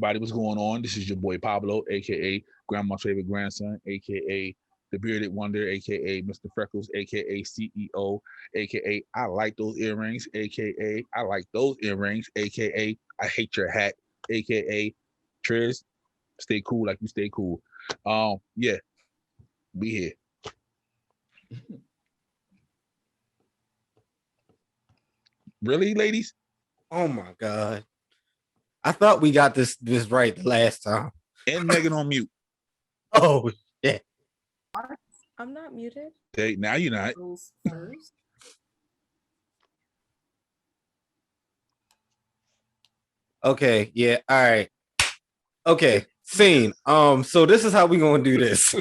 everybody, what's going on? This is your boy Pablo, aka Grandma's favorite grandson, aka the bearded wonder, aka Mr. Freckles, aka CEO, aka I like those earrings, aka I like those earrings, aka I hate your hat, aka Triz, stay cool like you stay cool. Yeah, we here. Really, ladies? Oh my God. I thought we got this right last time. And Meghan on mute. Oh yeah. I'm not muted. Hey, now you're not. First. Okay, yeah, all right. Okay, scene. So this is how we gonna do this.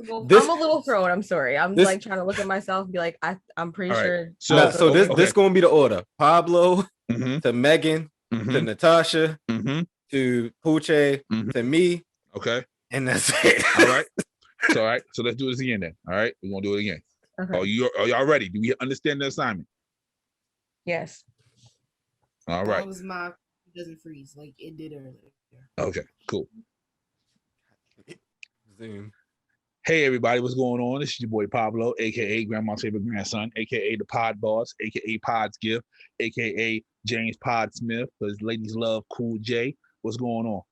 Well, I'm a little thrown. I'm sorry. I'm like trying to look at myself and be like, I'm pretty sure. So this gonna be the order. Pablo to Meghan to Natasha to Poochie to me. Okay. And that's it. All right. So let's do this again then. All right. We're gonna do it again. Okay. Are y'all ready? Do we understand the assignment? Yes. All right. As long as it doesn't freeze like it did earlier. Okay, cool. Zoom. Hey everybody, what's going on? This is your boy Pablo, aka Grandma's favorite grandson, aka the Pod Boss, aka Pod's Gift, aka James Pod Smith, because ladies love Cool J. What's going on?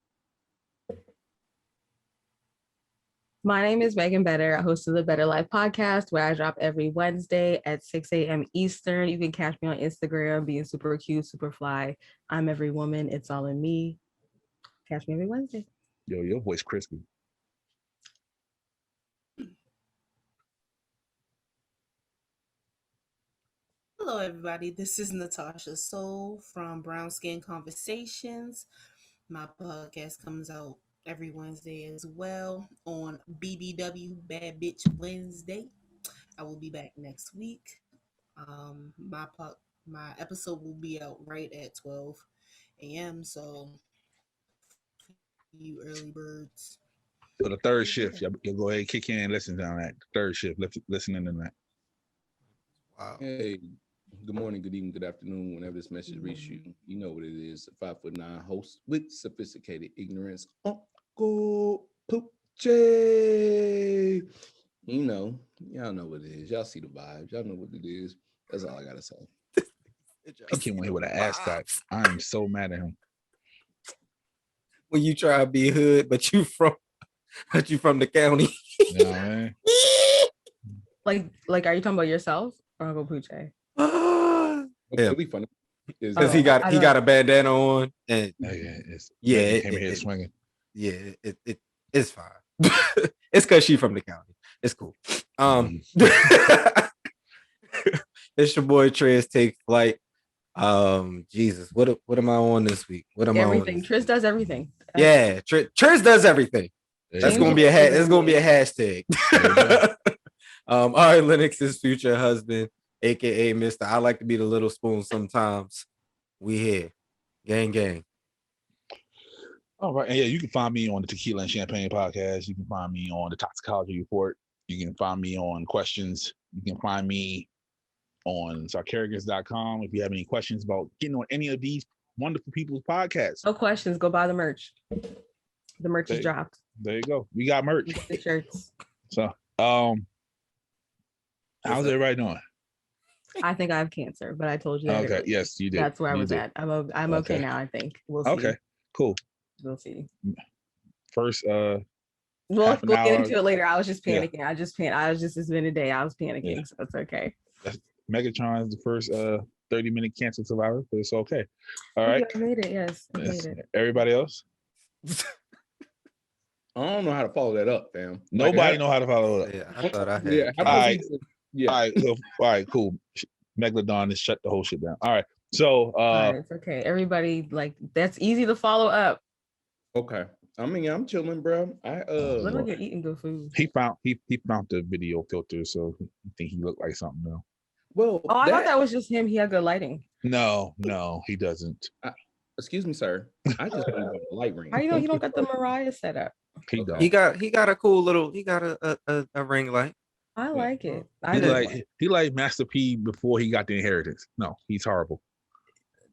My name is Meghan Better. I host the Better Life podcast where I drop every Wednesday at 6 a.m. Eastern. You can catch me on Instagram being super cute, super fly. I'm every woman. It's all in me. Catch me every Wednesday. Yo, your voice crispy. Hello, everybody. This is Natasha Soul from Brown Skin Conversations. My podcast comes out every Wednesday as well on BBW Bad Bitch Wednesday. I will be back next week. My episode will be out right at 12 a.m. So, you early birds. So the third shift, you'll go ahead and kick in and listen down that third shift, listening to that. Wow. Hey, good morning, good evening, good afternoon. Whenever this message reaches you, you know what it is. A 5'9" host with sophisticated ignorance, Uncle Poochie. Y'all know what it is. Y'all see the vibes. Y'all know what it is. That's all I gotta say. He came in here with an ass crack. I am so mad at him. When you try to be hood, but you from the county. Yeah, man. Like, are you talking about yourself or Uncle Poochie? Yeah, be funny. Because he got a bandana on, and he came here swinging. Yeah, it's fine. It's because she from the county. It's cool. It's your boy Trez Take Flight. Jesus, what am I on this week? What am everything. I on? Trez does everything. Yeah, Trez does everything. That's gonna be a hashtag. All right, Lennox's future husband, aka Mr. I like to be the little spoon sometimes. We here. Gang. All right. And yeah, you can find me on the Tequila and Champagne podcast. You can find me on the Toxicology Report. You can find me on Questions. You can find me on Sarcarrogance.com if you have any questions about getting on any of these wonderful people's podcasts. No questions. Go buy the merch. The merch is dropped. There you go. We got merch. The shirts. So, how's everybody doing? I think I have cancer, but I told you that. Okay. Yes, you did. That's where I was at. I'm okay now. I think we'll see. Okay. Cool. We'll see. First, we'll get into it later. I was just panicking. Yeah. It's been a day. I was panicking, so it's okay. Megatron is the first 30-minute cancer survivor, but it's okay. All right. I made it. Yes, I made it. Everybody else? I don't know how to follow that up, fam. Nobody know how to follow it up. Yeah, I thought I had. Yeah. All right, cool. Megalodon just shut the whole shit down. All right. So it's okay. Everybody, that's easy to follow up. Okay. I mean, I'm chilling, bro. Look like you're eating good food. He found the video filter, so I think he looked like something though. Well, I thought that was just him. He had good lighting. No, he doesn't. Excuse me, sir. I just don't have a light ring. How you know you don't got the Mariah set up? He don't. He got a cool little. He got a ring light. I like it. He like Master P before he got the inheritance. No, he's horrible.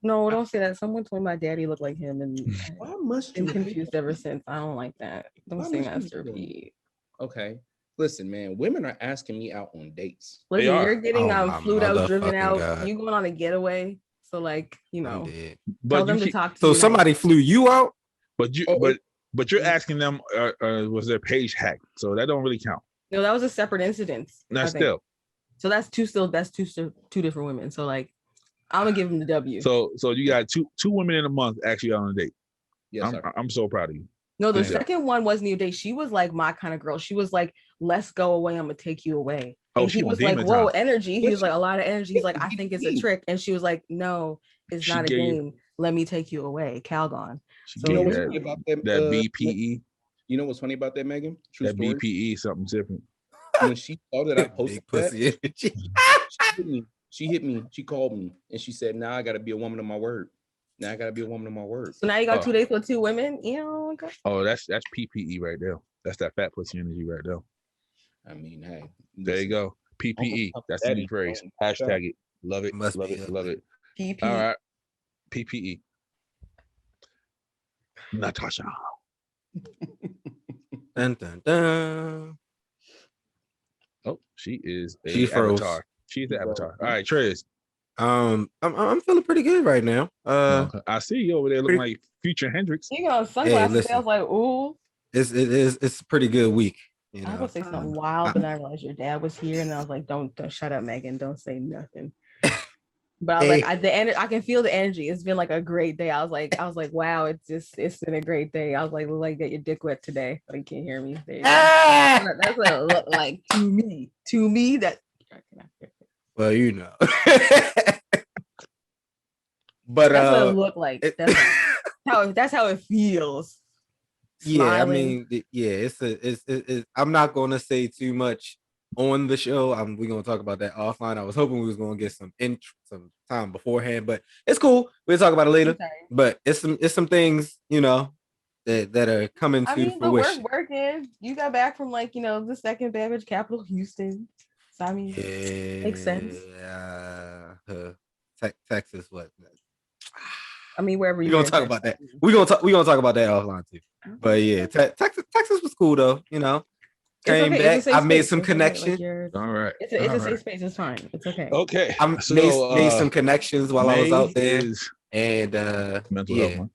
No, don't say that. Someone told me my daddy looked like him, and Why must been you confused ever since. I don't like that. Don't Why say must you Master do that? P. Okay. Listen, man, women are asking me out on dates. They Listen, are. you're getting Oh, my flued out, driven motherfucking out. God. You going on a getaway. So like, you I'm know, dead. tell But them you to keep, talk to So you. somebody nice. flew you out? but you Oh, but you're asking them was their page hacked, so that don't really count. No, that was a separate incident. Not I think. still. So that's two different women. So like, I'm gonna give them the W. So you got two women in a month actually on a date. yes, sir. I'm so proud of you. No, the Good job. second one wasn't your date. She was like my kind of girl. She was like, let's go away. I'm gonna take you away. Oh, And she he on was like, demon whoa, time. energy. He But was like, a lot of energy. He's like, I think it's a she- trick. And she was like, no, it's She not a gave- game. Let me take you away. Calgon. She So You know gave what's yeah. funny about that BPE. You know what's funny about that, Megan? True That story. BPE something different. When she saw that I posted Big pussy that, energy. she hit me. She called me and she said, "Now I got to be a woman of my word. Now I got to be a woman of my word." So now you got Oh. 2 dates with 2 women. You know, okay. Oh, that's PPE right there. That's that fat pussy energy right there. I mean, hey, There you go. PPE. That's the new phrase. Hashtag it. Love it. Must Love be it. up Love there. it. PP. All right. PPE. Natasha. Dun, dun, dun. Oh, she is a She froze. avatar. She's the avatar. All right, Trez. I'm feeling pretty good right now. Okay. I see you over there looking like future Hendrix. You know, sunglasses. listen. I was like, ooh. It's a pretty good week. You I was know, gonna say something wild, but then I realized your dad was here, and I was like, don't shut up, Megan. Don't say nothing. But I was like, I can feel the energy. It's been like a great day. I was like, wow, it's been a great day. I was like, get your dick wet today. Oh, you can't hear me. There you go. That's what it looked like to me. To me, that. well, you know. But that's what it looked like. That's how it feels. Yeah, I Smiling. mean, it's I'm not gonna say too much on the show. We're gonna talk about that offline. I was hoping we was gonna get some time beforehand, but it's cool. We'll talk about it later. Okay. But it's some things, you know, that are coming to the fruition. working. You got back from like, the second beverage capital, Houston. So I mean, makes sense. Texas, what? I mean, wherever We're you're gonna talk about that. We're gonna talk about that offline too. But yeah, Texas was cool though. You know, came back. I made some connection. All right. It's a safe space. It's fine. It's okay. Okay. I made some connections while I was out there, and mental health month.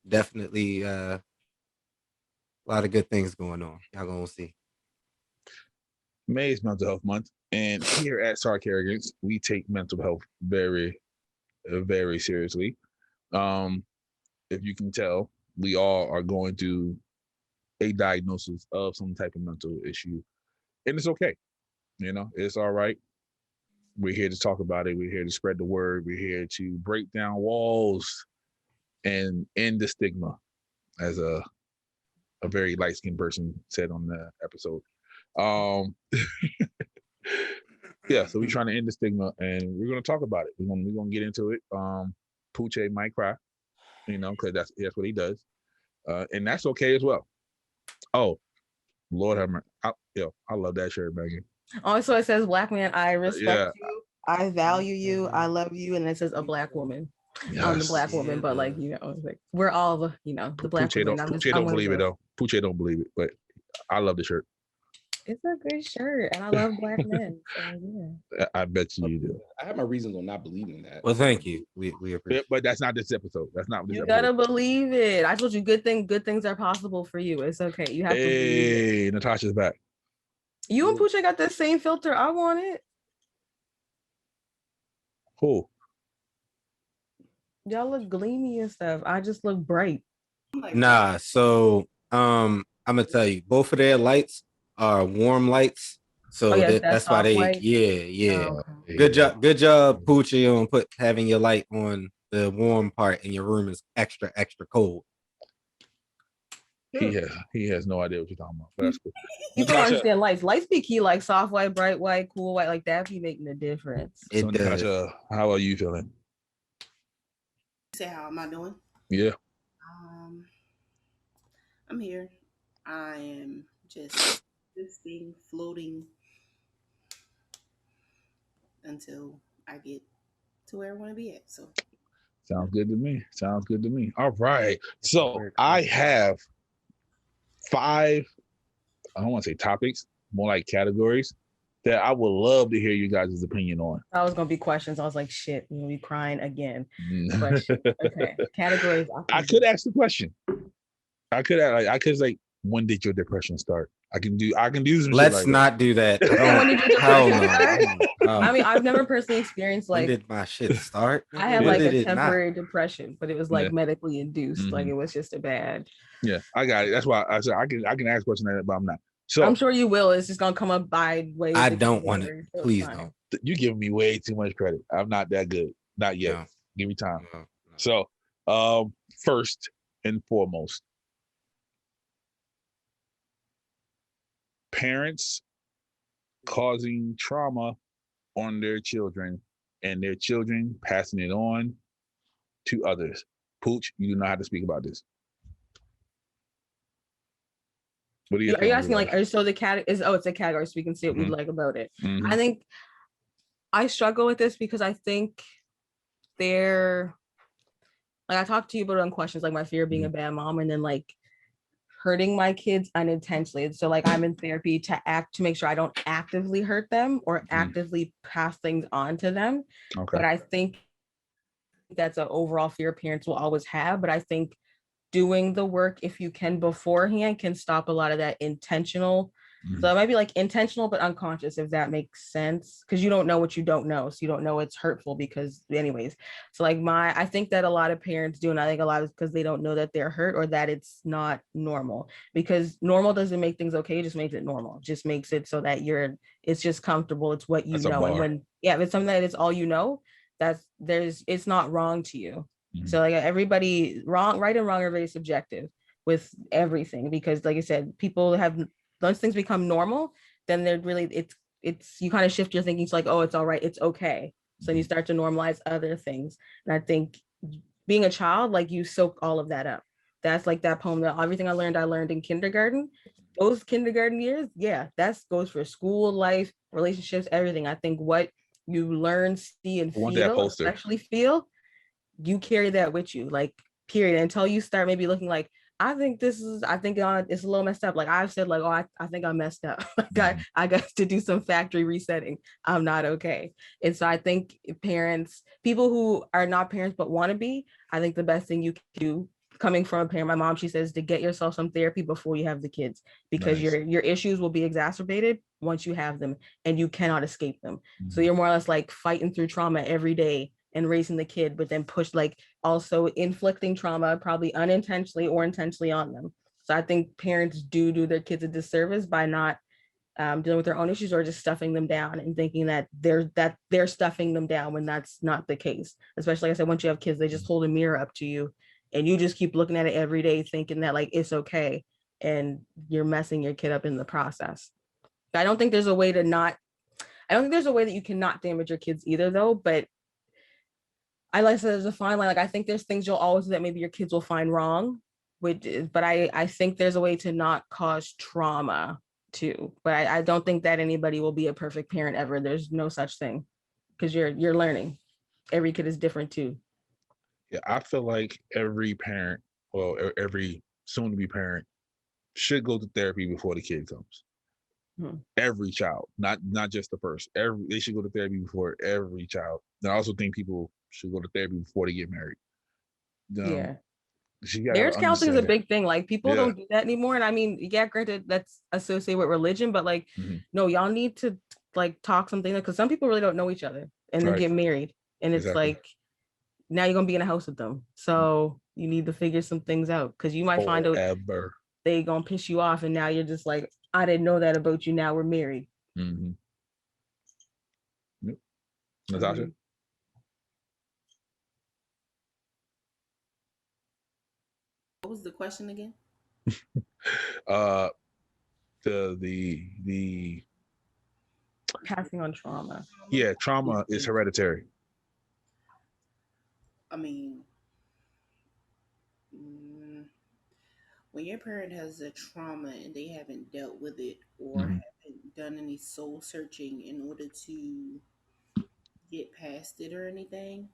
Definitely a lot of good things going on. Y'all gonna see. May is mental health month, and here at Sarcarrogance, we take mental health very, very seriously. If you can tell, we all are going through a diagnosis of some type of mental issue, and it's okay. It's all right. We're here to talk about it. We're here to spread the word. We're here to break down walls and end the stigma, as a very light-skinned person said on the episode. Yeah, so we're trying to end the stigma, and we're gonna talk about it. We're gonna get into it. Poochie might cry, because that's what he does, and that's okay as well. Oh, Lord have mercy! I love that shirt, Megan. Also, it says, "Black man, I respect you, I value you, I love you," and it says a Black woman. Yes. I'm the Black woman, but like like we're all the the Black Poochie women. Poochie don't believe it though. Poochie don't believe it, but I love the shirt. It's a good shirt, and I love Black men. So, yeah. I bet you do. I have my reasons on not believing that. Well, thank you. We appreciate. But that's not this episode. That's not this You episode. gotta believe it. I told you, good things are possible for you. It's okay. You have to believe it. Hey, Natasha's back. You and Poochie got the same filter. I want it. Cool. Y'all look gleamy and stuff. I just look bright. Nah, so I'm gonna tell you, both of their lights are warm lights. So that's why they white. yeah. Oh, okay. Good job, Poochie, on having your light on the warm part, and your room is extra cold. He has no idea what you're talking about, but that's cool. You don't understand lights. Lights be key, like soft white, bright white, cool white, like that be making a difference. So Natasha, how are you feeling? Say, how am I doing? Yeah. I'm here. I am just existing, floating until I get to where I want to be at. So Sounds good to me. Sounds good to me. All right. That's a So weird I concept. have 5, I don't want to say topics, more like categories that I would love to hear you guys' opinion on. I was gonna be questions. I was like, shit, I'm gonna be crying again. Question. Okay. Categories. I could ask the question. I could like, when did your depression start? I can do some Let's shit like not do that. Yeah, when did your Hell depression start? no. I mean, I've never personally experienced When like did my shit start? I had When like did a it not? temporary depression, but it was like Yeah. medically induced. Like Mhm. it was just a bad. Yeah, I got it. That's why I said I can ask questions like that, but I'm not. So I'm sure you will. It's just gonna come up by way. I of the don't want it. category, so it's Please fine. don't. you giving me way too much credit. I'm not that good. Not yet. No. Give me time. No. So, first and foremost, parents causing trauma on their children and their children passing it on to others. Pooch, you do not have to speak about this. What are your Are you feelings asking about like, so the cat is, it's a category, so we can see what we Mhm. like about it. Mhm. I think I struggle with this because I think they're like, I talked to you about it on questions, like my fear of being a bad mom and then like hurting my kids unintentionally. So like I'm in therapy to make sure I don't actively hurt them or actively pass things on to them. Okay. But I think that's an overall fear parents will always have. But I think doing the work, if you can beforehand, can stop a lot of that intentional. So it might be like intentional but unconscious, if that makes sense, because you don't know what you don't know, so you don't know it's hurtful because anyways. So like I think that a lot of parents do, and I think a lot is because they don't know that they're hurt or that it's not normal, because normal doesn't make things okay, it just makes it normal, it just makes it so that it's just comfortable, it's what you That's a know. And bar. when if it's something that is all you know, it's not wrong to you. Mhm. So like everybody, right and wrong are very subjective with everything, because like I said, people have, once things become normal, then they're really, it's you kind of shift your thinking to like, oh, it's all right, it's okay. So you start to normalize other things. And I think being a child, like you soak all of that up. That's like that poem that everything I learned in kindergarten. Those kindergarten years, yeah, that goes for school, life, relationships, everything. I think what you learn, see, and I want that feel, poster. especially feel, you carry that with you, like period, until you start maybe looking like, I think it's a little messed up. Like I've said, like, oh, I think I messed up. Like I got to do some factory resetting. I'm not okay. And so I think parents, people who are not parents but want to be, I think the best thing you can do, coming from a parent, my mom, she says to get yourself some therapy before you have the kids, because Nice. your issues will be exacerbated once you have them and you cannot escape them. So you're more or less like fighting through trauma every day and raising the kid, but then push, like also inflicting trauma, probably unintentionally or intentionally, on them. So I think parents do their kids a disservice by not dealing with their own issues, or just stuffing them down and thinking that they're stuffing them down when that's not the case. Especially like I said, once you have kids, they just hold a mirror up to you and you just keep looking at it every day thinking that like it's okay, and you're messing your kid up in the process. I don't think there's a way that you cannot damage your kids either though, but I like there's a fine line. Like I think there's things you'll always do that maybe your kids will find wrong, but I think there's a way to not cause trauma too. But I don't think that anybody will be a perfect parent ever. There's no such thing, because you're learning. Every kid is different too. Yeah, I feel like every parent, well, every soon-to-be parent, should go to therapy before the kid comes. Every child, not just the first. They should go to therapy before every child. And I also think people should go to therapy before they get married. Yeah. You Marriage counseling is a big thing. Like people Yeah. don't do that anymore. And I mean, yeah, granted, that's associated with religion, but like, no, y'all need to like talk something, because some people really don't know each other and then Right. get married. And it's Exactly. like, now you're gonna be in a house with them. So you need to figure some things out, because you might find out Forever. they gonna piss you off, and now you're just like, I didn't know that about you. Now we're married. Mm-hmm. Yep. Natasha? What was the question again? The Passing on trauma. yeah, trauma is hereditary. I mean, when your parent has a trauma and they haven't dealt with it or haven't done any soul searching in order to get past it or anything,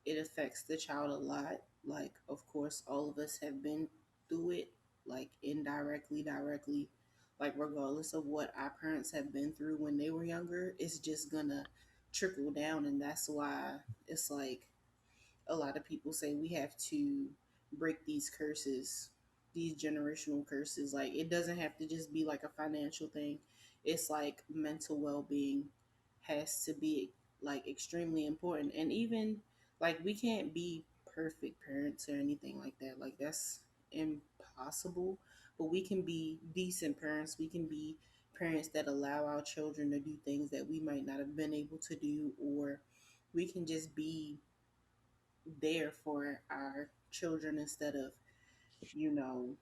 it affects the child a lot. Like, of course, all of us have been through it, like indirectly, directly. Like, regardless of what our parents have been through when they were younger, it's just gonna trickle down. And that's why it's like a lot of people say we have to break these curses, these generational curses. Like, it doesn't have to just be like a financial thing. It's like mental well-being has to be like extremely important. And even like we can't be perfect parents or anything like that. Like, that's impossible. But we can be decent parents. We can be parents that allow our children to do things that we might not have been able to do, or we can just be there for our children instead of, you know,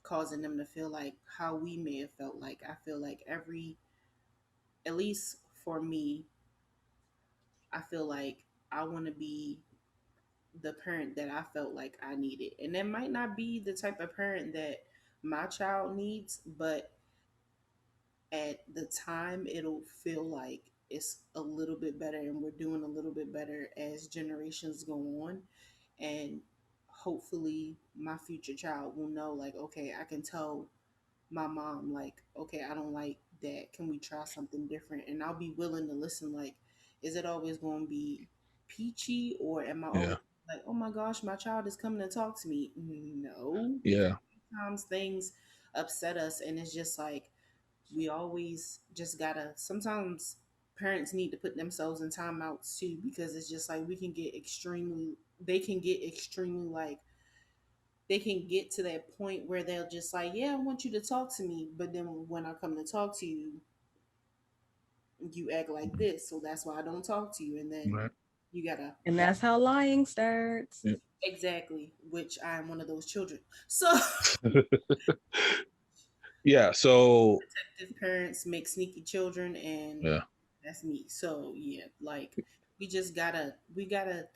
causing them to feel like how we may have felt. Like, I feel like at least for me, I feel like I want to be the parent that I felt like I needed. And that might not be the type of parent that my child needs, but at the time it'll feel like it's a little bit better, and we're doing a little bit better as generations go on. And hopefully my future child will know, like, okay, I can tell my mom, like, okay, I don't like that, can we try something different? And I'll be willing to listen. Like, is it always going to be peachy, or am I Yeah. always like, oh my gosh, my child is coming to talk to me? No, because Yeah. sometimes things upset us, and it's just like we always just gotta, sometimes parents need to put themselves in timeouts too, because it's just like we can get extremely, they can get extremely like, they can get to that point where they'll just like, yeah, I want you to talk to me, but then when I come to talk to you, you act like this, so that's why I don't talk to you. And then Right. you gotta, And that's how lying starts. Yeah. exactly, which I'm one of those children. So Yeah. So protective parents make sneaky children, and yeah. that's me. So yeah, like we gotta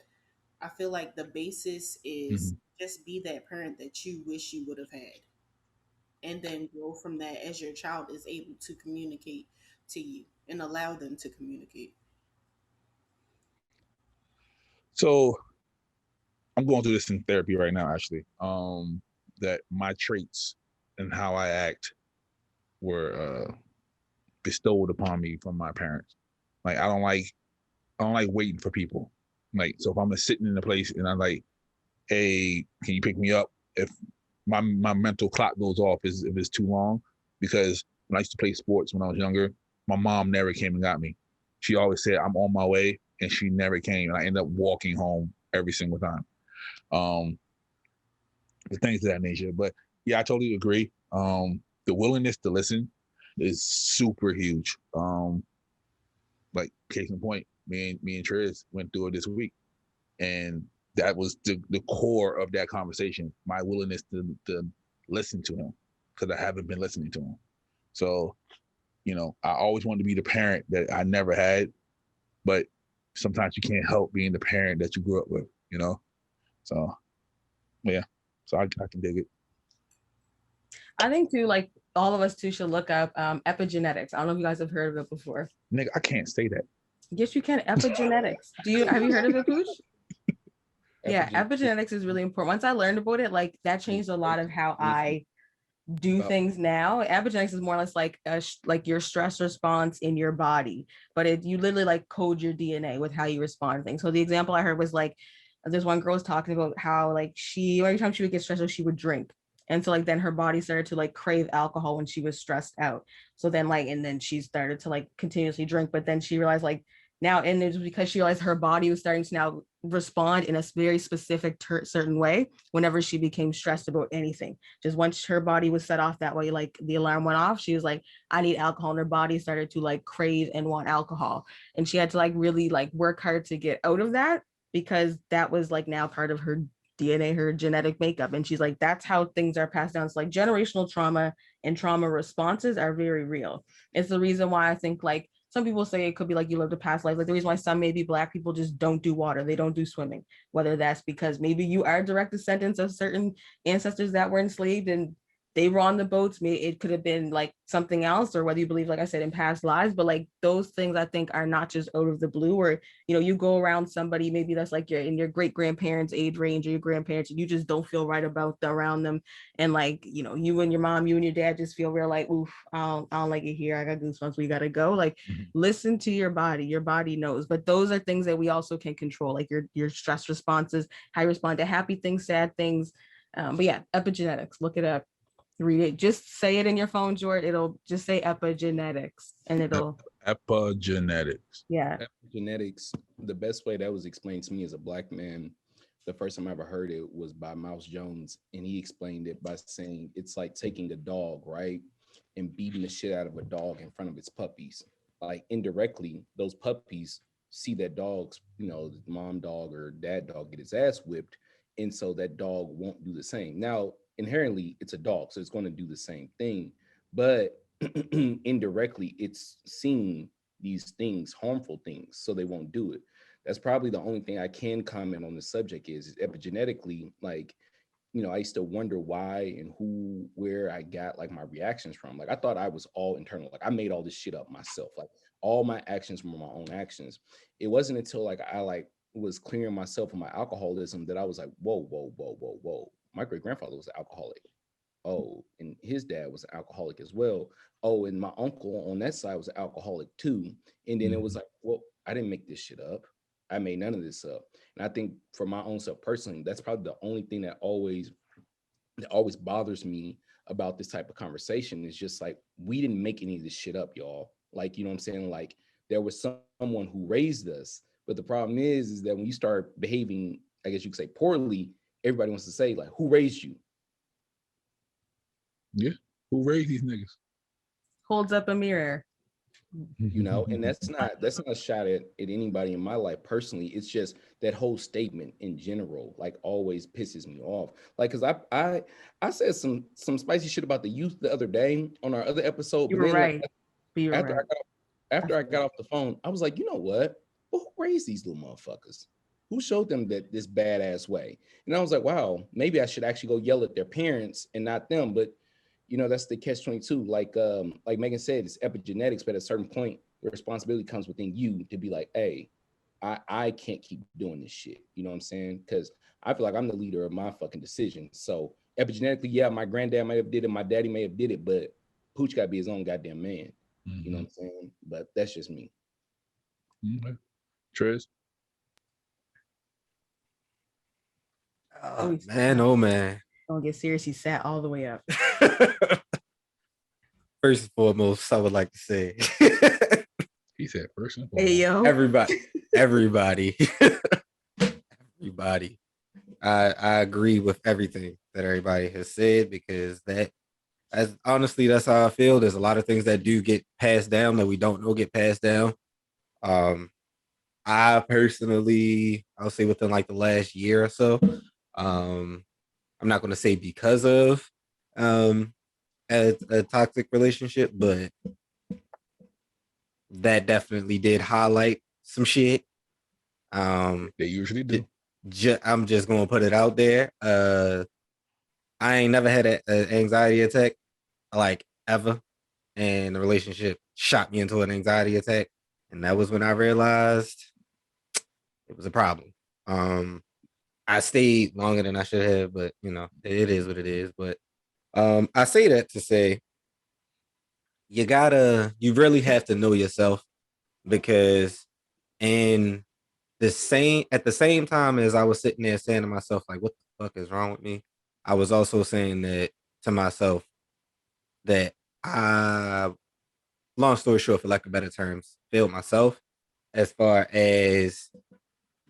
I feel like the basis is Mhm. just be that parent that you wish you would have had, and then grow from that as your child is able to communicate to you and allow them to communicate. So I'm going through this in therapy right now, actually. That my traits and how I act were bestowed upon me from my parents. Like, I don't like waiting for people. Like, so if I'm sitting in a place and I'm like, hey, can you pick me up? If my mental clock goes off is if it's too long, because when I used to play sports when I was younger, my mom never came and got me. She always said I'm on my way, and she never came, and I ended up walking home every single time. Um, the things of that nature. But yeah, I totally agree. The willingness to listen is super huge. Like, case in point, me and Trez went through it this week, and that was the core of that conversation. My willingness to listen to him, because I haven't been listening to him. So, I always wanted to be the parent that I never had, but sometimes you can't help being the parent that you grew up with. So yeah, so I can dig it. I think too, like all of us too should look up epigenetics. I don't know if you guys have heard of it before. Nigga, I can't say that. Yes, you can. Epigenetics. Have you heard of it, Pooch? Yeah, epigenetics is really important. Once I learned about it, like that changed a lot of how I do things now. Epigenetics is more or less like like your stress response in your body, but you literally like code your DNA with how you respond to things. So the example I heard was like, there's one girl was talking about how like every time she would get stressed, she would drink. And so like then her body started to like crave alcohol when she was stressed out. So then and then she started to like continuously drink, but then she realized like now, and it was because she realized her body was starting to now respond in a very specific certain way whenever she became stressed about anything. Just once her body was set off that way, like the alarm went off, she was like, I need alcohol. And her body started to like crave and want alcohol. And she had to like really like work hard to get out of that, because that was like now part of her DNA, her genetic makeup. And she's like, that's how things are passed down. It's like generational trauma and trauma responses are very real. It's the reason why I think like some people say it could be like you lived a past life. Like the reason why some maybe Black people just don't do water, they don't do swimming, whether that's because maybe you are direct descendants of certain ancestors that were enslaved and they were on the boats. Maybe it could have been like something else, or whether you believe, like I said, in past lives. But like those things, I think, are not just out of the blue. Or you go around somebody maybe that's like in your great grandparents' age range or your grandparents, and you just don't feel right around them. And like you and your mom, you and your dad just feel real like, oof, I don't like it here. I got goosebumps. We gotta go. Like listen to your body. Your body knows. But those are things that we also can control, like your stress responses, how you respond to happy things, sad things. But yeah, epigenetics. Look it up. Read it. Just say it in your phone, George. It'll just say epigenetics, and it'll epigenetics. Yeah. Epigenetics. The best way that was explained to me as a Black man, the first time I ever heard it was by Mouse Jones, and he explained it by saying it's like taking a dog, right, and beating the shit out of a dog in front of its puppies. Like indirectly, those puppies see that dog's, mom dog or dad dog get his ass whipped, and so that dog won't do the same. Now, inherently, it's a dog, so it's going to do the same thing, but indirectly, it's seeing these things, harmful things, so they won't do it. That's probably the only thing I can comment on the subject is epigenetically, like, I used to wonder why and where I got like my reactions from. Like I thought I was all internal. Like I made all this shit up myself. Like all my actions were my own actions. It wasn't until like I was clearing myself of my alcoholism that I was like, whoa, whoa, whoa, whoa, whoa. My great grandfather was an alcoholic. Oh, and his dad was an alcoholic as well. Oh, and my uncle on that side was an alcoholic too. And then it was like, well, I didn't make this shit up. I made none of this up. And I think for my own self personally, that's probably the only thing that always bothers me about this type of conversation is just like, we didn't make any of this shit up, y'all. Like, you know what I'm saying? Like there was someone who raised us. But the problem is that when you start behaving, I guess you could say poorly, everybody wants to say like, who raised you? Yeah. Who raised these niggas? Holds up a mirror. And that's not a shot at anybody in my life personally. It's just that whole statement in general like always pisses me off. Like because I said some spicy shit about the youth the other day on our other episode. You were right. After I got off the phone, I was like, you know what? Well, who raised these little motherfuckers? Who showed them that this badass way? And I was like, wow, maybe I should actually go yell at their parents and not them. But that's the catch-22. Like Meghan said, it's epigenetics, but at a certain point, the responsibility comes within you to be like, hey, I can't keep doing this shit. You know what I'm saying? Because I feel like I'm the leader of my fucking decisions. So epigenetically, yeah, my granddad may have did it, my daddy may have did it, but Pooch got to be his own goddamn man. You know what I'm saying? But that's just me. Trez? Oh man. Don't get serious. He sat all the way up. First and foremost, I would like to say he said first and foremost. Hey yo. Everybody. I agree with everything that everybody has said because that's how I feel. There's a lot of things that do get passed down that we don't know get passed down. I personally, I'll say within like the last year or so, I'm not going to say because of a toxic relationship, but that definitely did highlight some shit. They usually do. I'm just going to put it out there. I ain't never had an anxiety attack like ever, and the relationship shot me into an anxiety attack, and that was when I realized it was a problem. I stayed longer than I should have, but it is what it is. But I say that to say you really have to know yourself, because at the same time as I was sitting there saying to myself, like, what the fuck is wrong with me? I was also saying that to myself that I, long story short, for lack of better terms, failed myself as far as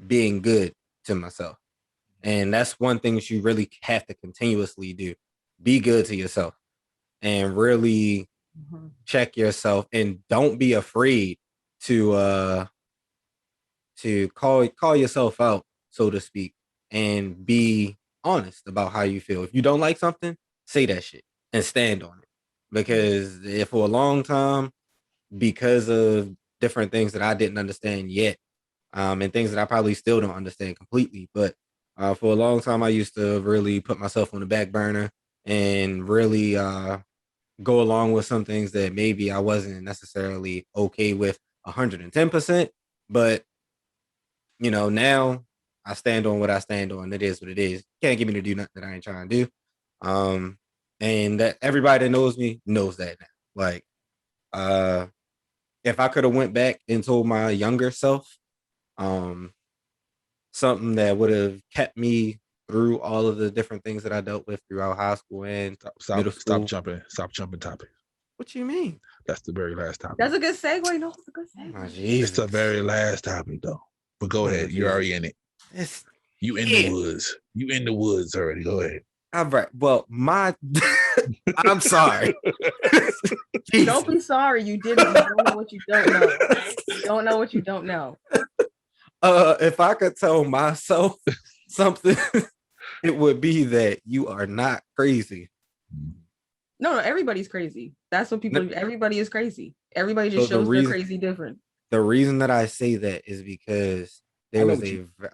being good to myself. And that's one thing that you really have to continuously do. Be good to yourself and really check yourself, and don't be afraid to call yourself out, so to speak, and be honest about how you feel. If you don't like something, say that shit and stand on it. Because for a long time, because of different things that I didn't understand yet, and things that I probably still don't understand completely, but for a long time, I used to really put myself on the back burner and really go along with some things that maybe I wasn't necessarily okay with 110%. But now I stand on what I stand on. It is what it is. Can't get me to do nothing that I ain't trying to do. And that everybody that knows me knows that now. Like, if I could have went back and told my younger self, something that would have kept me through all of the different things that I dealt with throughout high school and middle school. Stop jumping topics. What you mean? That's the very last topic. That's a good segue. No, it's a good segue. Oh, Jesus. It's the very last topic though. But go ahead. You're already in it. You in the woods. You in the woods already. Go ahead. All right. Well, I'm sorry. Don't be sorry. You didn't. You don't know what you don't know. You don't know what you don't know. If I could tell myself something, it would be that you are not crazy. No, everybody's crazy. That's what people. Everybody is crazy. Everybody just shows they're crazy different. The reason that I say that is because there was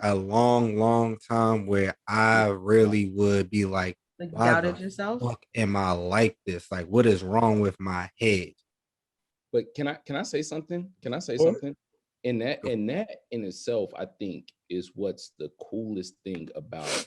a long time where I really would be like doubted yourself. Fuck, am I like this? Like, what is wrong with my head? But can I say something? Can I say something? And that in itself, I think, is what's the coolest thing about,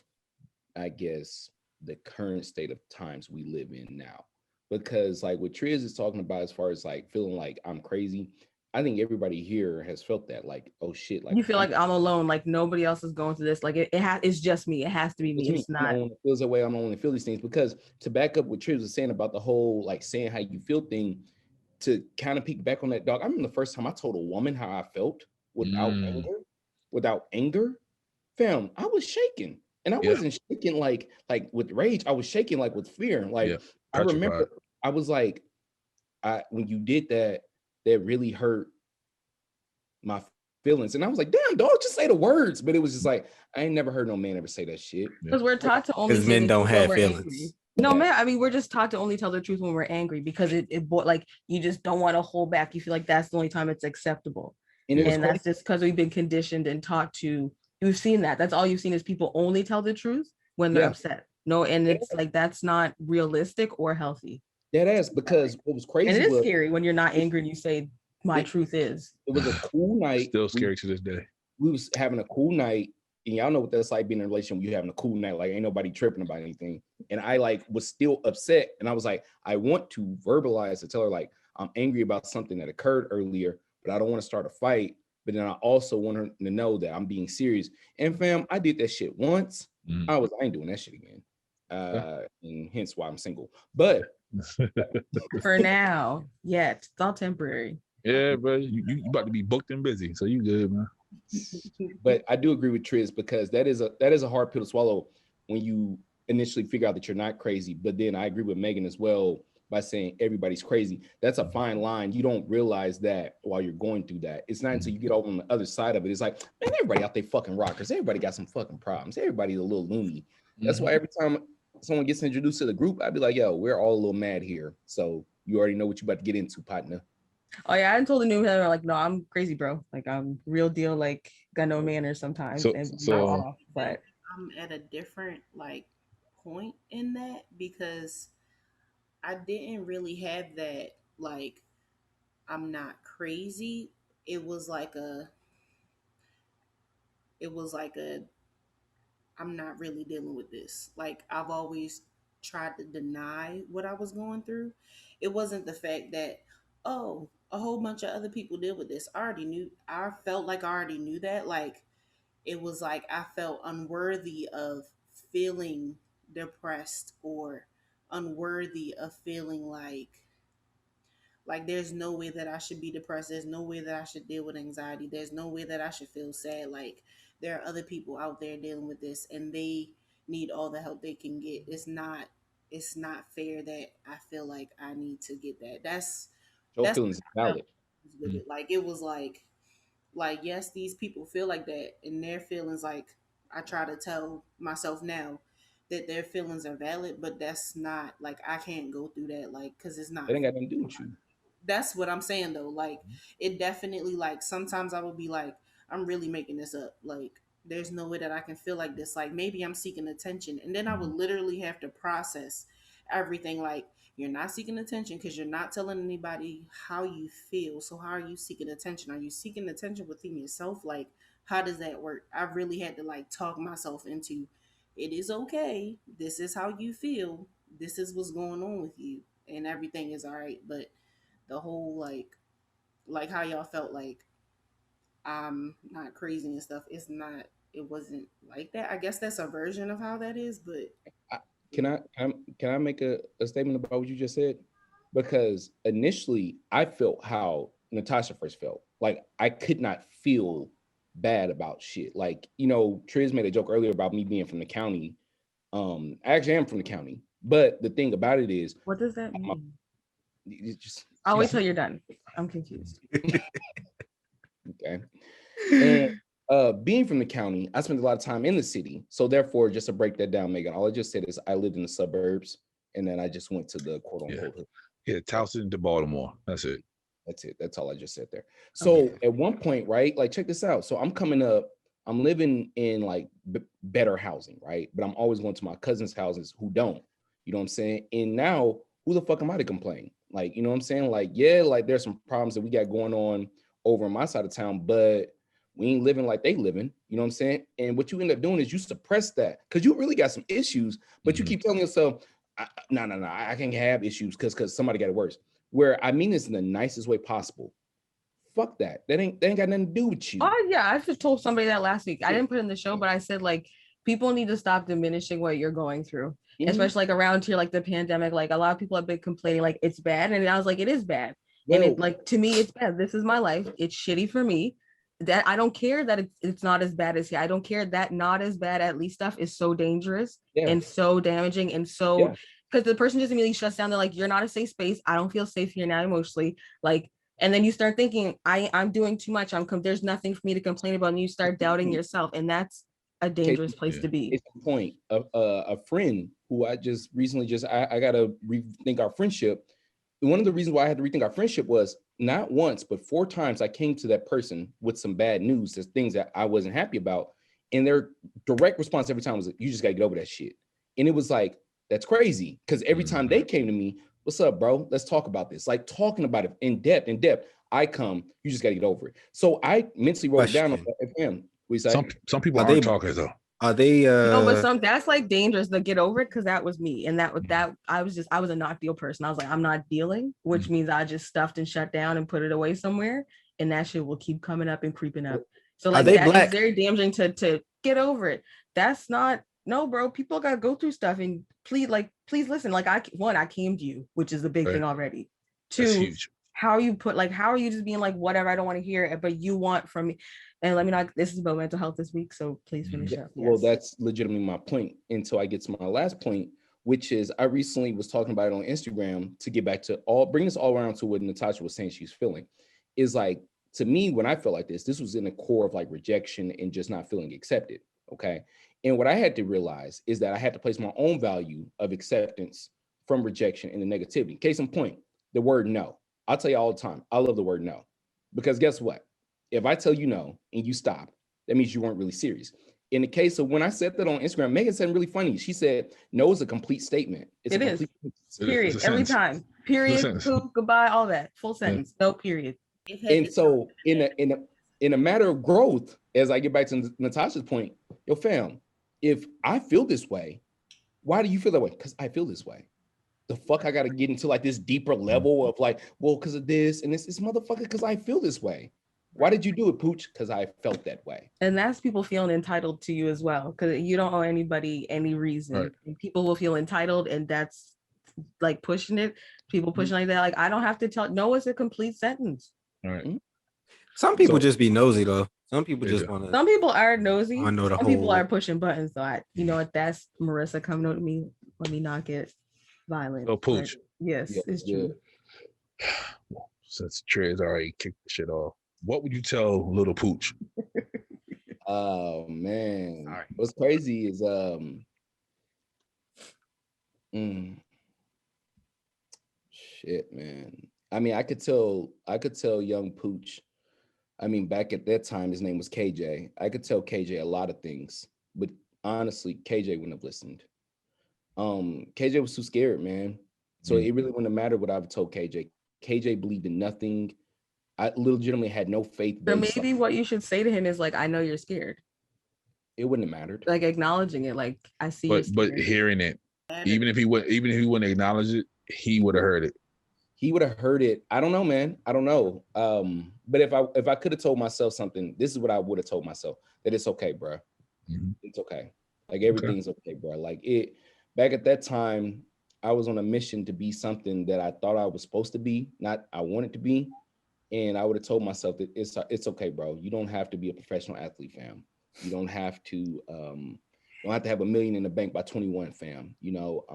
I guess, the current state of times we live in now. Because like what Triz is talking about, as far as like feeling like I'm crazy, I think everybody here has felt that, like, oh shit, like you feel like I'm alone, like nobody else is going through this. Like it's just me. It has to be me. It's not. It feels that way. I'm only feel these things, because to back up what Triz was saying about the whole like saying how you feel thing, to kind of peek back on that, dog. I remember the first time I told a woman how I felt without anger, fam, I was shaking. And I wasn't shaking like with rage. I was shaking like with fear. Like I remember I was like, when you did that, that really hurt my feelings. And I was like, damn, dog, just say the words. But it was just like, I ain't never heard no man ever say that shit. Because we're taught to only because men don't have feelings. Angry. No, man, I mean, we're just taught to only tell the truth when we're angry, because it like you just don't want to hold back. You feel like that's the only time it's acceptable. And that's just because we've been conditioned and taught to. You've seen that. That's all you've seen is people only tell the truth when they're upset. No, and it's like that's not realistic or healthy. That is, because what was crazy. And it is scary when you're not angry and you say, my truth is. It was a cool night. Still scary to this day. We was having a cool night. And y'all know what that's like, being in a relationship when you having a cool night. Like ain't nobody tripping about anything. And I like was still upset. And I was like, I want to verbalize to tell her like I'm angry about something that occurred earlier, but I don't want to start a fight. But then I also want her to know that I'm being serious. And fam, I did that shit once. I ain't doing that shit again. And hence why I'm single. But for now, it's all temporary. Yeah, bro, you about to be booked and busy, so you good, man. But I do agree with Triz, because that is a hard pill to swallow when you initially figure out that you're not crazy. But then I agree with Meghan as well by saying everybody's crazy. That's a fine line. You don't realize that while you're going through that. It's not until you get over on the other side of it. It's like, man, everybody out there fucking rockers. Everybody got some fucking problems. Everybody's a little loony. That's why every time someone gets introduced to the group, I'd be like, yo, we're all a little mad here. So you already know what you're about to get into, partner. Oh yeah, I told the new Heather, like, no, I'm crazy, bro. Like I'm real deal, like got no manners sometimes. But I'm at a different like point in that, because I didn't really have that like I'm not crazy. It was like a I'm not really dealing with this. Like I've always tried to deny what I was going through. It wasn't the fact that, oh, a whole bunch of other people deal with this. I felt like I already knew that. Like it was like I felt unworthy of feeling depressed, or unworthy of feeling like there's no way that I should be depressed. There's no way that I should deal with anxiety. There's no way that I should feel sad. Like there are other people out there dealing with this and they need all the help they can get. It's not fair that I feel like I need to get that. That's feelings valid. With it. Like it was like yes, these people feel like that, and their feelings, like I try to tell myself now that their feelings are valid, but that's not like I can't go through that, like, because it's not. It ain't got nothing to do with you. That's what I'm saying though. Like it definitely, like sometimes I would be like, I'm really making this up. Like there's no way that I can feel like this. Like maybe I'm seeking attention, and then I would literally have to process everything. Like, you're not seeking attention because you're not telling anybody how you feel. So how are you seeking attention? Are you seeking attention within yourself? Like, how does that work? I really had to like talk myself into, it is okay. This is how you feel. This is what's going on with you, and everything is all right. But the whole like how y'all felt like I'm not crazy and stuff. It's not. It wasn't like that. I guess that's a version of how that is, but I, can I make a statement about what you just said? Because initially I felt how Natasha first felt. Like I could not feel bad about shit. Like, you know, Triz made a joke earlier about me being from the county. I actually am from the county, but the thing about it is, What does that mean? it's just I'll wait till you're done. I'm confused. okay. And being from the county, I spent a lot of time in the city. So therefore, just to break that down, Megan, all I just said is I lived in the suburbs, and then I just went to the quote unquote hood. Yeah, Towson to Baltimore. That's it. That's it. That's all I just said there. So at one point, right, like check this out. So I'm coming up, I'm living in like better housing, right? But I'm always going to my cousins' houses who don't. You know what I'm saying? And now, who the fuck am I to complain? Like, you know what I'm saying? Like, yeah, like there's some problems that we got going on over on my side of town, but we ain't living like they living. You know what I'm saying? And what you end up doing is you suppress that because you really got some issues, but you keep telling yourself, no, I can't have issues because somebody got it worse. Where I mean this in the nicest way possible. Fuck that. That ain't got nothing to do with you. Oh yeah, I just told somebody that last week. I didn't put it in the show, but I said like people need to stop diminishing what you're going through, especially like around here, like the pandemic. Like a lot of people have been complaining like it's bad, and I was like, it is bad, and it like to me it's bad. This is my life. It's shitty for me. That I don't care that it's not as bad as here. I don't care that not as bad at least stuff is so dangerous and so damaging and so because the person just immediately shuts down. They're like, you're not a safe space. I don't feel safe here now emotionally. Like, and then you start thinking, I'm doing too much. There's nothing for me to complain about. And you start doubting yourself. And that's a dangerous place to be. It's the point of a friend who I just recently I got to rethink our friendship. One of the reasons why I had to rethink our friendship was not once, but 4 times I came to that person with some bad news, there's things that I wasn't happy about. And their direct response every time was, you just got to get over that shit. And it was like, that's crazy. Because every time they came to me, what's up, bro? Let's talk about this. Like talking about it in depth. I come, you just got to get over it. So I mentally wrote it down on FM. We say some people aren't talkers though. Are they no, but that's like dangerous to get over it because that was me. And that I was a not deal person. I was like, I'm not dealing, which means I just stuffed and shut down and put it away somewhere. And that shit will keep coming up and creeping up. So like that is very damaging to get over it. That's not no, bro. People gotta go through stuff and please listen. Like I came to you, which is a big thing already. 2, how are you just being like, whatever, I don't want to hear it, but you want from me. And let me not, this is about mental health this week, so please finish up. Yes. Well, that's legitimately my point until I get to my last point, which is I recently was talking about it on Instagram to get back to bring this all around to what Natasha was saying she's feeling. Is like, to me, when I felt like this was in the core of like rejection and just not feeling accepted, okay? And what I had to realize is that I had to place my own value of acceptance from rejection and the negativity. Case in point, the word no. I'll tell you all the time, I love the word no. Because guess what? If I tell you no and you stop, that means you weren't really serious. In the case of when I said that on Instagram, Meghan said really funny. She said, no is a complete statement. It is. Period. Every time. Period. Poop, goodbye, all that. Full sentence. No period. And so in a matter of growth, as I get back to Natasha's point, yo fam, if I feel this way, why do you feel that way? Because I feel this way. The fuck I gotta get into like this deeper level of like, well, because of this and this motherfucker, because I feel this way. Why did you do it, Pooch? Because I felt that way. And that's people feeling entitled to you as well, because you don't owe anybody any reason. Right. And people will feel entitled, and that's like pushing it. People pushing like that. Like, I don't have to tell. No, it's a complete sentence. All right. Some people just be nosy though. Some people just want to. Some people are nosy. Some people are pushing buttons. So you know what? That's Marissa coming to me. Let me not get violent. Oh, Pooch. Yes, it's true. Since Trey's already kicked the shit off, what would you tell little Pooch? Oh man. Right. What's crazy is shit, man. I mean, I could tell young Pooch. I mean, back at that time, his name was KJ. I could tell KJ a lot of things, but honestly, KJ wouldn't have listened. KJ was too scared, man. So it really wouldn't have mattered what I've told KJ. KJ believed in nothing. I legitimately had no faith. So maybe what you should say to him is like, I know you're scared. It wouldn't have mattered. Like acknowledging it, like I see. But hearing it, even if he wouldn't acknowledge it, he would have heard it. He would have heard it. I don't know, man. I don't know. But if I could have told myself something, this is what I would have told myself: that it's okay, bro. Mm-hmm. It's okay. Like everything's okay, bro. Like it. Back at that time, I was on a mission to be something that I thought I was supposed to be, not I wanted to be. And I would have told myself that it's okay, bro. You don't have to be a professional athlete, fam. You don't have to have $1 million in the bank by 21, fam. You know,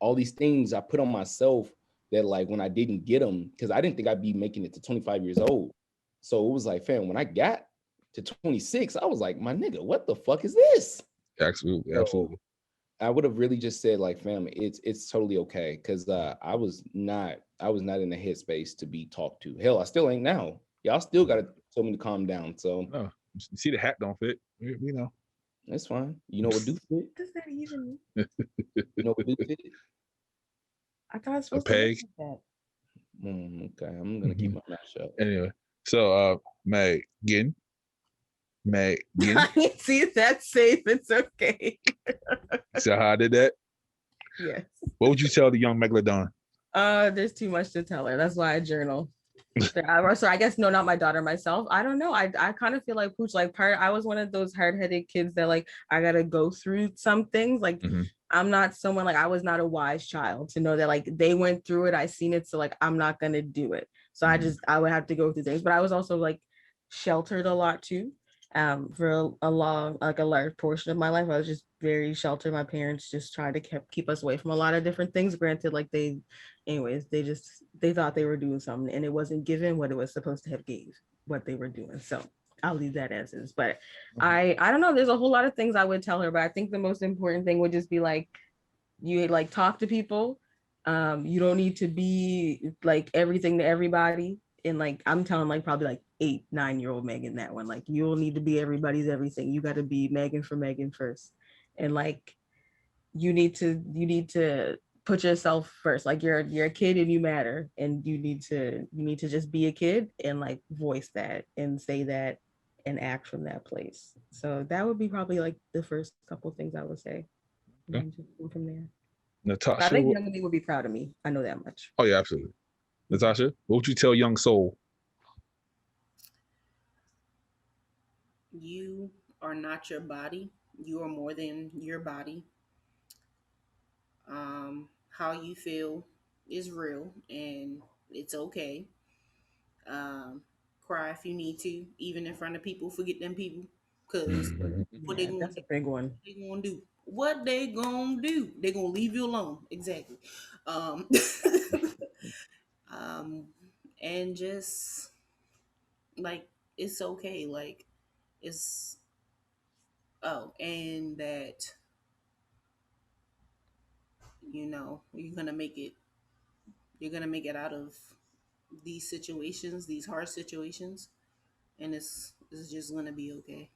all these things I put on myself that like when I didn't get them, because I didn't think I'd be making it to 25 years old. So it was like, fam, when I got to 26, I was like, my nigga, what the fuck is this? Absolutely, So, absolutely. I would have really just said like, fam, it's totally okay, because I was not in the headspace to be talked to. Hell, I still ain't now. Y'all still gotta tell me to calm down. So no, you see the hat don't fit. You know, that's fine. You know what do fit? What does that even mean? You know what do fit? I thought I was a supposed peg. to look at that. Okay, I'm gonna keep my mouth shut. Anyway, so Meghan. See, that's safe. It's okay. So how I did that? Yes. What would you tell the young Megalodon? There's too much to tell her. That's why I journal. So I guess no, not my daughter, myself. I don't know. I kind of feel like Pooch, like I was one of those hard-headed kids that like I gotta go through some things. Like I'm not someone, like I was not a wise child to know that like they went through it. I seen it, so like I'm not gonna do it. So I would have to go through things. But I was also like sheltered a lot too. For a large portion of my life, I was just very sheltered. My parents just tried to keep us away from a lot of different things. Granted, like they thought they were doing something, and it wasn't given what it was supposed to have gave what they were doing. So I'll leave that as is. But I don't know. There's a whole lot of things I would tell her, but I think the most important thing would just be like you like talk to people. You don't need to be like everything to everybody. And like I'm telling like probably like 8-9-year-old Meghan that one. Like you'll need to be everybody's everything. You got to be Meghan for Meghan first. And like you need to put yourself first. Like you're a kid and you matter. And you need to just be a kid and like voice that and say that and act from that place. So that would be probably like the first couple things I would say. Okay. And just go from there. Natasha. I think young me would be proud of me. I know that much. Oh yeah, absolutely. Natasha, what would you tell young soul? You are not your body. You are more than your body. How you feel is real and it's okay. Cry if you need to, even in front of people. Forget them people, because what they gonna That's do? a big one. What they gonna do? What they gonna do? They gonna leave you alone. Exactly. Um, um, and just like it's okay. Like it's and that you're gonna make it. You're gonna make it out of these situations, these hard situations, and it's just gonna be okay.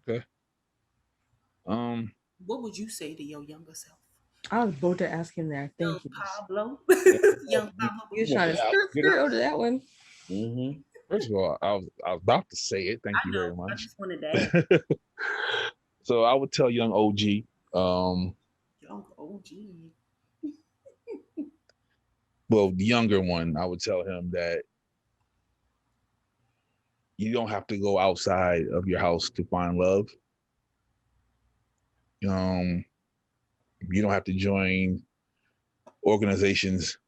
Okay. What would you say to your younger self? I was about to ask him that. Young Thank you. Pablo. Young Pablo. He was trying to skirt over that one. First of all, I was about to say it. Thank you I know. very much. I just wanted that. So I would tell young OG. Young OG. Well, the younger one, I would tell him that you don't have to go outside of your house to find love. You don't have to join organizations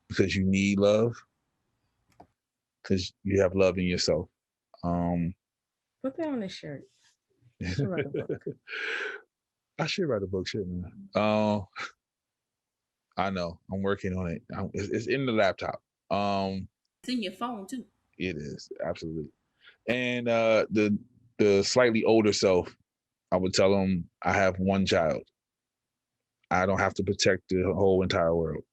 because you need love, because you have love in yourself. Put that on a shirt. I should write a book. I should write a book, shouldn't I? I know. I'm working on it. It's in the laptop. It's in your phone too. It is, absolutely. And the slightly older self, I would tell him I have one child. I don't have to protect the whole entire world.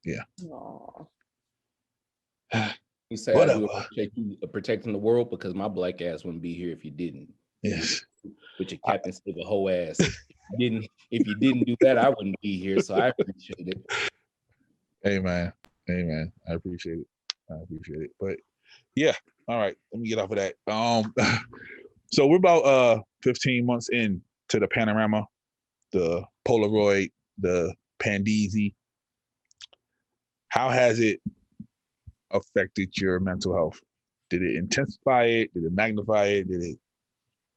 Yeah. Aww. You say I do protecting the world because my black ass wouldn't be here if you didn't. Yes. With your Captain Stick a whole ass. If you didn't do that, I wouldn't be here. So I appreciate it. Amen. Amen. I appreciate it. But yeah, all right. Let me get off of that. So we're about 15 months in to the panorama, the Polaroid, the Pandeezy. How has it affected your mental health? Did it intensify it? Did it magnify it? Did it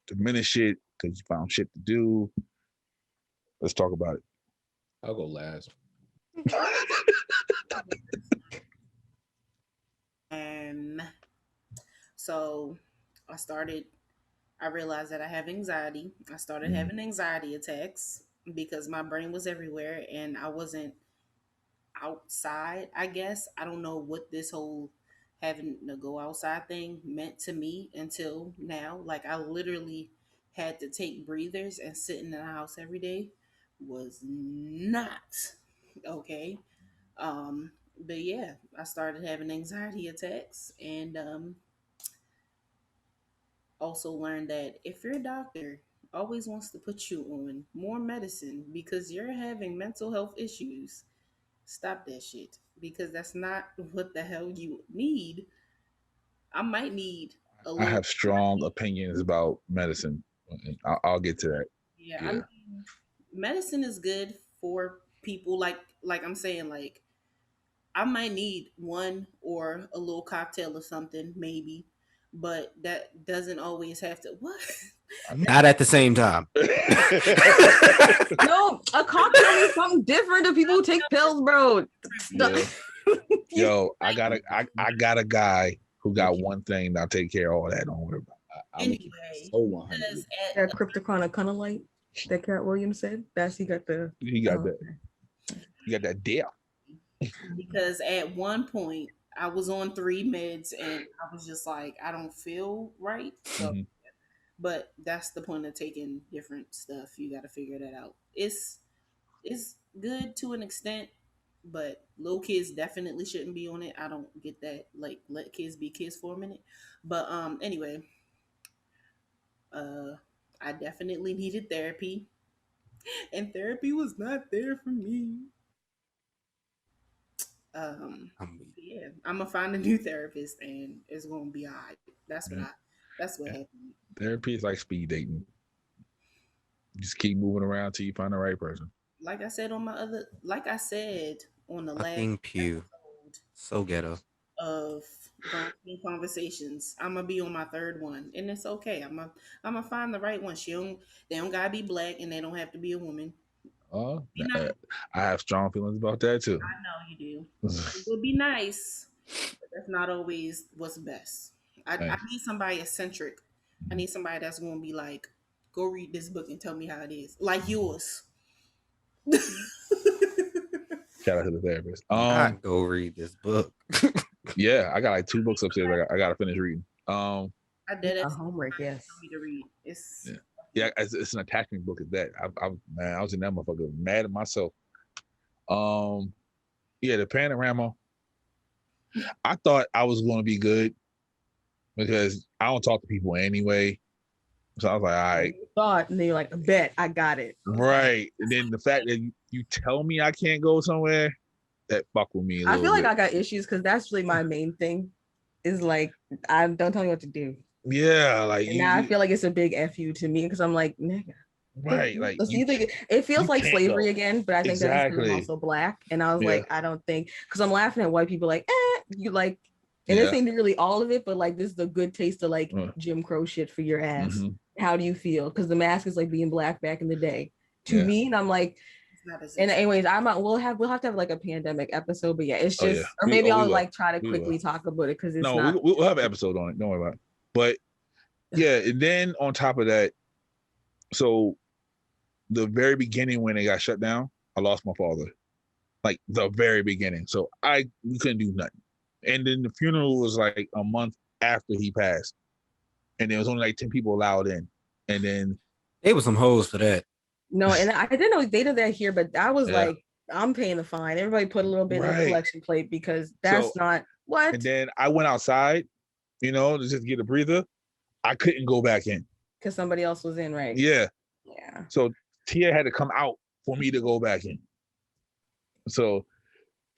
diminish it because you found shit to do? Let's talk about it. I'll go last. So I realized that I have anxiety. I started having anxiety attacks because my brain was everywhere and I wasn't outside, I guess. I don't know what this whole having to go outside thing meant to me until now. Like I literally had to take breathers and sitting in the house every day was not okay. But yeah, I started having anxiety attacks and also learned that if your doctor always wants to put you on more medicine because you're having mental health issues, stop that shit because that's not what the hell you need. I might need a I little. have strong opinions about medicine. I'll get to that. Yeah, I mean, medicine is good for people like I'm saying like I might need one or a little cocktail or something maybe, but that doesn't always have to what. Not at the same time. No, a cocktail is something different to people who take pills, bro. Yeah. Yo, I got a guy who got one thing. I'll take care of all that. Don't worry about it. Anyway, so 100. That cryptochronicunalite that Cat Williams said. He got that. You got that deal. Because at one point I was on 3 meds and I was just like, I don't feel right. So, but that's the point of taking different stuff. You got to figure that out. It's good to an extent, but little kids definitely shouldn't be on it. I don't get that. Like, let kids be kids for a minute. But anyway, I definitely needed therapy, and therapy was not there for me. Yeah, I'm gonna find a new therapist, and it's gonna be alright. That's what happened. Therapy is like speed dating. You just keep moving around till you find the right person. Like I said on the last Pew. So ghetto. Of Brown Conversations, I'm gonna be on my 3rd one, and it's okay. I'm gonna find the right one. They don't gotta be black, and they don't have to be a woman. I have strong feelings about that too. I know you do. It would be nice, but that's not always what's best. I need somebody eccentric. I need somebody that's gonna be like, go read this book and tell me how it is, like yours. Shout out to the therapist. Go read this book. Yeah, I got like 2 books upstairs. I gotta finish reading. I did it. Homework, yes. Me to read. It's it's an attachment book. Is that I was in that motherfucker mad at myself. The panorama. I thought I was going to be good because I don't talk to people anyway. So I was like, all right. Thought, and then you're like, bet I got it. Right. And then the fact that you tell me I can't go somewhere, that fuck with me. I feel like I got issues because that's really my main thing. Is like, don't tell me what to do. Yeah, like now I feel like it's a big FU to me because I'm like, nigga. Right, like it feels like slavery go. Again, but I think that's because I'm also black, and I was like, I don't think because I'm laughing at white people like, you like, and this ain't really all of it, but like this is a good taste of like Jim Crow shit for your ass. How do you feel? Because the mask is like being black back in the day to me, and I'm like. And anyways, we'll have to have like a pandemic episode, but yeah, it's just or maybe I'll like try to quickly talk about it because it's not. We'll have an episode on it. Don't worry about it. But yeah, and then on top of that, so the very beginning when they got shut down, I lost my father, like the very beginning. So we couldn't do nothing, and then the funeral was like a month after he passed, and there was only like 10 people allowed in, and then they were some hoes for that. No, and I didn't know they did that here, but I was like, I'm paying the fine. Everybody put a little bit in the collection plate because that's not What? And then I went outside, to just get a breather. I couldn't go back in. Because somebody else was in, right? Yeah. Yeah. So Tia had to come out for me to go back in. So,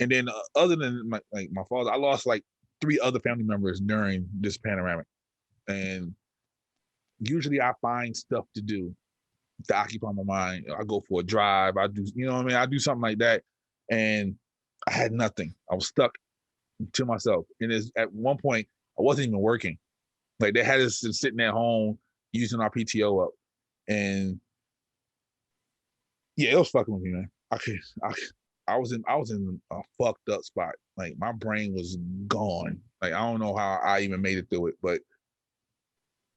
and then other than my father, I lost like 3 other family members during this panoramic. And usually I find stuff to do to occupy my mind. I go for a drive. I do, I do something like that. And I had nothing. I was stuck to myself. And at one point, I wasn't even working. Like they had us sitting at home using our PTO up. And yeah, it was fucking with me, man. I was in a fucked up spot. Like my brain was gone. Like I don't know how I even made it through it, but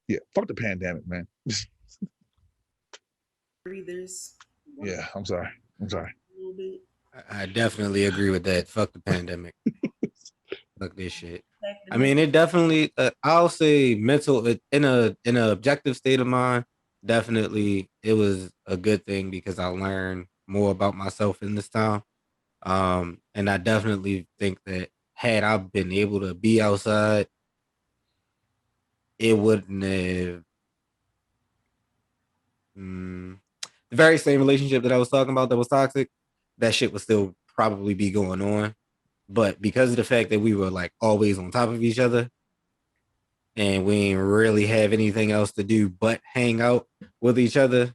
yeah, fuck the pandemic, man. Breathers. Yeah, I'm sorry. A little bit. I definitely agree with that. Fuck the pandemic. Fuck this shit. I mean, it definitely. I'll say mental in a objective state of mind. Definitely, it was a good thing because I learned more about myself in this time. And I definitely think that had I been able to be outside, it wouldn't have. The very same relationship that I was talking about that was toxic, that shit would still probably be going on. But because of the fact that we were like always on top of each other and we didn't really have anything else to do but hang out with each other,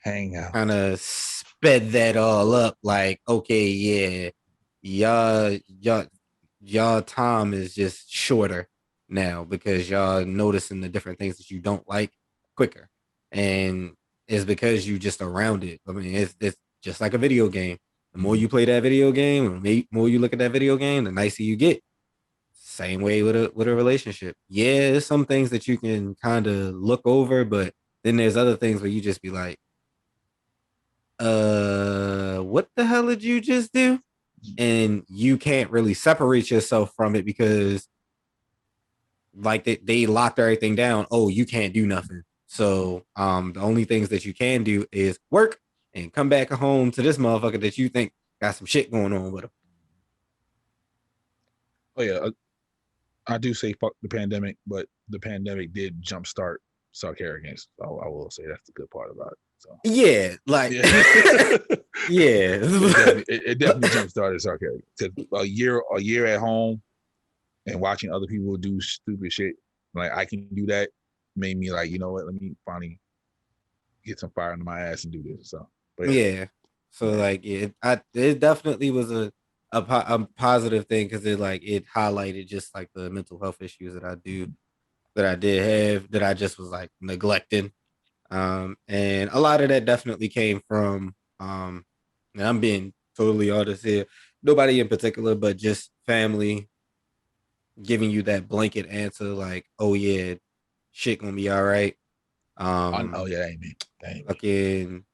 Hang out. kind of sped that all up. Like, okay, yeah, y'all time is just shorter now because y'all noticing the different things that you don't like quicker. And it's because you just around it. I mean, it's just like a video game. The more you play that video game, the more you look at that video game, the nicer you get. Same way with a relationship. Yeah, there's some things that you can kind of look over, but then there's other things where you just be like, what the hell did you just do? And you can't really separate yourself from it because like they locked everything down. Oh, you can't do nothing. So the only things that you can do is work and come back home to this motherfucker that you think got some shit going on with him. Oh yeah, I do say fuck the pandemic, but the pandemic did jumpstart Sarcarrogance. I will say that's the good part about it. So yeah, like yeah, it definitely jumpstarted Sarcarrogance. Because a year at home and watching other people do stupid shit, like I can do that, made me like, you know what? Let me finally get some fire under my ass and do this. So, but yeah. So like it definitely was a positive thing because it highlighted just like the mental health issues that I did have that I just was like neglecting. And a lot of that definitely came from and I'm being totally honest here, nobody in particular, but just family giving you that blanket answer like, oh yeah, shit gonna be all right. oh yeah, that ain't me. Fucking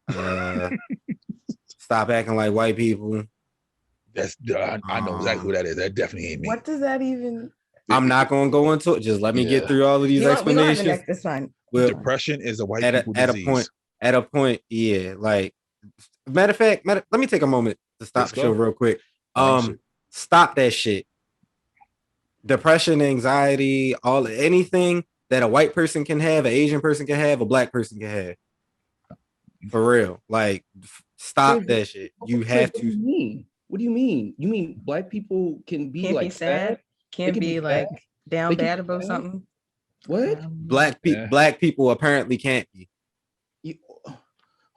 stop acting like white people. That's I know exactly who that is. That definitely ain't me. What does that even? I'm not gonna go into it. Just let me get through all of these explanations. It's fine. Depression is a white people disease. At a point, yeah. Like, matter of fact, let me take a moment to stop the show real quick. Stop that shit. Depression, anxiety, anything that a white person can have, an Asian person can have, a black person can have. For real, like, stop that shit. You have to. What do you mean? You mean black people can't be sad? Can't be like down bad about something. What? Black people apparently can't be.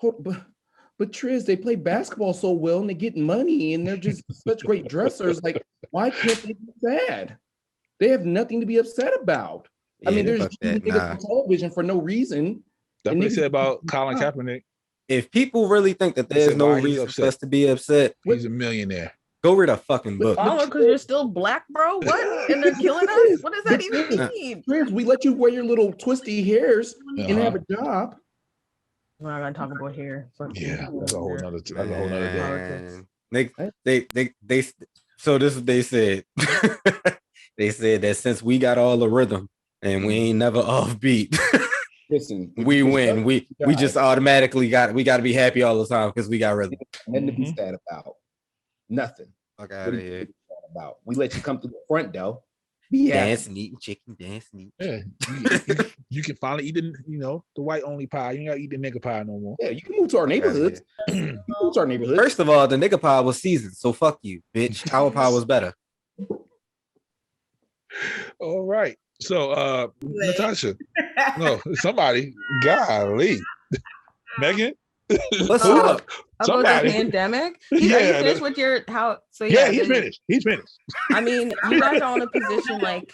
But Triz, they play basketball so well and they get money and they're just such great dressers. Like, why can't they be sad? They have nothing to be upset about. Yeah, I mean, there's on television for no reason. That's what they said about Colin Kaepernick. If people really think that there's no reason for us to be upset, he's a millionaire. Go read a fucking book. Oh, because you're still black, bro? What? And they're killing us? What does that even mean? We let you wear your little twisty hairs and have a job. We're not gonna talk about hair. Yeah, that's a whole nother thing. They so this is what they said. They said that since we got all the rhythm and we ain't never off beat. Listen, we win. We just automatically got to be happy all the time because we got rhythm. Nothing to be sad about. Nothing. Fuck out of here. about. We let you come through the front door. Yeah, Dancing, eating chicken, dancing, eating. Yeah, you can finally eat the white only pie. You ain't gotta eat the nigga pie no more. Yeah, you can move to our neighborhoods. You can move to our neighborhoods. First of all, the nigga pie was seasoned, so fuck you, bitch. Our pie was better. All right. So Natasha. No, somebody. Golly. Meghan. What's Oh, up? about Somebody. the pandemic? Are Yeah, you finished with your how? So Yeah, yeah, he's finished. He's finished. I mean, you guys are in a position like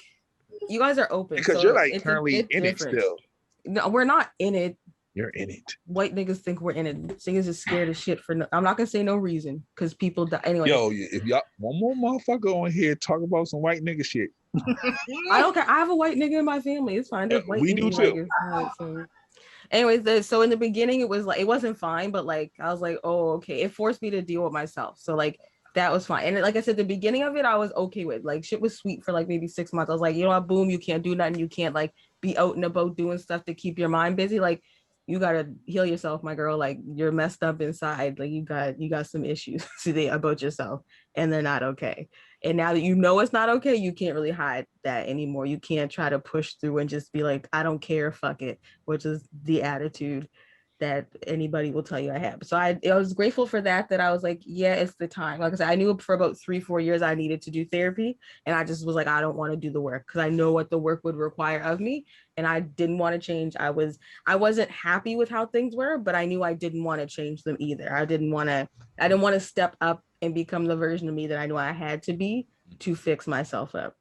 you guys are open Because so you're like it's currently in different. it still. No, we're not in it. You're in it. White niggas think we're in it. Niggas is scared as shit for no. I'm not gonna say no reason because people die anyway. Yo, if y'all one more motherfucker on here talk about some white nigga shit. I don't care. I have a white nigga in my family. It's fine. There's white We do Indian too. niggas. So. Anyways, so in the beginning, it was like it wasn't fine, but like I was like, oh, okay. It forced me to deal with myself. So like that was fine. And like I said, the beginning of it, I was okay with. Like shit was sweet for like maybe 6 months. I was like, you know what, boom, you can't do nothing. You can't like be out and about doing stuff to keep your mind busy. Like you gotta heal yourself, my girl. Like you're messed up inside. Like you got some issues today about yourself, and they're not okay. And now that you know it's not okay, you can't really hide that anymore. You can't try to push through and just be like, I don't care, fuck it, which is the attitude that anybody will tell you I have. So I was grateful for that I was like, yeah, it's the time. Like I said, I knew for about 3-4 years I needed to do therapy. And I just was like, I don't want to do the work because I know what the work would require of me. And I didn't want to change. I wasn't happy with how things were, but I knew I didn't want to change them either. I didn't want to step up and become the version of me that I knew I had to be to fix myself up.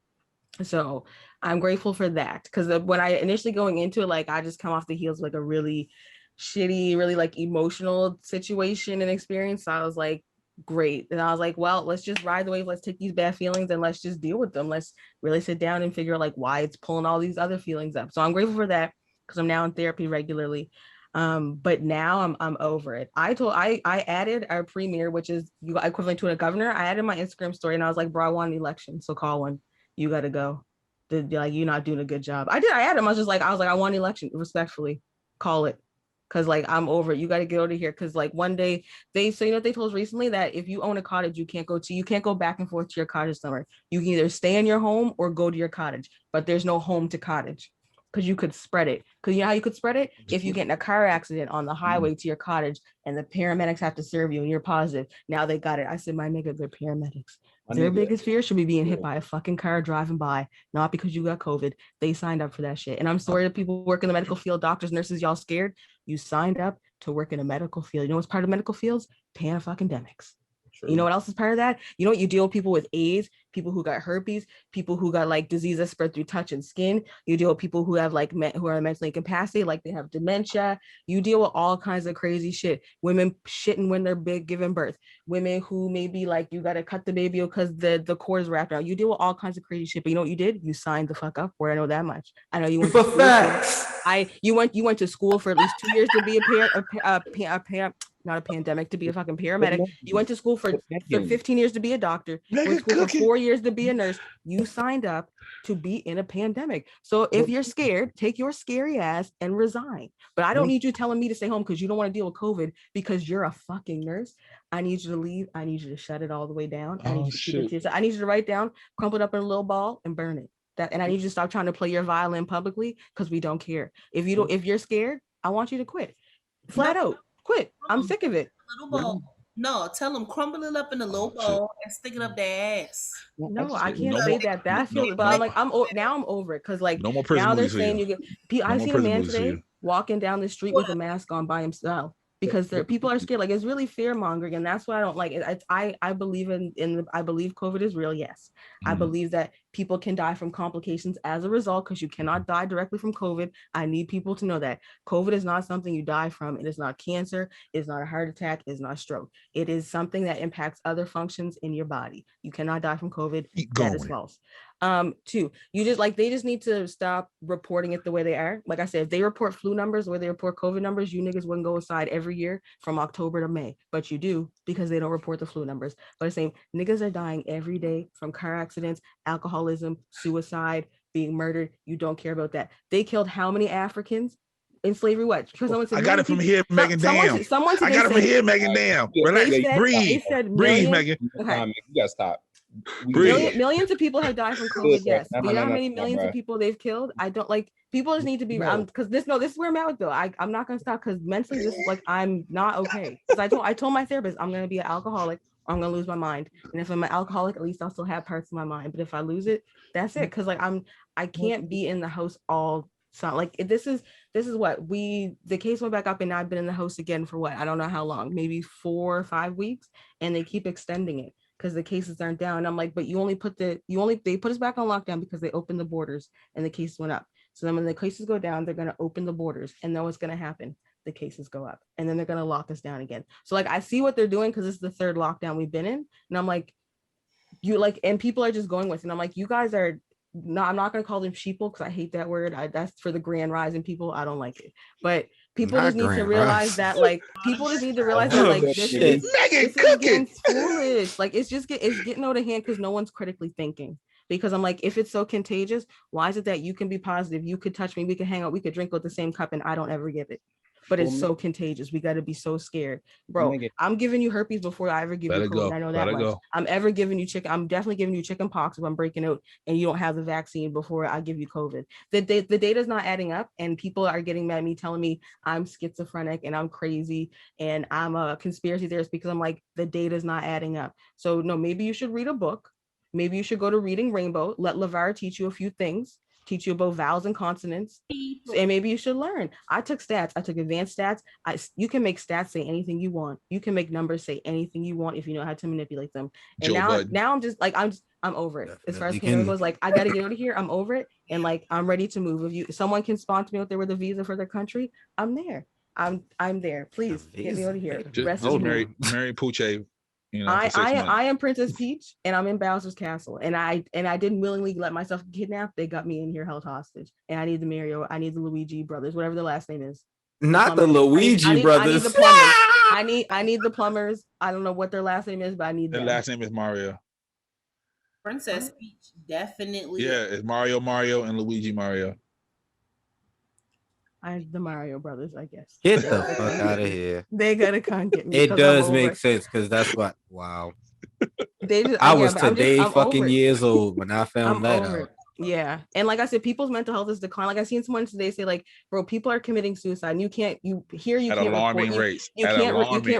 So I'm grateful for that because when I initially going into it, like I just come off the heels of like a really shitty, really like emotional situation and experience. So I was like, great. And I was like, well, let's just ride the wave. Let's take these bad feelings and let's just deal with them. Let's really sit down and figure out like why it's pulling all these other feelings up. So I'm grateful for that because I'm now in therapy regularly. But now I'm over it. I added our premier, which is equivalent to a governor. I added my Instagram story and I was like, bro, I want an election. So call one. You got to go. Like, you're not doing a good job. I added him. I was like, I want an election. Respectfully, call it. Cause like I'm over it. You got to get out of here. Cause like one day they told us recently that if you own a cottage, you can't go back and forth to your cottage somewhere. You can either stay in your home or go to your cottage, but there's no home to cottage. Because you could spread it. Because you know how you could spread it? If you get in a car accident on the highway to your cottage and the paramedics have to serve you and you're positive. Now they got it. I said, my nigga, they're paramedics. Their biggest fear should be being hit by a fucking car driving by, not because you got COVID. They signed up for that shit. And I'm sorry that people work in the medical field, doctors, nurses, y'all scared. You signed up to work in a medical field. You know what's part of medical fields? Pan-fucking-demics. True. You know what else is part of that? You know what? You deal with people with AIDS, people who got herpes, people who got like disease that spread through touch and skin. You deal with people who have like who are mentally incapacitated, like they have dementia. You deal with all kinds of crazy shit. Women shitting when they're big, giving birth. Women who maybe like you got to cut the baby because the cord is wrapped around. You deal with all kinds of crazy shit. But you know what you did? You signed the fuck up for it. I know that much. I know you went to school. You went to school for at least 2 years to be not a pandemic, to be a fucking paramedic. You went to school for 15 years to be a doctor. Went to school for 4 years to be a nurse. You signed up to be in a pandemic. So if you're scared, take your scary ass and resign. But I don't need you telling me to stay home because you don't want to deal with COVID because you're a fucking nurse. I need you to leave. I need you to shut it all the way down. I need you to keep it to yourself. I need you to write down, crumple it up in a little ball and burn it. And I need you to stop trying to play your violin publicly because we don't care. If you're scared, I want you to quit. Flat out. Quit. I'm sick of it. Little bowl. No, tell them crumble it up in a little bowl and stick it up their ass. No, I can't say that. That feels, but I'm like, I'm over it because like no more prison now they're movies saying you get. I seen a man today walking down the street with a mask on by himself because people are scared. Like it's really fear mongering, and that's why I don't like it. I believe I believe COVID is real. Yes, I believe that people can die from complications as a result because you cannot die directly from COVID. I need people to know that COVID is not something you die from. It is not cancer. It's not a heart attack. It's not stroke. It is something that impacts other functions in your body. You cannot die from COVID. That is false. Two, they just need to stop reporting it the way they are. Like I said, if they report flu numbers or they report COVID numbers, you niggas wouldn't go inside every year from October to May, but you do because they don't report the flu numbers. But I'm saying niggas are dying every day from car accidents, alcoholism, suicide, being murdered. You don't care about that. They killed how many Africans in slavery? What? I got it from here, Megan. Damn. I got it from here, Megan. Damn. Relax. Breathe, Megan. Okay. You gotta stop. Millions of people have died from COVID. Yes. Do you know how many millions of people they've killed? I don't like people just need to be because this is where I'm at with though. I'm not gonna stop because mentally this is like I'm not okay. Because I told my therapist I'm gonna be an alcoholic or I'm gonna lose my mind. And if I'm an alcoholic, at least I'll still have parts of my mind. But if I lose it, that's it. Cause like I can't be in the house all like this is what the case went back up and I've been in the house again for what I don't know how long, maybe 4 or 5 weeks, and they keep extending it because the cases aren't down. And I'm like, but they put us back on lockdown because they opened the borders and the cases went up. So then when the cases go down, they're going to open the borders and then what's going to happen? The cases go up and then they're going to lock us down again. So like I see what they're doing because it's the third lockdown we've been in, and I'm like, and people are just going with it. And I'm like, you guys are. No, I'm not going to call them sheeple because I hate that word. That's for the grand rising people. I don't like it. But people just need to realize that, like, people just need to realize that, like, this is getting foolish. Like, it's getting out of hand because no one's critically thinking. Because I'm like, if it's so contagious, why is it that you can be positive? You could touch me. We could hang out. We could drink with the same cup and I don't ever give it. But it's so contagious. We got to be so scared, bro. I'm giving you herpes before I ever give you COVID. I know that much. I'm definitely giving you chicken pox if I'm breaking out and you don't have the vaccine before I give you COVID. The data's not adding up, and people are getting mad at me, telling me I'm schizophrenic and I'm crazy and I'm a conspiracy theorist because I'm like, the data's not adding up. So no, maybe you should read a book. Maybe you should go to Reading Rainbow. Let LeVar teach you a few things. Teach you about vowels and consonants, and maybe you should learn. I took stats. I took advanced stats. You can make stats say anything you want. You can make numbers say anything you want if you know how to manipulate them. And now I'm just like I'm over it. Definitely. As far as pandemic goes, like I got to get out of here. I'm over it, and like I'm ready to move. If someone can sponsor me out there with a visa for their country, I'm there. I'm there. Please get me out of here. Just Mary Pooche. You know, I am Princess Peach and I'm in Bowser's castle and I didn't willingly let myself kidnap. They got me in here held hostage and I need the Luigi brothers, whatever the last name is. Not the Luigi brothers. I need the plumbers. I need the plumbers. I don't know what their last name is, but I need their last name is Mario. Princess Peach, definitely. Yeah, it's Mario and Luigi Mario. The Mario brothers, I guess. Get the fuck out of here. They gotta come get me. It does make sense because that's what. Wow. I was today fucking years old when I found that out. Yeah, and like I said, people's mental health is declining. Like I seen someone today say, like, bro, people are committing suicide. And you can't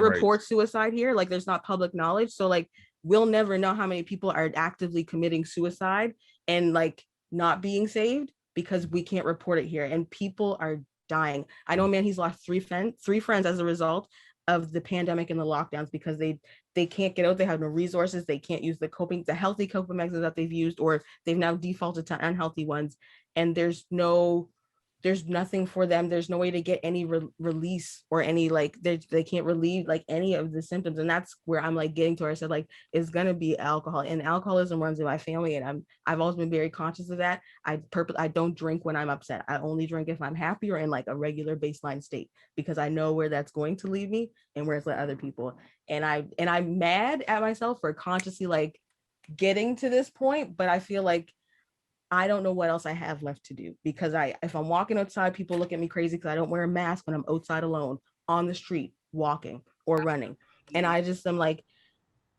report suicide here. Like, there's not public knowledge, so like we'll never know how many people are actively committing suicide and like not being saved because we can't report it here, and people are dying. I know a man, he's lost three friends as a result of the pandemic and the lockdowns because they can't get out. They have no resources. They can't use the healthy coping mechanisms that they've used, or they've now defaulted to unhealthy ones. And there's nothing for them. There's no way to get any release or any, like, they can't relieve like any of the symptoms. And that's where I'm like getting to where I said, like, it's going to be alcohol, and alcoholism runs in my family. And I've always been very conscious of that. I don't drink when I'm upset. I only drink if I'm happy or in like a regular baseline state, because I know where that's going to lead me and where it's led other people. And I'm mad at myself for consciously like getting to this point, but I feel like I don't know what else I have left to do, because if I'm walking outside, people look at me crazy because I don't wear a mask when I'm outside alone on the street, walking or running. And I just am like,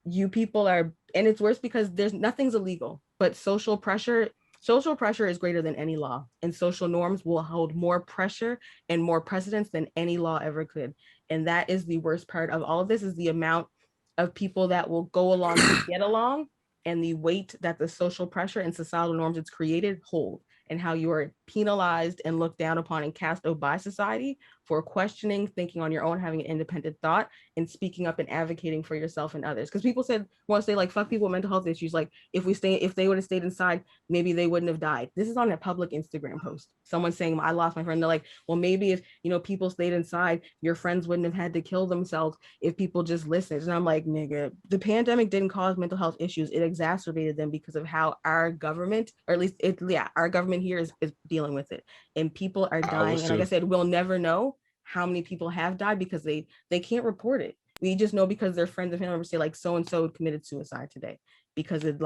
you people are, and it's worse because nothing's illegal, but social pressure is greater than any law, and social norms will hold more pressure and more precedence than any law ever could. And that is the worst part of all of this, is the amount of people that will go along to get along, and the weight that the social pressure and societal norms it's created hold, and how you are penalized and looked down upon and cast out by society for questioning, thinking on your own, having an independent thought, and speaking up and advocating for yourself and others. Because people want to say like, fuck people with mental health issues. Like if they would have stayed inside, maybe they wouldn't have died. This is on a public Instagram post. Someone saying, I lost my friend. They're like, well, maybe if, people stayed inside, your friends wouldn't have had to kill themselves if people just listened. And I'm like, nigga, the pandemic didn't cause mental health issues. It exacerbated them because of how our government, or at least our government here is dealing with it. And people are dying. And like I said, we'll never know how many people have died because they can't report it. We just know because their friends and family members say like so-and-so committed suicide today because of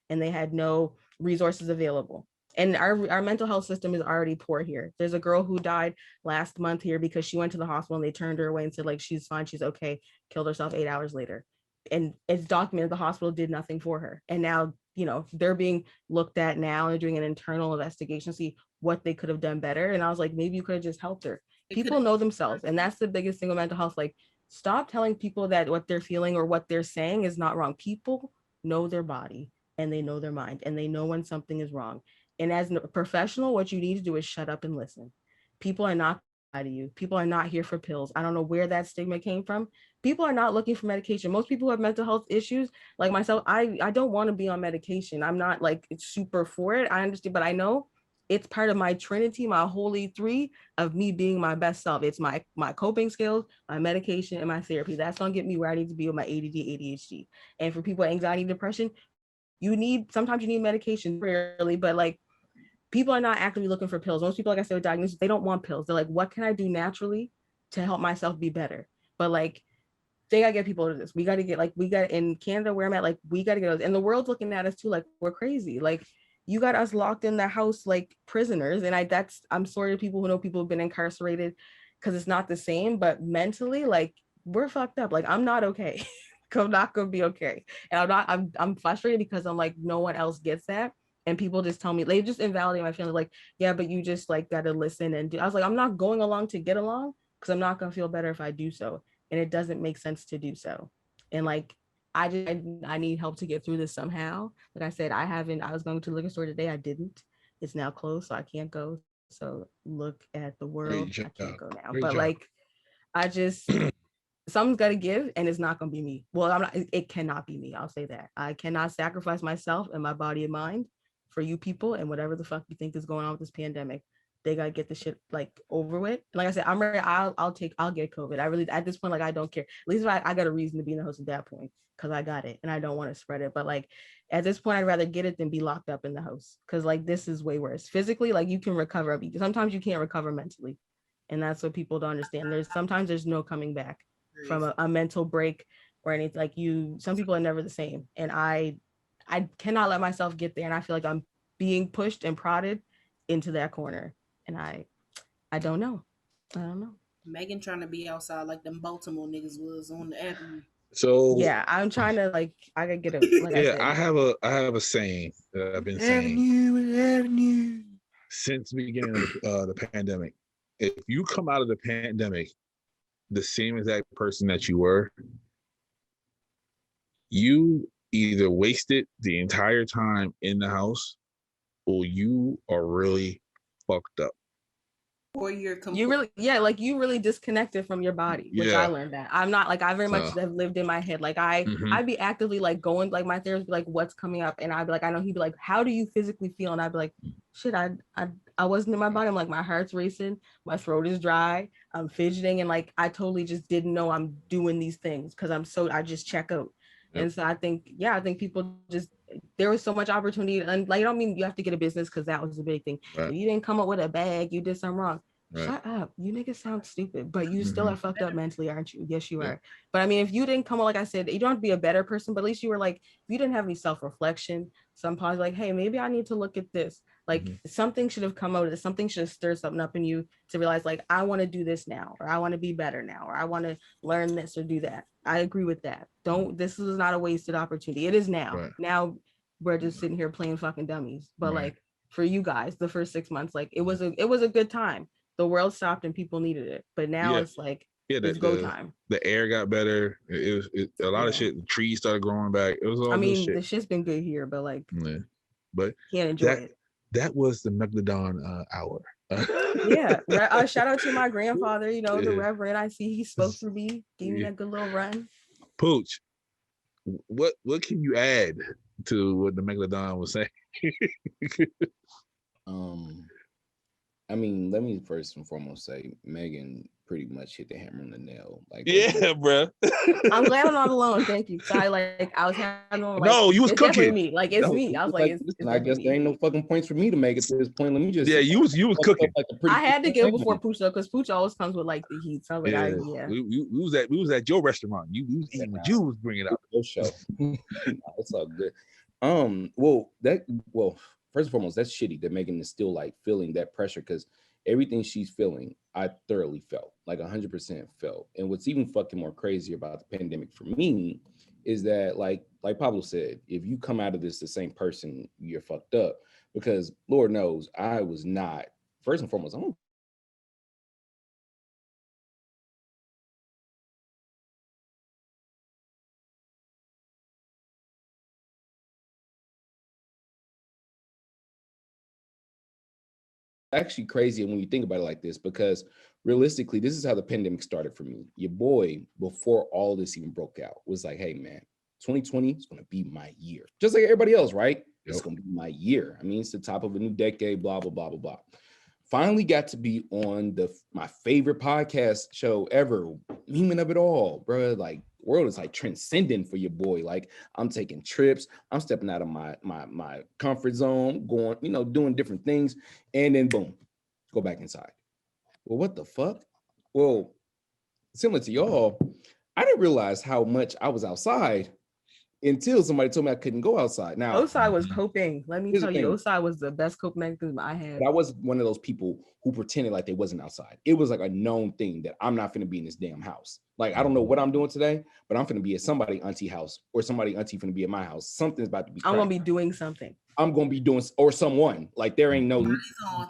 and they had no resources available. And our mental health system is already poor here. There's a girl who died last month here because she went to the hospital and they turned her away and said like, she's fine, she's okay, killed herself 8 hours later. and it's documented the hospital did nothing for her. And now, you know, they're being looked at now and doing an internal investigation to see what they could have done better. And I was like, maybe you could have just helped her. People know themselves. And that's the biggest thing with mental health. Like, stop telling people that what they're feeling or what they're saying is not wrong. People know their body and they know their mind and they know when something is wrong. And as a professional, what you need to do is shut up and listen. People are not to you. People are not here for pills. I don't know where that stigma came from. People are not looking for medication. Most people who have mental health issues, like myself, I don't want to be on medication. I'm not like super for it. I understand, but I know it's part of my trinity, my holy three of me being my best self. It's my coping skills, my medication, and my therapy. That's gonna get me where I need to be with my ADD, ADHD. And for people with anxiety, depression, sometimes you need medication rarely, but like, people are not actively looking for pills. Most people, like I said, with diagnosis, they don't want pills. They're like, what can I do naturally to help myself be better? But like, they gotta get people to this. We gotta get, like, we got in Canada where I'm at, like, we gotta get those. And the world's looking at us too, like we're crazy. Like, you got us locked in the house like prisoners. And I'm sorry to people who know people who've been incarcerated, because it's not the same, but mentally, like, we're fucked up. Like, I'm not okay. I'm not gonna be okay. And I'm frustrated because I'm like, no one else gets that. And people just tell me, they just invalidate my feelings, like, yeah, but you just like gotta listen and do. I was like, I'm not going along to get along, because I'm not gonna feel better if I do so. And it doesn't make sense to do so. And like, I need help to get through this somehow. Like I said, I was going to the liquor store today. I didn't. It's now closed, so I can't go. So look at the world. I can't go now. But like, I just, something's got to give, and it's not going to be me. Well, it cannot be me. I'll say that. I cannot sacrifice myself and my body and mind for you people and whatever the fuck you think is going on with this pandemic. They gotta get the shit like over with. Like I said, I'm ready. I'll get COVID. I really, at this point, like, I don't care. At least I got a reason to be in the house at that point, because I got it and I don't want to spread it. But like, at this point, I'd rather get it than be locked up in the house, because like, this is way worse. Physically, like, you can recover. Sometimes you can't recover mentally, and that's what people don't understand. There's no coming back from a mental break or anything. Like, some people are never the same, and I cannot let myself get there. And I feel like I'm being pushed and prodded into that corner. And I don't know. Meghan trying to be outside like them Baltimore niggas was on the avenue. So yeah, I'm trying to, like, I gotta get it. Like, yeah, I have a saying that I've been saying since the beginning of the pandemic. If you come out of the pandemic the same exact person that you were, you either wasted the entire time in the house, or you are really fucked up. Or you really disconnected from your body, which I learned that. I'm not like, I very much have lived in my head. Like, I'd be actively like going, like, my therapist be like, what's coming up? And I'd be like, I know he'd be like, how do you physically feel? And I'd be like, shit, I wasn't in my body. I'm like, my heart's racing, my throat is dry, I'm fidgeting, and like, I totally just didn't know I'm doing these things, because I just check out. Yep. And so I think people just, there was so much opportunity, and like, I don't mean you have to get a business, because that was a big thing. Right. If you didn't come up with a bag, you did something wrong. Right. Shut up. You niggas sound stupid, but you still are fucked up mentally, aren't you? Yes, you are. But I mean, if you didn't come up, like I said, you don't have to be a better person, but at least you were like, if you didn't have any self-reflection, some pause, like, hey, maybe I need to look at this. Like, something should have come out of this. Something should have stirred something up in you to realize, like, I want to do this now, or I want to be better now, or I want to learn this or do that. I agree with that. This is not a wasted opportunity. It is now. Right. Now we're just sitting here playing fucking dummies. But like, for you guys, the first 6 months, like, it was a good time. The world stopped and people needed it. But now it's like, it's go time. The air got better. It was a lot of shit. The trees started growing back. It was all good shit. The shit's been good here, but like, but can't enjoy it. That was the Megalodon hour. Yeah. Shout out to my grandfather, the Reverend. I see he spoke for me, gave me that good little run. Pooch, what can you add to what the Megalodon was saying? I mean, let me first and foremost say Meghan pretty much hit the hammer on the nail. Like, bro. I'm glad I'm not alone. Thank you. So I was having like, no, you was it's cooking. Me. Like, it's me. I was like, I guess there ain't no fucking points for me to make at this point. Let me just you was cooking. Like, I had to get before Pooch though, because Pooch always comes with like the heat. So I was like, we was at your restaurant. You was eating what you was bringing up. No show. It's all good. Well, first and foremost, that's shitty that Meghan is still like feeling that pressure, because everything she's feeling, I thoroughly felt, like 100% felt. And what's even fucking more crazy about the pandemic for me is that, like Pablo said, if you come out of this the same person, you're fucked up. Because Lord knows I was not. First and foremost, I'm actually crazy when you think about it like this, because realistically, this is how the pandemic started for me. Your boy, before all this even broke out, was like, hey man, 2020 is going to be my year. Just like everybody else, right? Yep. It's going to be my year. I mean, it's the top of a new decade, blah, blah, blah, blah, blah. Finally got to be on my favorite podcast show ever, Memeing of It All, bro. Like, world is like transcending for your boy. Like, I'm taking trips, I'm stepping out of my comfort zone, going, doing different things, and then boom, go back inside. Well, what the fuck? Well, similar to y'all, I didn't realize how much I was outside until somebody told me I couldn't go outside. Now, Osai was coping. Let me tell you, Osai was the best coping mechanism I had. But I was one of those people who pretended like they wasn't outside. It was like a known thing that I'm not finna be in this damn house. Like, I don't know what I'm doing today, but I'm finna be at somebody auntie house, or somebody auntie finna be at my house. Something's about to be. I'm gonna be doing something. I'm gonna be doing, or someone. Like, there ain't no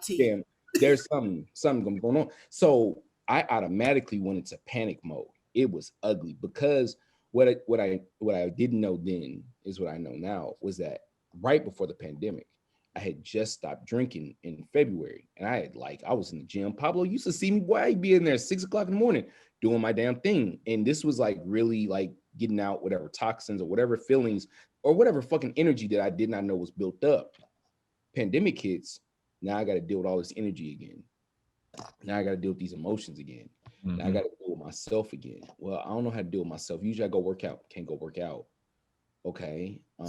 damn. There's something gonna be going on. So I automatically went into panic mode. It was ugly, because what I didn't know then is what I know now, was that right before the pandemic, I had just stopped drinking in February, and I was in the gym. Pablo used to see me, boy, I'd be in there at 6 o'clock in the morning doing my damn thing. And this was like really like getting out whatever toxins or whatever feelings or whatever fucking energy that I did not know was built up. Pandemic hits. Now I got to deal with all this energy again. Now I got to deal with these emotions again. Mm-hmm. Now I got to deal with myself again. Well, I don't know how to deal with myself. Usually I go work out. Can't go work out. Okay. I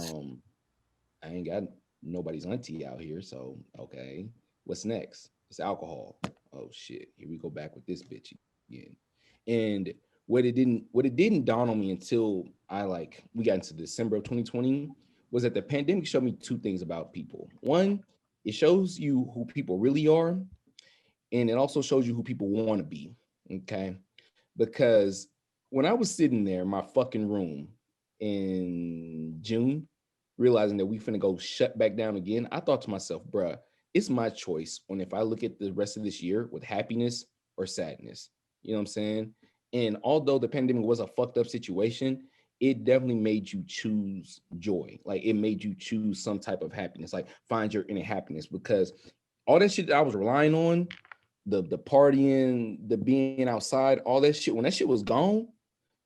ain't got nobody's auntie out here. So, okay. What's next? It's alcohol. Oh shit. Here we go back with this bitch again. And what it didn't dawn on me until we got into December of 2020 was that the pandemic showed me two things about people. One, it shows you who people really are, and it also shows you who people want to be. Okay. Because when I was sitting there in my fucking room in June, realizing that we finna go shut back down again, I thought to myself, bruh, it's my choice on if I look at the rest of this year with happiness or sadness. You know what I'm saying? And although the pandemic was a fucked up situation, it definitely made you choose joy. Like, it made you choose some type of happiness, like find your inner happiness, because all that shit that I was relying on, the partying, the being outside, all that shit, when that shit was gone,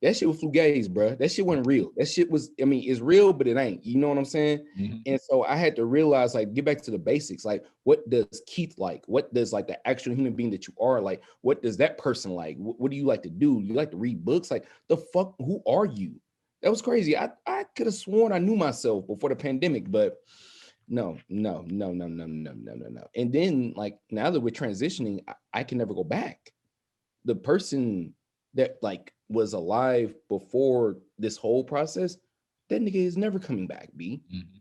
that shit was fugazi, bro. That shit wasn't real. That shit was, it's real, but it ain't. You know what I'm saying? Mm-hmm. And so I had to realize, like, get back to the basics. Like, what does Keith like? What does, like, the actual human being that you are like? What does that person like? What do you like to do? You like to read books? Like, the fuck, who are you? That was crazy. I could have sworn I knew myself before the pandemic, but no. And then, like, now that we're transitioning, I can never go back. The person that, like, was alive before this whole process, that nigga is never coming back, B. Mm-hmm.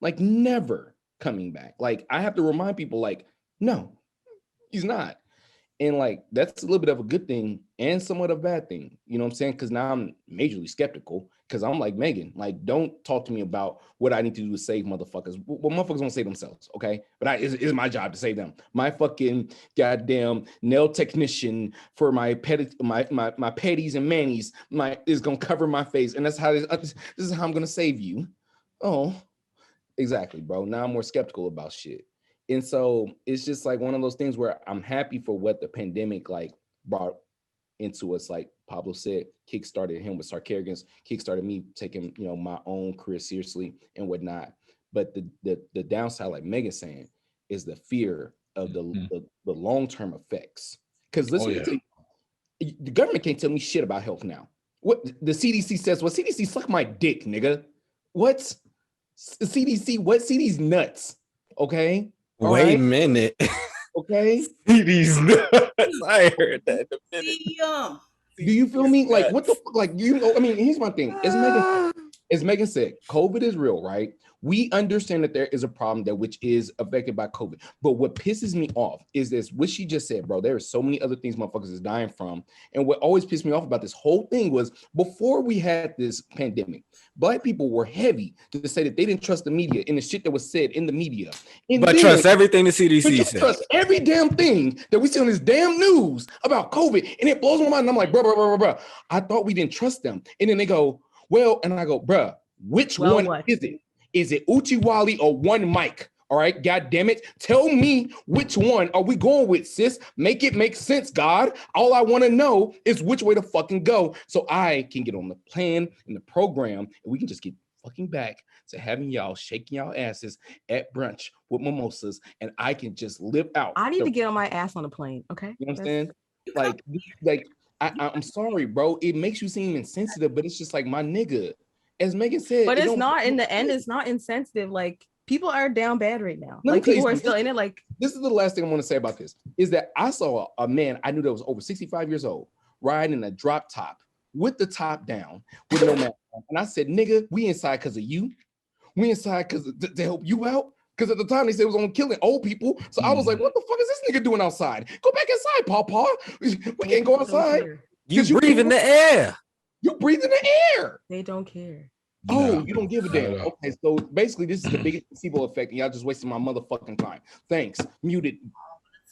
Like, never coming back. Like, I have to remind people, like, no, he's not. And, like, that's a little bit of a good thing and somewhat a bad thing. You know what I'm saying? Because now I'm majorly skeptical, because I'm like, Meghan, like, don't talk to me about what I need to do to save motherfuckers. Well, motherfuckers won't save themselves, okay? But it's my job to save them. My fucking goddamn nail technician for my petties and manis is going to cover my face. And that's how this is how I'm going to save you. Oh, exactly, bro. Now I'm more skeptical about shit. And so it's just like one of those things where I'm happy for what the pandemic, like, brought into us. Like Pablo said, kickstarted him with Sarcarrogance, kickstarted me taking, my own career seriously and whatnot. But the downside, like Meghan saying, is the fear of the long-term effects. Because listen, the government can't tell me shit about health now. What the CDC says, well, CDC suck my dick, nigga. What? The CDC, what? CDC's nuts. Okay. Wait a minute. Okay. These nuts. I heard that in a minute. Do you feel me? Like, what the fuck? Like, here's my thing. Is Meghan, as Megan said, COVID is real, right? We understand that there is a problem that which is affected by COVID. But what pisses me off is this, what she just said, bro. There are so many other things motherfuckers is dying from. And what always pissed me off about this whole thing was before we had this pandemic, Black people were heavy to say that they didn't trust the media and the shit that was said in the media. And but then, trust everything the CDC says. Trust every damn thing that we see on this damn news about COVID. And it blows my mind. And I'm like, bro. I thought we didn't trust them. And then they go, well, and I go, bruh, which one is it? Is it Uchiwali or one mic? All right, God damn it. Tell me which one are we going with, sis? Make it make sense, God. All I want to know is which way to fucking go so I can get on the plan and the program and we can just get fucking back to having y'all shaking y'all asses at brunch with mimosas and I can just live out. I need to get on my ass on a plane, okay? You know what I'm saying? Like I'm sorry, bro. It makes you seem insensitive, but it's just like, my nigga, as Megan said. But it's not, in the end, it's not insensitive. Like, people are down bad right now. Let like, people are still in it. Like, this is the last thing I want to say about this, is that I saw a man I knew that was over 65 years old riding in a drop top with the top down with no mask on. And I said, nigga, we inside because of you. We inside because to help you out. Because at the time they said it was on killing old people. So I was like, what the fuck is this nigga doing outside? Go back inside, Pawpaw. We can't go outside. You breathe in the air. You breathe in the air. They don't care. Oh, you don't give a damn. Okay, so basically this is the biggest placebo effect, and y'all just wasting my motherfucking time. Thanks. Muted.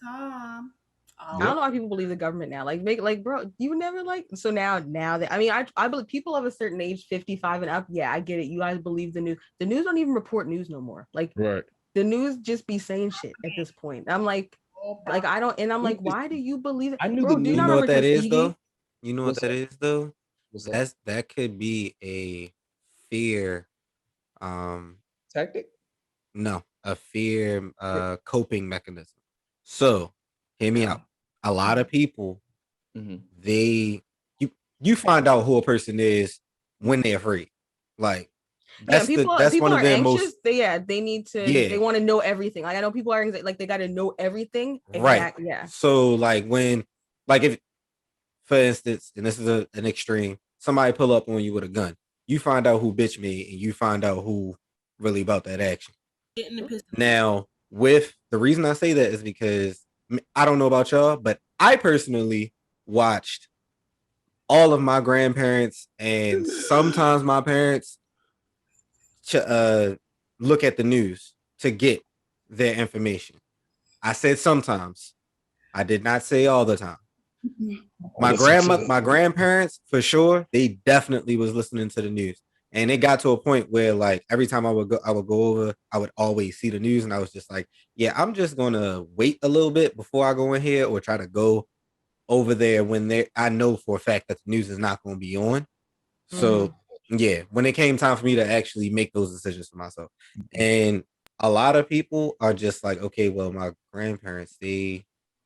Tom. I don't know why people believe the government now. Like, bro, you never so now that I believe people of a certain age, 55 and up. Yeah, I get it. You guys believe the news. The news don't even report news no more. Like, right. The news just be saying shit at this point. I'm like I don't, and I'm like, why do you believe it? I knew bro, you know what that is though. You know what that is though. That could be a fear tactic. No, a fear coping mechanism. So hear me out. A lot of people, you find out who a person is when they're afraid. Like that's people one of their anxious, most. They need to. Yeah. They want to know everything. Like I know people are like they got to know everything. Right. Yeah. So like if, for instance, and this is an extreme, somebody pull up on you with a gun, you find out who bitch made, and you find out who really about that action. Now, with the reason I say that is because I don't know about y'all, but I personally watched all of my grandparents and sometimes my parents look at the news to get their information. I said sometimes. I did not say all the time. My grandparents, for sure, they definitely was listening to the news. And it got to a point where, like, every time I would go over, I would always see the news, and I was just like, yeah, I'm just gonna wait a little bit before I go in here, or try to go over there when I know for a fact that the news is not gonna be on. So yeah, when it came time for me to actually make those decisions for myself, and a lot of people are just like, okay, well, my grandparents, they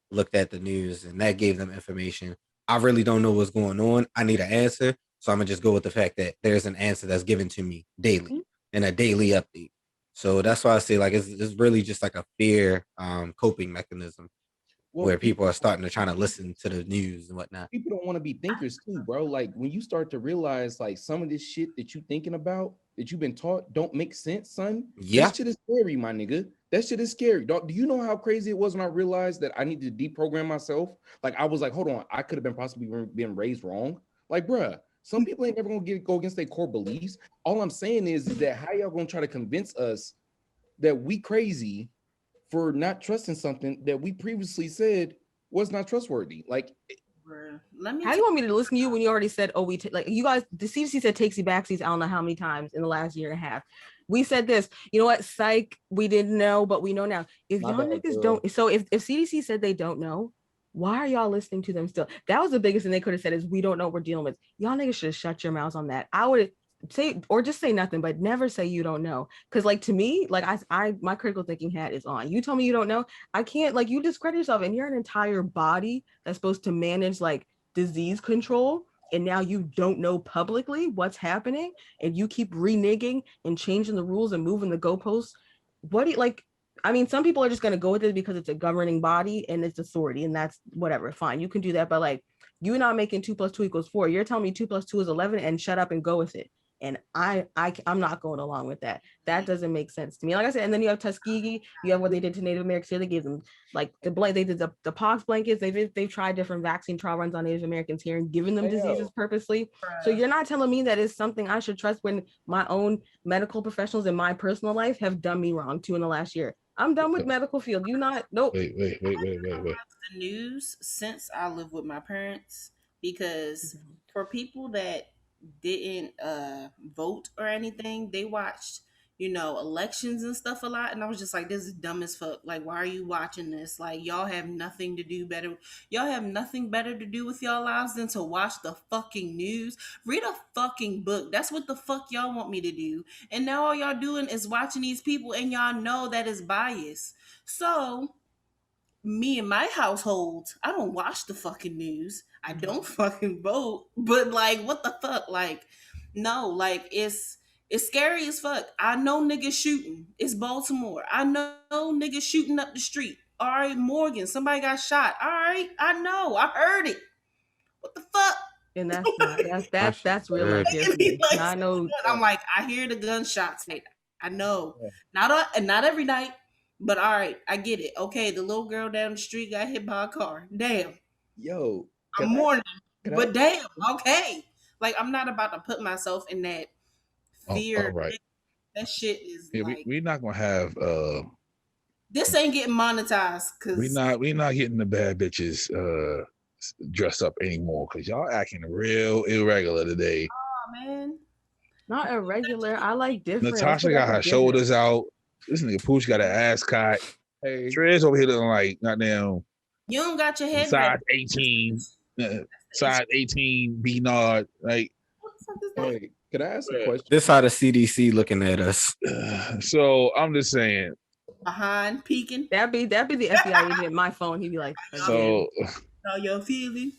looked at the news and that gave them information. I really don't know what's going on. I need an answer. So I'm gonna just go with the fact that there's an answer that's given to me daily and a daily update. So that's why I say like it's really just like a fear coping mechanism where people are starting to try to listen to the news and whatnot. People don't want to be thinkers too, bro. Like when you start to realize like some of this shit that you thinking about that you've been taught don't make sense, son. Yeah, that shit is scary, my nigga. That shit is scary. Do you know how crazy it was when I realized that I needed to deprogram myself? Like I was like, hold on, I could have been possibly being raised wrong. Like, bruh, some people ain't never gonna go against their core beliefs. All I'm saying is that how y'all gonna try to convince us that we crazy for not trusting something that we previously said was not trustworthy? Like, how do you want me to listen to you when you already said, oh, like you guys, the CDC said takesy backsies, I don't know how many times in the last year and a half. We said this, you know what, psych, we didn't know, but we know now. If y'all niggas don't, so if CDC said they don't know, why are y'all listening to them still? That was the biggest thing they could have said is we don't know what we're dealing with. Y'all niggas should have shut your mouths on that. I would say, or just say nothing, but never say you don't know. Because like to me, like I my critical thinking hat is on. You tell me you don't know, I can't, like you discredit yourself and you're an entire body that's supposed to manage like disease control. And now you don't know publicly what's happening and you keep reneging and changing the rules and moving the goalposts. What do you like? I mean, some people are just going to go with it because it's a governing body and it's authority and that's whatever. Fine. You can do that. But like, you're not making 2 + 2 = 4. You're telling me 2 + 2 is 11 and shut up and go with it. and I'm not going along with that. That doesn't make sense to me. Like I said, and then you have Tuskegee. You have what they did to Native Americans. They gave them like they did the pox blankets. They've tried different vaccine trial runs on Native Americans here and given them diseases purposely. So you're not telling me that it's something I should trust when my own medical professionals in my personal life have done me wrong too in the last year. I'm done with medical field. You not? Nope. Wait. The news since I live with my parents, because for people that didn't vote or anything, they watched elections and stuff a lot, and I was just like, this is dumb as fuck. Like, why are you watching this? Like, y'all have nothing to do better. Y'all have nothing better to do with y'all lives than to watch the fucking news. Read a fucking book. That's what the fuck y'all want me to do. And now all y'all doing is watching these people, and y'all know that is bias. So me and my household, I don't watch the fucking news. I don't fucking vote. But like, what the fuck? Like, no, like it's scary as fuck. I know niggas shooting. It's Baltimore. I know niggas shooting up the street. All right, Morgan, somebody got shot. All right, I know. I heard it. What the fuck? And that's real life. I know. I'm like, I hear the gunshots. I know. Not every night. But all right, I get it. Okay, the little girl down the street got hit by a car. Damn. Yo, I'm mourning. But damn, okay. Like, I'm not about to put myself in that fear. All right. That shit is like, we're not gonna have this ain't getting monetized because we not getting the bad bitches dress up anymore because y'all acting real irregular today. Oh man. Not irregular. I like different. Natasha got her shoulders out. This nigga Pooch got an ass cut. Hey, Trez over here looking like goddamn. You don't got your head size 18, size 18 B-Nard. Like, hey, could I ask a question? This how the CDC looking at us. So I'm just saying. Behind peeking. That'd be the FBI agent. My phone. He'd be like, so. How you feeling?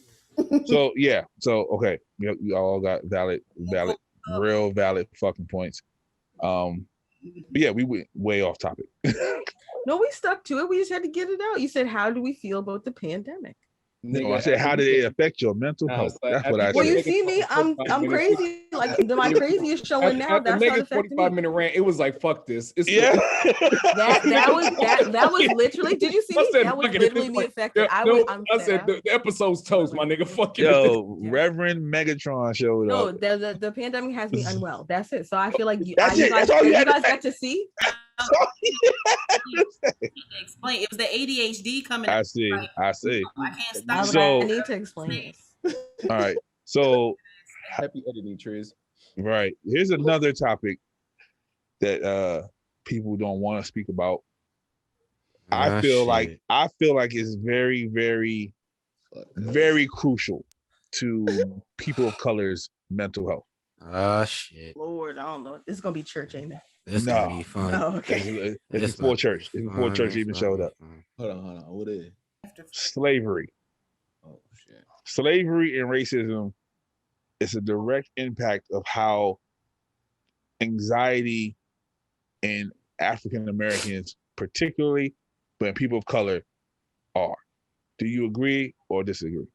So yeah. So okay, you all got valid, real valid fucking points. But yeah, we went way off topic. No, we stuck to it. We just had to get it out. You said, how do we feel about the pandemic? No, I said, how did it affect your mental health? That's what I said. Well, you see me, I'm crazy. Like, my crazy is showing now. That's how it affected me. 45-minute rant. It was like, fuck this. Yeah. that was literally. Did you see me? That was literally me affected. I said the episode's toast, my nigga. Fuck you. Yo, Reverend Megatron showed up. No, the pandemic has me unwell. That's it. So I feel like you guys got to see. Explain. It was the ADHD coming. I see. I can't stop. So I need to explain this. All right. So happy editing, Trez. Right. Here's another topic that people don't want to speak about. I feel like it's very, very, very crucial to people of color's mental health. Ah, shit. Lord, I don't know. This is gonna be church, ain't it? This gonna be fun. Oh, okay. It's before church. It's before church even showed up. Hold on. What is it? Slavery. Oh shit. Slavery and racism is a direct impact of how anxiety in African Americans, particularly, but people of color, are. Do you agree or disagree?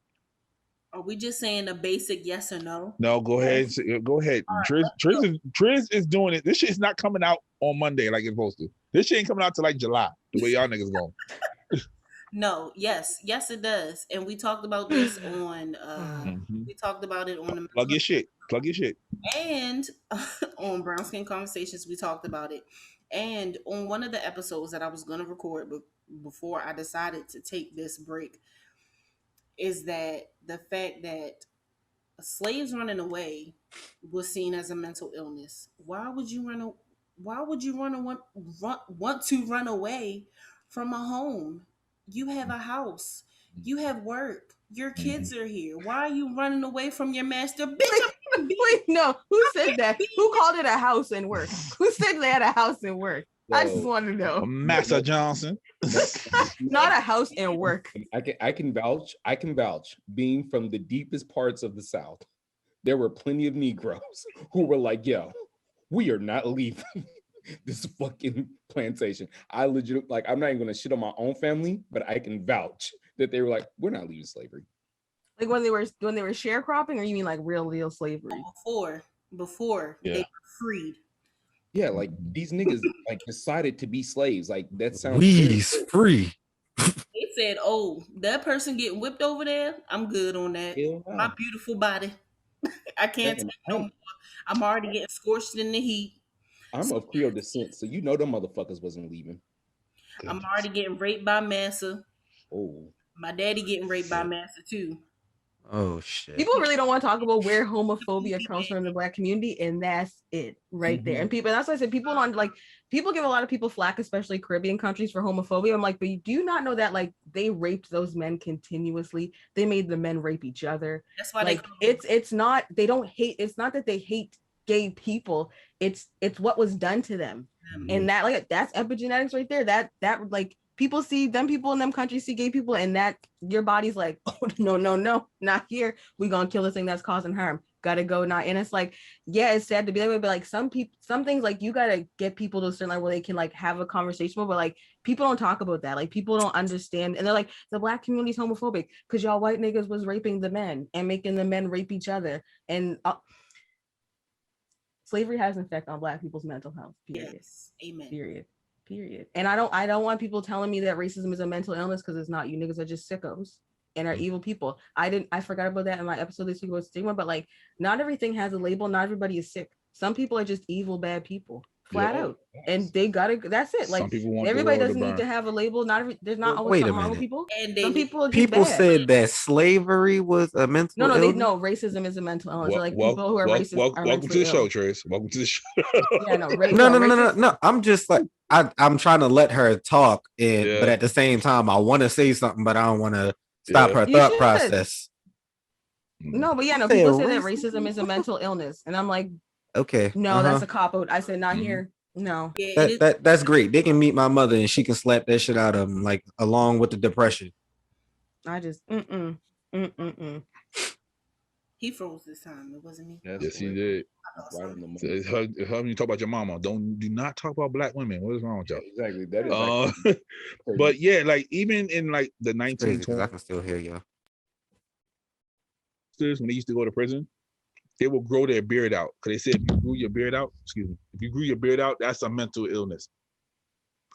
Are we just saying a basic yes or no? No, go ahead. Go ahead. Triz is doing it. This shit is not coming out on Monday like it's supposed to. This shit ain't coming out till like July, the way y'all niggas going. No, yes, it does. And we talked about this on we talked about it on the plug your shit. And on Brown Skin Conversations, we talked about it. And on one of the episodes that I was gonna record, but before I decided to take this break, is that the fact that slaves running away was seen as a mental illness. Why would you want to run away from a home? You have a house. You have work. Your kids are here. Why are you running away from your master? Wait, no. Who said that? Who called it a house and work? Who said they had a house and work? I just want to know. Master Johnson. Not a house and work. I can vouch. Being from the deepest parts of the South, there were plenty of Negroes who were like, "Yo, we are not leaving this fucking plantation." I legit, I'm not even gonna shit on my own family, but I can vouch that they were like, "We're not leaving slavery." Like when they were sharecropping, or you mean like real slavery? before they were freed. Yeah, like these niggas like decided to be slaves. Like that sounds We's free. They said, "Oh, that person getting whipped over there. I'm good on that. Hell no. My beautiful body. I can't take no more. I'm already getting scorched in the heat. I'm of Creole descent, so you know them motherfuckers wasn't leaving. I'm already getting raped by Massa. Oh, My daddy getting raped by Massa too. Oh shit. People really don't want to talk about where homophobia comes from in the Black community, and that's it right there. And people, that's why I said people don't like. People give a lot of people flack, especially Caribbean countries, for homophobia. I'm like, but you do not know that like they raped those men continuously. They made the men rape each other. That's why like it's not. They don't hate. It's not that they hate gay people. It's what was done to them, and that like that's epigenetics right there. That like. People see them people in them countries see gay people and that your body's like, oh, no, not here. We're going to kill this thing that's causing harm. Got to go now. And it's like, yeah, it's sad to be that way, but like some things like you got to get people to a certain level where they can like have a conversation with, but like people don't talk about that. Like people don't understand. And they're like, the Black community is homophobic because y'all white niggas was raping the men and making the men rape each other. And slavery has an effect on Black people's mental health. Period. Yes. Amen. Period. And I don't want people telling me that racism is a mental illness because it's not. You niggas are just sickos and are evil people. I forgot about that in my episode this week about stigma, but like not everything has a label. Not everybody is sick. Some people are just evil, bad people, flat out. And they gotta, that's it. Like everybody doesn't need to have a label. There's not always something wrong with people. And some people are just bad. Said that slavery was a mental illness. No, racism is a mental illness. So like people who are racist are welcome to the show, Trace. Welcome to the show. Yeah, no. I'm just like I'm trying to let her talk, but at the same time, I want to say something, but I don't want to stop her thought process. No, but yeah, no, people say that racism is a mental illness, and I'm like, okay, no, that's a cop out. I said not here. No, that's great. They can meet my mother, and she can slap that shit out of them, like along with the depression. I just He froze this time. It wasn't me. Yes, he did. You talk about your mama. Do not talk about Black women. What is wrong with y'all? Exactly. That is. But yeah, like even in like the 1920s, I can still hear y'all. When they used to go to prison, they will grow their beard out because they said if you grew your beard out, that's a mental illness.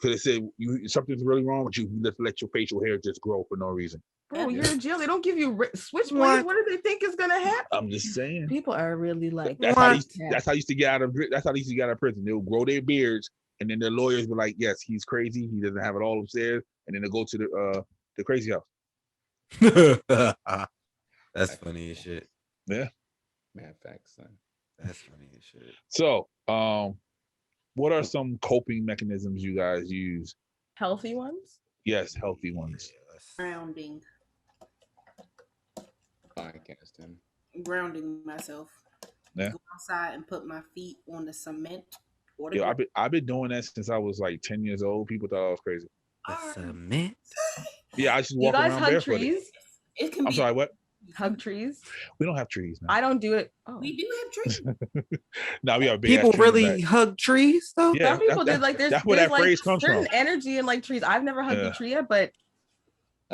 Because they said something's really wrong with you. You just let your facial hair just grow for no reason. Bro, you're in jail. They don't give you switchblades. What do they think is gonna happen? I'm just saying. People are really like that's how they used to get out of prison. They'll grow their beards, and then their lawyers were like, "Yes, he's crazy. He doesn't have it all upstairs." And then they go to the crazy house. That's funny as shit. Yeah. Mad facts, son. That's funny as shit. So, what are some coping mechanisms you guys use? Healthy ones? Yes, healthy ones. Grounding. Podcasting. Grounding myself. Yeah. Go outside and put my feet on the cement. I've been doing that since I was like 10 years old. People thought I was crazy. Cement? Yeah, I just walk around barefooted. Trees? I'm sorry, what? Hug trees? We don't have trees now. I don't do it. Oh. We do have trees. No, we have big people really hug trees though. Yeah, some people did. Like there's where that like phrase comes certain from. energy in like trees. I've never hugged a tree yet, but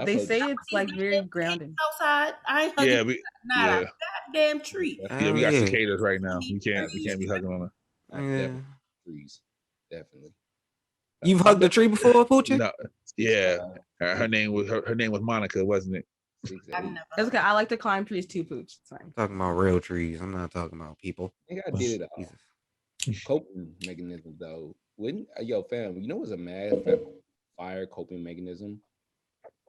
they say it's like very grounding. Outside, I ain't hugging not a goddamn tree. Yeah, we got cicadas right now. We can't be hugging on them. Trees, definitely. You've hugged a tree before, Poochie? No, yeah. Her name was Monica, wasn't it? Exactly. That's okay. I like to climb trees too, Pooch. I'm talking about real trees. I'm not talking about people. I think I did it all. Coping mechanism though. Fam, you know what's a mad fire coping mechanism?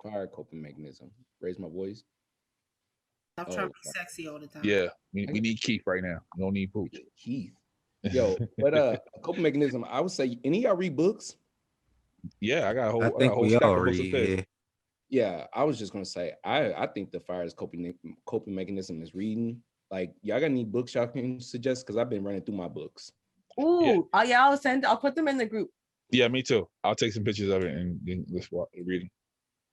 Fire coping mechanism. Raise my voice. I'm trying to be sexy all the time. Yeah, we need Keith right now. We don't need Pooch. Keith. Yo, but a coping mechanism, I would say, any of y'all read books? Yeah, I got a whole. I think we all read. Yeah, I was just gonna say, I think the fire's coping mechanism is reading. Like, y'all got any books y'all can suggest? Because I've been running through my books. Ooh, yeah. I'll put them in the group. Yeah, me too. I'll take some pictures of it and let's read them.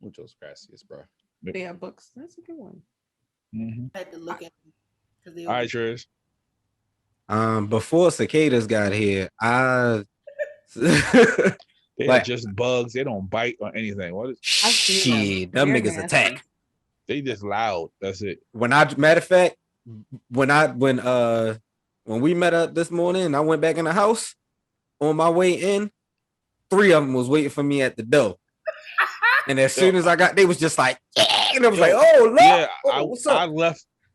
Muchos gracias, bro. Yeah, books. That's a good one. Mm-hmm. I had to look at them. All right, Trish. Before cicadas got here, They're just bugs. They don't bite or anything. What is shit? Them niggas attack. They just loud. That's it. Matter of fact, when when we met up this morning and I went back in the house, on my way in, 3 of them was waiting for me at the door. And as soon as I got, they was just like, yeah. And I was like, oh, look. Yeah, What's up?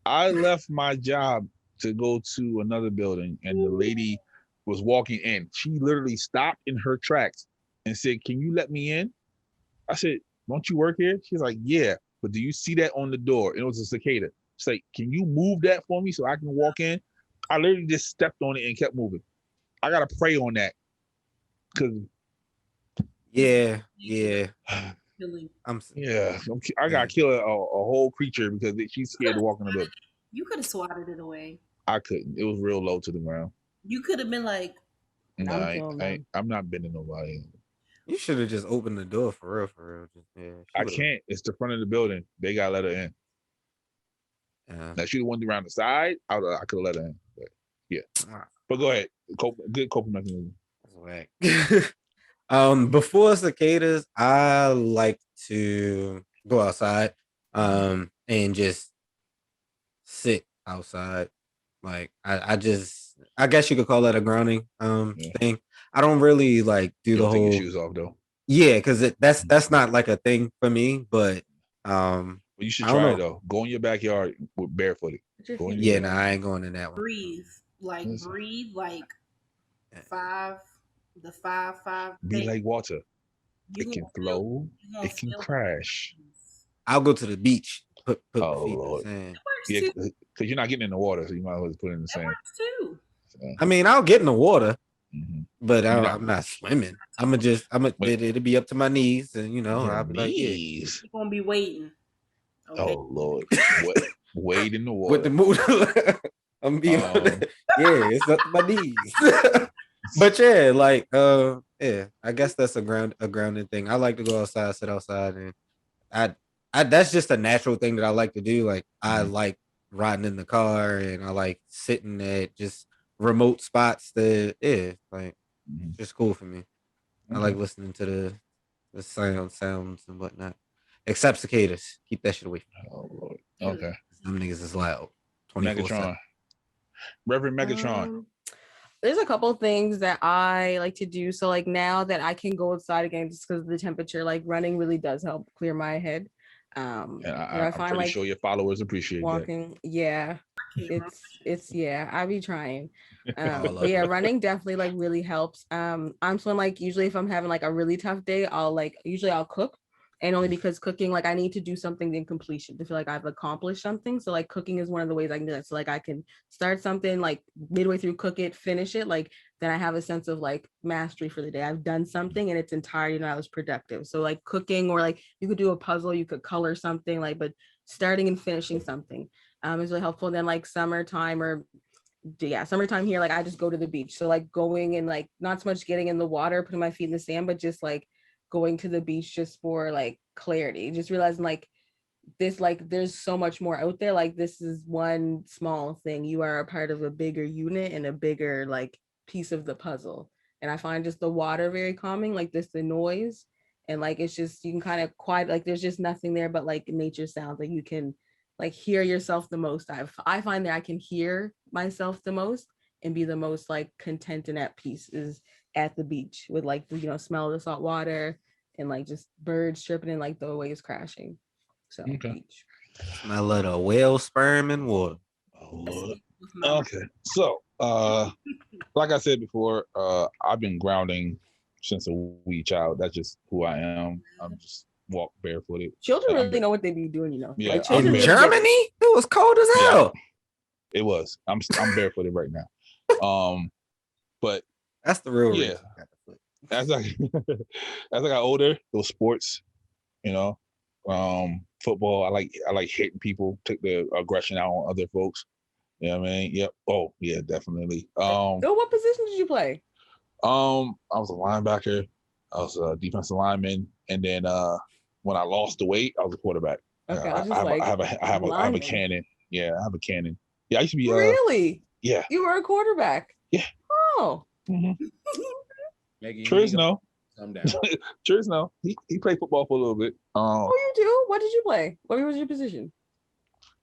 I left my job to go to another building, and the lady was walking in. She literally stopped in her tracks and said, "Can you let me in?" I said, "Don't you work here?" She's like, "Yeah, but do you see that on the door?" And it was a cicada. She's like, "Can you move that for me so I can walk in?" I literally just stepped on it and kept moving. I gotta pray on that because Yeah. I gotta kill a whole creature because she's scared to walk in the building. You could have swatted it away. I couldn't. It was real low to the ground. You could have been like, I'm not bending nobody. You should have just opened the door for real. Just, I can't. It's the front of the building. They gotta let her in. Now she went around the side. I could have let her in. But yeah. But go ahead. Good coping mechanism. That's whack. Before cicadas, I like to go outside and just sit outside. Like I guess you could call that a grounding thing. I don't really like do the whole take your shoes off though. Yeah, because that's not like a thing for me, but you should try it though. Go in your backyard with barefooted. I ain't going in that one. Breathe like 5. Be like water. It can flow. It can crash. I'll go to the beach. Put feet Lord. in the sand. Yeah, because you're not getting in the water, so you might as well put it in the sand. Too. So. I mean, I'll get in the water, but I'm not swimming. It'll be up to my knees, and I'll be like, you're gonna be waiting. Okay. Oh Lord, wade in the water with the mood. I'm being it's up to my knees. But I guess that's a grounding thing. I like to go outside, sit outside, and I that's just a natural thing that I like to do. Like I like riding in the car, and I like sitting at just remote spots that just cool for me. Okay. I like listening to the sounds and whatnot. Except cicadas. Keep that shit away from me. Oh Lord. Okay. Some niggas is loud. Megatron. Reverend Megatron. There's a couple things that I like to do. So like now that I can go outside again just because of the temperature, like running really does help clear my head. And I'm pretty sure your followers appreciate walking. That. Yeah, it's I be trying. But yeah, running definitely like really helps. I'm someone like usually if I'm having like a really tough day, I'll cook. And only because cooking, like I need to do something in completion to feel like I've accomplished something. So like cooking is one of the ways I can do that. So like I can start something like midway through, cook it, finish it. Like then I have a sense of like mastery for the day. I've done something in its entirety and I was productive. So like cooking, or like you could do a puzzle, you could color something, like, but starting and finishing something is really helpful. And then like summertime here, like I just go to the beach. So like going and like not so much getting in the water, putting my feet in the sand, but just like going to the beach just for like clarity, just realizing like this, like there's so much more out there. Like this is one small thing. You are a part of a bigger unit and a bigger like piece of the puzzle. And I find just the water very calming, like the noise. And like it's just, you can kind of quiet, like there's just nothing there but like nature sounds. Like you can like hear yourself the most. I find that I can hear myself the most and be the most like content and at peace is at the beach with like the smell of the salt water and like just birds chirping and like the waves crashing. So beach. Smell of the whale sperm and water. Oh Lord. Okay. So like I said before, I've been grounding since a wee child. That's just who I am. I'm just walk barefooted. Children really know what they be doing, Yeah, like in Germany, it was cold as hell. It was. I'm barefooted right now. But that's the real reason. As I got older, those sports, football. I like hitting people, take the aggression out on other folks. You know what I mean? Yep. Oh yeah, definitely. So what position did you play? I was a linebacker. I was a defensive lineman, and then when I lost the weight, I was a quarterback. Okay, I have a cannon. Yeah, I have a cannon. Yeah, I used to be. Really? Yeah. You were a quarterback. Yeah. Oh. Mm-hmm. Chris, no. Chris, no. He played football for a little bit. Oh, you do? What did you play? What was your position?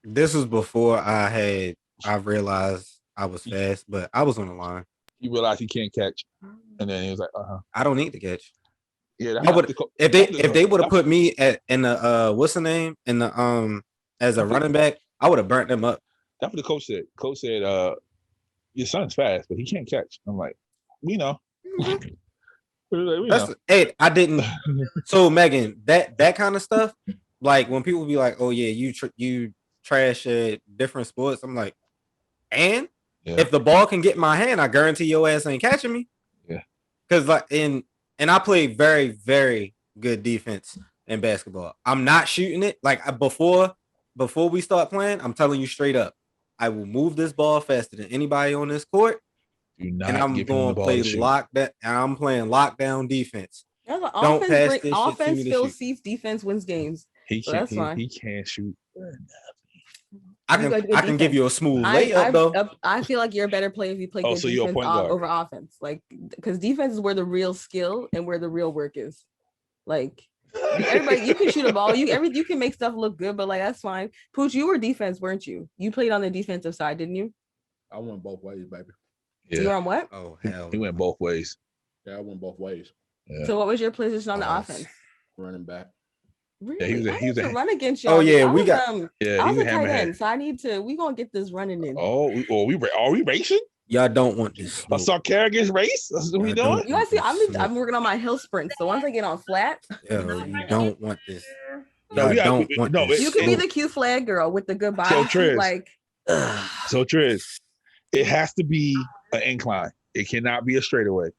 This was before I realized I was fast, but I was on the line. He realized he can't catch, and then he was like, I don't need to catch. Yeah, I would if they would have put me in the what's the name in the as a running back, I would have burnt them up. That's what the coach said. Coach said, your son's fast, but he can't catch. I'm like, we know. Hey, I didn't. So Megan, that kind of stuff, like when people be like, "Oh yeah, you trash at different sports," I'm like, and if the ball can get in my hand, I guarantee your ass ain't catching me. Yeah, because like and I play very very good defense in basketball. I'm not shooting it like before we start playing. I'm telling you straight up, I will move this ball faster than anybody on this court. And I'm going to play lockdown. And I'm playing lockdown defense. Don't pass this offense fills seats, defense wins games. He can't. He can't shoot. I can give you a smooth layup though. I feel like you're a better player if you play good defense over offense. Like because defense is where the real skill and where the real work is. Like everybody, you can shoot a ball. You can make stuff look good, but like that's fine. Pooch, you were defense, weren't you? You played on the defensive side, didn't you? I went both ways, baby. Yeah. You were on what? Oh hell, he went both ways. Yeah, I went both ways. Yeah. So what was your position on the offense? Running back. Really? Yeah, he was a run against y'all. Oh yeah, I was a tight end, so we gonna get this running in. Are we racing? Y'all don't want this. A Sarcarrogance race? That's what we doing? You guys see, I'm working on my hill sprint. So once I get on flat, you don't want this. You could be the cute flag girl with the good body. So Triz, it has to be an incline. It cannot be a straightaway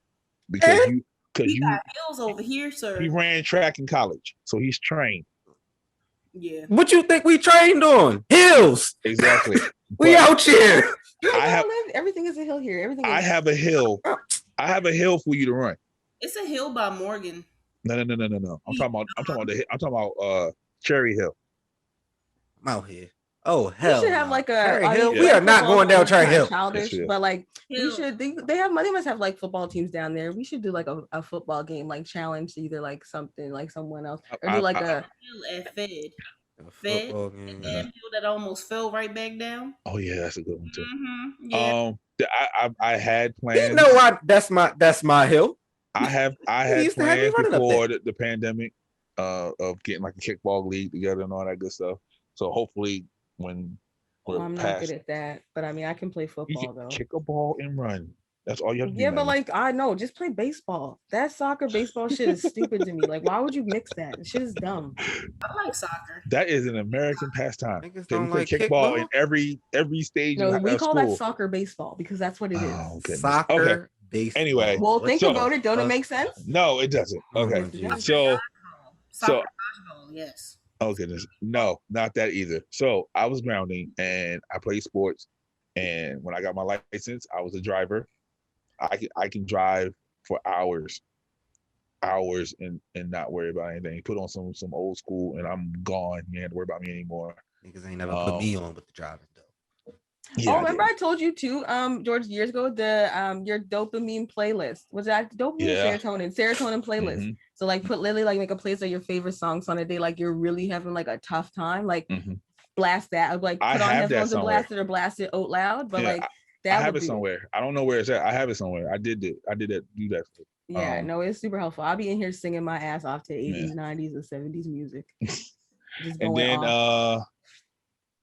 because you got hills over here, sir. He ran track in college, so he's trained. Yeah. What you think we trained on? Hills. Exactly. We out here. Everything is a hill here. I have a hill. I have a hill for you to run. It's a hill by Morgan. No. I'm talking about Cherry Hill. I'm out here. Oh hell! We should have like a. We are not going down Cherry Hill. Childish, but like we should. They must have like football teams down there. We should do like a football game, like challenge either like something like someone else or do like a Fed. And that hill that almost fell right back down. Oh yeah, that's a good one too. Yeah. I had plans. You know what? That's my hill. I had plans before the pandemic of getting like a kickball league together and all that good stuff. So hopefully when I'm not good at that, but I mean I can play football though. Kick a ball and run. That's all you have to do. Yeah, but like I know, just play baseball. That soccer baseball shit is stupid to me. Like, why would you mix that? The shit is dumb. I like soccer. That is an American pastime. They play kickball in every stage. No, we call school. that soccer baseball because that's what it is. Okay. Soccer baseball. Anyway, well, think about it. Don't it make sense? No, it doesn't. Okay, soccer yes. Oh goodness, no, not that either. So I was grounding and I played sports, and when I got my license, I was a driver. I can drive for hours and not worry about anything. Put on some old school and I'm gone. You ain't have to worry about me anymore. Niggas ain't never put me on with the driving though. Yeah, remember I told you too, George, years ago, your dopamine playlist. Was that dopamine serotonin playlist? Mm-hmm. So like make a playlist of your favorite songs on a day like you're really having like a tough time. Like blast that. I'd like put on headphones and blast it out loud. But like I have it somewhere. I don't know where it's at. I have it somewhere. I did that. Do that. Yeah, no, it's super helpful. I'll be in here singing my ass off to 80s, 90s, and 70s music. And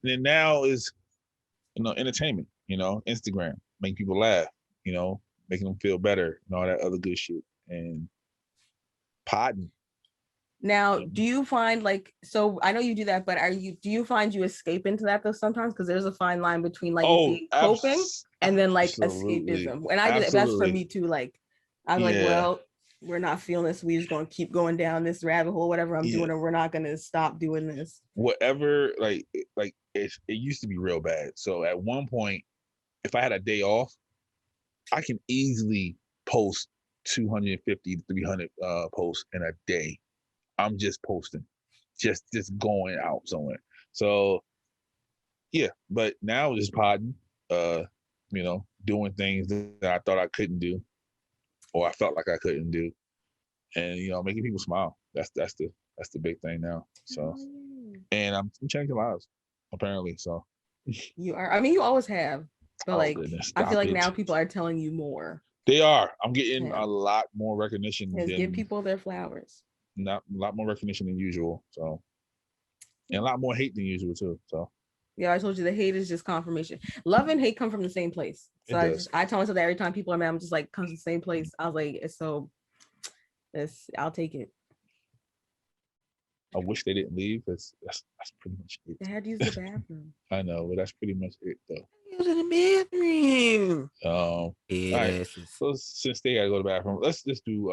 then now is entertainment. Instagram, making people laugh. Making them feel better and all that other good shit. And podding. Now, do you find so I know you do that, but do you find you escape into that though sometimes? Because there's a fine line between being coping and then escapism. And I do that. That's for me too. Like I'm like, well, we're not feeling this. We just gonna keep going down this rabbit hole, whatever I'm doing, or we're not gonna stop doing this. Whatever, it used to be real bad. So at one point, if I had a day off, I can easily post 250 to 300 posts in a day. I'm just posting, just going out somewhere. So yeah, but now just podding, doing things that I thought I couldn't do, or I felt like I couldn't do, and making people smile. That's the big thing now. So, and I'm changing lives apparently. So you are. I mean, you always have. But Oh, like, goodness, I feel stop like it. now people are telling you more. They are. I'm getting Yeah. a lot more recognition Just give than people their flowers. not a lot more recognition than usual. So, and a lot more hate than usual too. So, Yeah, I told you the hate is just confirmation. Love and hate come from the same place. So I tell myself that every time people are mad, I'm just like, comes from the same place. I was like, I'll take it. I wish they didn't leave. That's pretty much it. They had to use the bathroom. I know, but that's pretty much it though. Using the bathroom. All Yeah, right. So since they gotta go to the bathroom, let's just do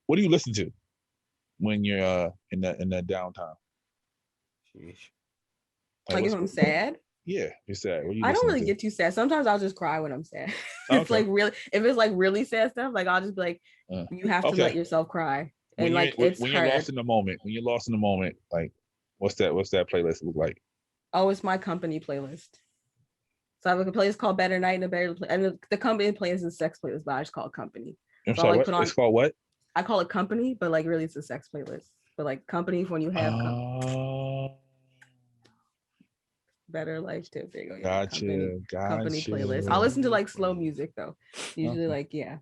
what do you listen to when you're in that downtime? Like if I'm sad. Yeah, you're sad. What are you I don't really to? get too sad. Sometimes I'll just cry when I'm sad. Okay. It's like really, if it's like really sad stuff, like I'll just be like, you have to let yourself cry. And like when you're lost in the moment, like what's that playlist look like? Oh, it's my company playlist. So I have a playlist called Better Night and a Better and the company plays a sex playlist, but I just call it company. I'm sorry, what? It's called what? I call it company, but like really it's a sex playlist. But like company for when you have company. Better life tip. There you go. Yeah, company playlist. I'll listen to like slow music though. Usually like, yeah.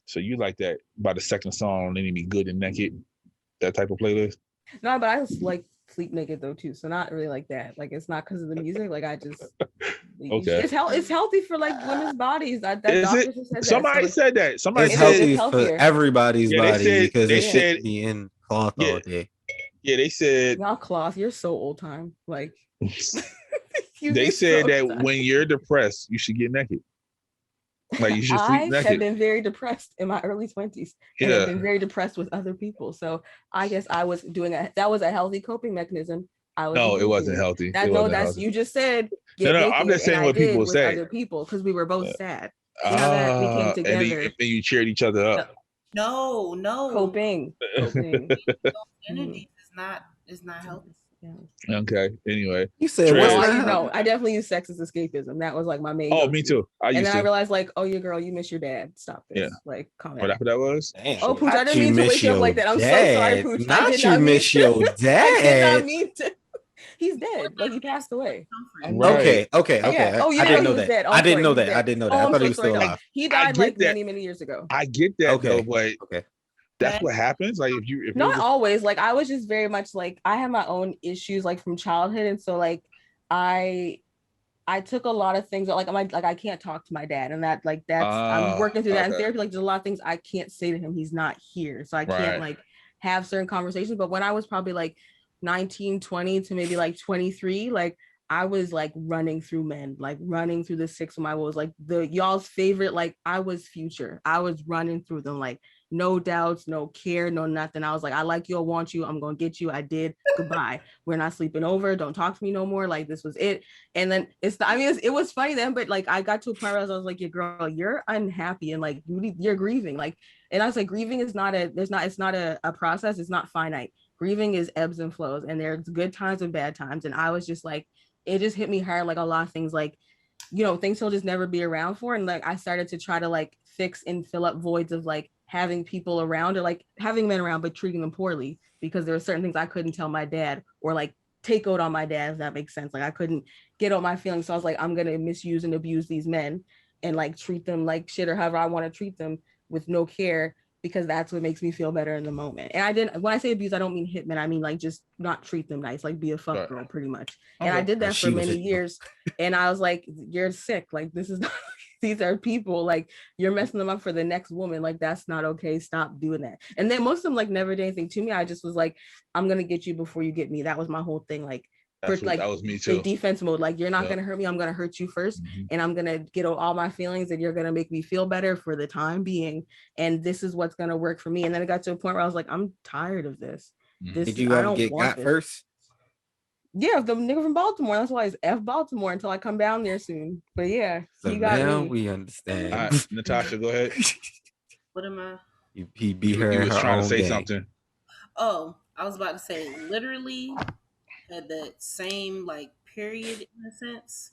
So you like that by the second song, then you be good and naked, that type of playlist? No, but I just like sleep naked though too. So not really like that. Like it's not because of the music. Like I just okay. It's healthy for like women's bodies. Somebody said that. Somebody it's said healthy for everybody's body because they should be in cloth all day. Yeah, they said not cloth. You're so old time. Like they said that when you're depressed, you should get naked. Like you should sleep naked. I have been very depressed in my early 20s and have been very depressed with other people. So I guess I was that was a healthy coping mechanism. It wasn't healthy. You just said I'm just saying what people say. Other people because we were both sad. Now that we came together, and then you cheered each other up. No. Coping. Energies is not healthy. Yeah. Okay. Anyway, you said no, I definitely use sex as escapism. That was like my main. Oh, me too. I realized like, oh, you girl, you miss your dad. Stop this. Yeah. Like, comment. That's what that was. Damn. Oh, Pooch, I didn't mean to wake you up like that. I'm so sorry, Pooch. Not you miss your dad. I did not mean to. He's dead. Like he passed away. Right. Okay. Yeah. Oh, I didn't know that. I didn't know that. I thought he was still alive. He died like many years ago. I get that though, but that's what happens. Like if not always. Like I was just very much like I have my own issues like from childhood, and so like I took a lot of things like I can't talk to my dad, and that's I'm working through that in therapy. Like there's a lot of things I can't say to him. He's not here, so I can't like have certain conversations. But when I was probably like 19, 20 to maybe like 23, like I was like running through men, like running through the six of my woes, like the y'all's favorite. Like I was Future. I was running through them, like no doubts, no care, no nothing. I was like, I like you, I want you, I'm gonna get you. I did. Goodbye. We're not sleeping over. Don't talk to me no more. Like this was it. And then it was funny then, but like I got to a point where I was like, yeah, girl, you're unhappy and like you're grieving. Like, and I was like, grieving is not a process. It's not finite. Grieving is ebbs and flows, and there's good times and bad times. And I was just like, it just hit me hard, like a lot of things, like, you know, things he'll just never be around for. And like I started to try to like fix and fill up voids of like having people around or like having men around but treating them poorly, because there were certain things I couldn't tell my dad or like take out on my dad, if that makes sense. Like I couldn't get out my feelings. So I was like, I'm gonna misuse and abuse these men and like treat them like shit or however I want to treat them with no care, because that's what makes me feel better in the moment. And when I say abuse, I don't mean hitmen. I mean like just not treat them nice, like be a fuck girl pretty much. Okay. And I did that for many years. And I was like, you're sick. Like this is not, these are people, like you're messing them up for the next woman. Like that's not okay. Stop doing that. And then most of them like never did anything to me. I just was like, I'm gonna get you before you get me. That was my whole thing. Like that was me too. Defense mode, like you're not gonna hurt me, I'm gonna hurt you first, and I'm gonna get all my feelings, and you're gonna make me feel better for the time being, and this is what's gonna work for me. And then it got to a point where I was like, I'm tired of this. Did you ever get got first? Yeah, the nigga from Baltimore. That's why it's F Baltimore until I come down there soon. But yeah, so he got now me. We understand. All right, Natasha, go ahead. What am I? He beat her. He was trying to say something. Oh, I was about to say literally had that same like period in a sense,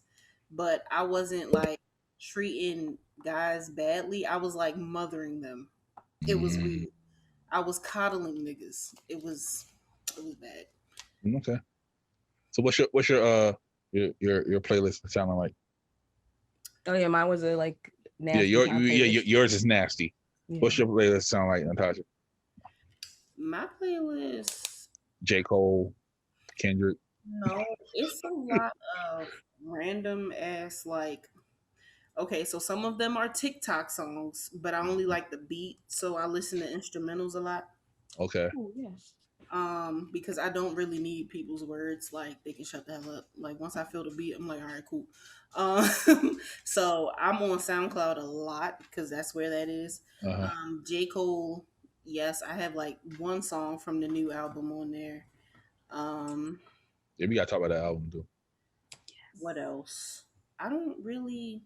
but I wasn't like treating guys badly. I was like mothering them. It was weird. I was coddling niggas. It was bad. Okay. So what's your playlist sounding like? Oh yeah, mine was a like nasty. Yours is nasty. Yeah. What's your playlist sound like, Natasha? My playlist, J. Cole, Kendrick. no, it's a lot of random ass like. Okay, so some of them are TikTok songs, but I only like the beat, so I listen to instrumentals a lot. Okay. Oh yes. Because I don't really need people's words. Like they can shut the hell up. Like once I feel the beat, I'm like, all right, cool. So I'm on SoundCloud a lot because that's where that is. Uh-huh. J. Cole, yes, I have like one song from the new album on there. Um, Yeah, we gotta talk about that album too. what else? I don't really.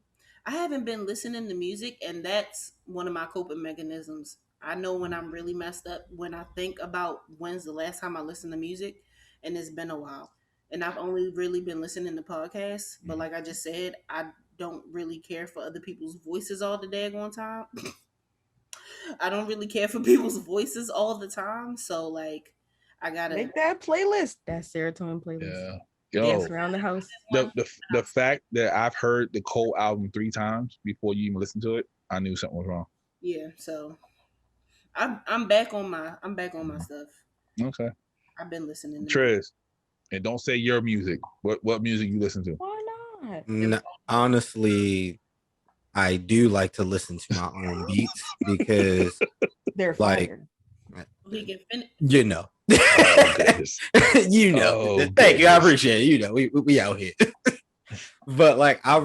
I haven't been listening to music, and that's one of my coping mechanisms. I know when I'm really messed up when I think about when's the last time I listened to music, and it's been a while. And I've only really been listening to podcasts, but like I just said, I don't really care for other people's voices all the daggone time. I don't really care for people's voices all the time, so like I gotta Make that playlist. That serotonin playlist. Yeah. Dance Yo, around the house. the fact that I've heard the Cole album 3 times before you even listen to it, I knew something was wrong. yeah. So I'm back on my stuff. Okay. I've been listening to Trez, and don't say your music. What music you listen to? Why not? No, honestly, I do like to listen to my own beats because, They're like, fire. He can finish. you know, goodness. you know. Oh, Thank you, I goodness. appreciate it. You know, we out here. But like, I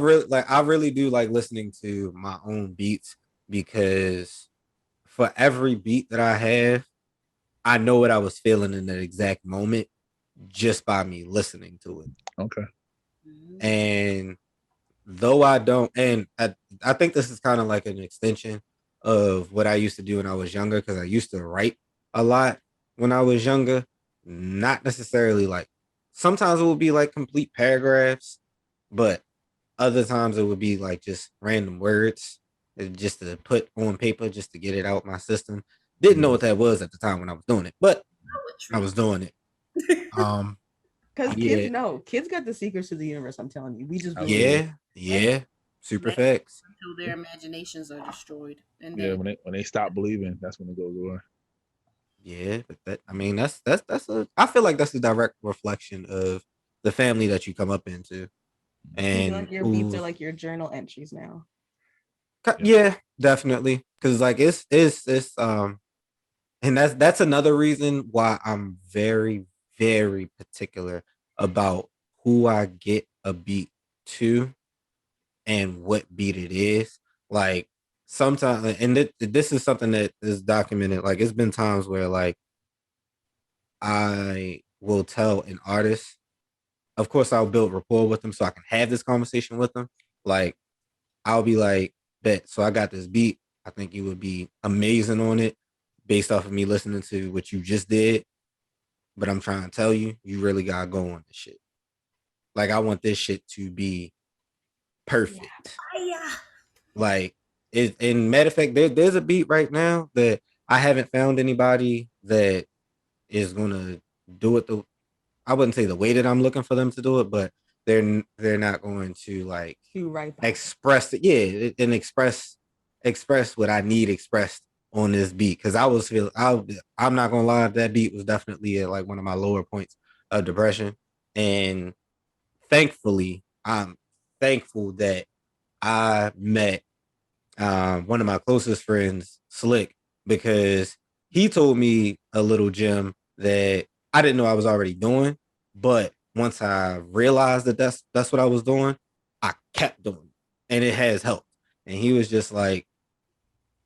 really do like listening to my own beats because for every beat that I have, I know what I was feeling in that exact moment just by me listening to it. Okay. And though I don't, and I think this is kind of like an extension of what I used to do when I was younger, because I used to write a lot when I was younger. Not necessarily like, sometimes it would be like complete paragraphs, but other times it would be like just random words just to put on paper just to get it out my system. Didn't know what that was at the time when I was doing it, but I was doing it. Because Yeah. kids know. Kids got the secrets to the universe, I'm telling you. We just Yeah. Super facts. Until their imaginations are destroyed. And Yeah, then when they stop believing, that's when it goes away. Yeah, but I feel like that's a direct reflection of the family that you come up into. I feel And like your beats are like your journal entries now. yeah, definitely. Cause like it's and that's another reason why I'm very, very particular about who I get a beat to and what beat it is. Like sometimes, and this is something that is documented. Like it's been times where like I will tell an artist, of course, I'll build rapport with them so I can have this conversation with them. Like I'll be like, bet, so I got this beat. I think you would be amazing on it based off of me listening to what you just did. But I'm trying to tell you, you really gotta go on this shit. Like I want this shit to be perfect. yeah. Like it, and matter of fact, there's a beat right now that I haven't found anybody that is gonna do it I wouldn't say the way that I'm looking for them to do it, but they're not going to like express it, yeah, and express what I need expressed on this beat. Because I'm not gonna lie, that beat was definitely at like one of my lower points of depression, and thankfully, I'm thankful that I met one of my closest friends, Slick, because he told me a little gem that I didn't know I was already doing, but once I realized that that's what I was doing, I kept doing it, and it has helped. And he was just like,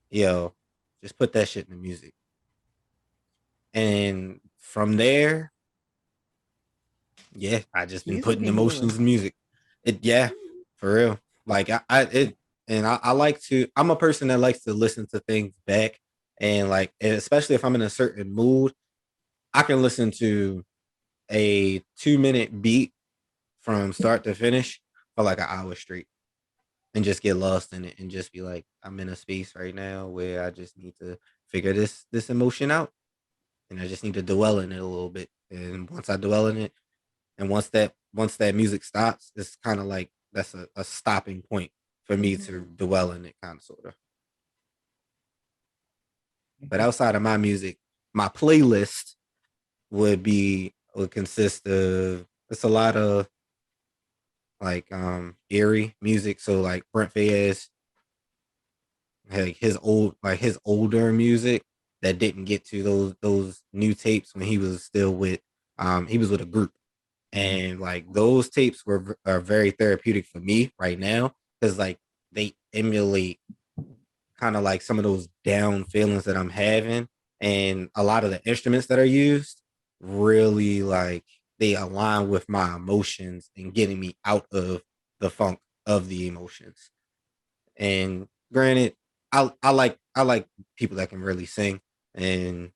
"Yo, just put that shit in the music." And from there, yeah, I just been putting emotions in music. Yeah, for real. Like I like to. I'm a person that likes to listen to things back, and like, and especially if I'm in a certain mood, I can listen to a 2-minute beat from start to finish for like an hour straight, and just get lost in it, and just be like, I'm in a space right now where I just need to figure this emotion out, and I just need to dwell in it a little bit. And once I dwell in it, and once that music stops, it's kind of like that's a stopping point for me to dwell in it, kind of sort of. But outside of my music, my playlist would consist of, it's a lot of like eerie music. So like Brent Fayez, like his older music that didn't get to those new tapes when he was still with he was with a group. And like those tapes are very therapeutic for me right now, because like they emulate kind of like some of those down feelings that I'm having, and a lot of the instruments that are used really like they align with my emotions and getting me out of the funk of the emotions. And granted, I like people that can really sing, and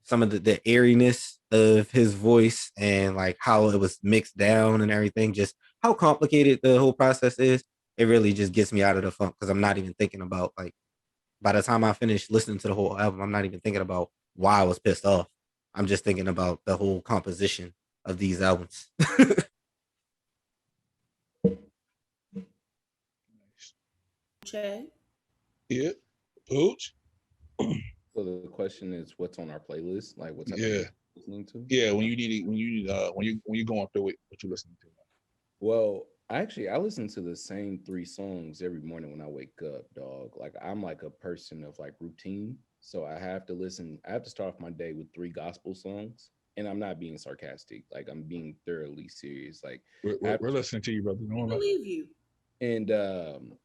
some of the airiness of his voice and like how it was mixed down and everything, just how complicated the whole process is. It really just gets me out of the funk, because I'm not even thinking about, like, by the time I finish listening to the whole album, I'm not even thinking about why I was pissed off. I'm just thinking about the whole composition of these albums. Chad? Yeah. Pooch? So the question is, what's on our playlist? Like, what type of Yeah. music you're listening to? Yeah, when you're going through it, what you listening to? Well, actually, I listen to the same 3 songs every morning when I wake up, dog. Like, I'm like a person of like routine. So I have to start off my day with 3 gospel songs. And I'm not being sarcastic. Like, I'm being thoroughly serious. Like, We're listening to you, brother. Don't worry I about it. believe you. and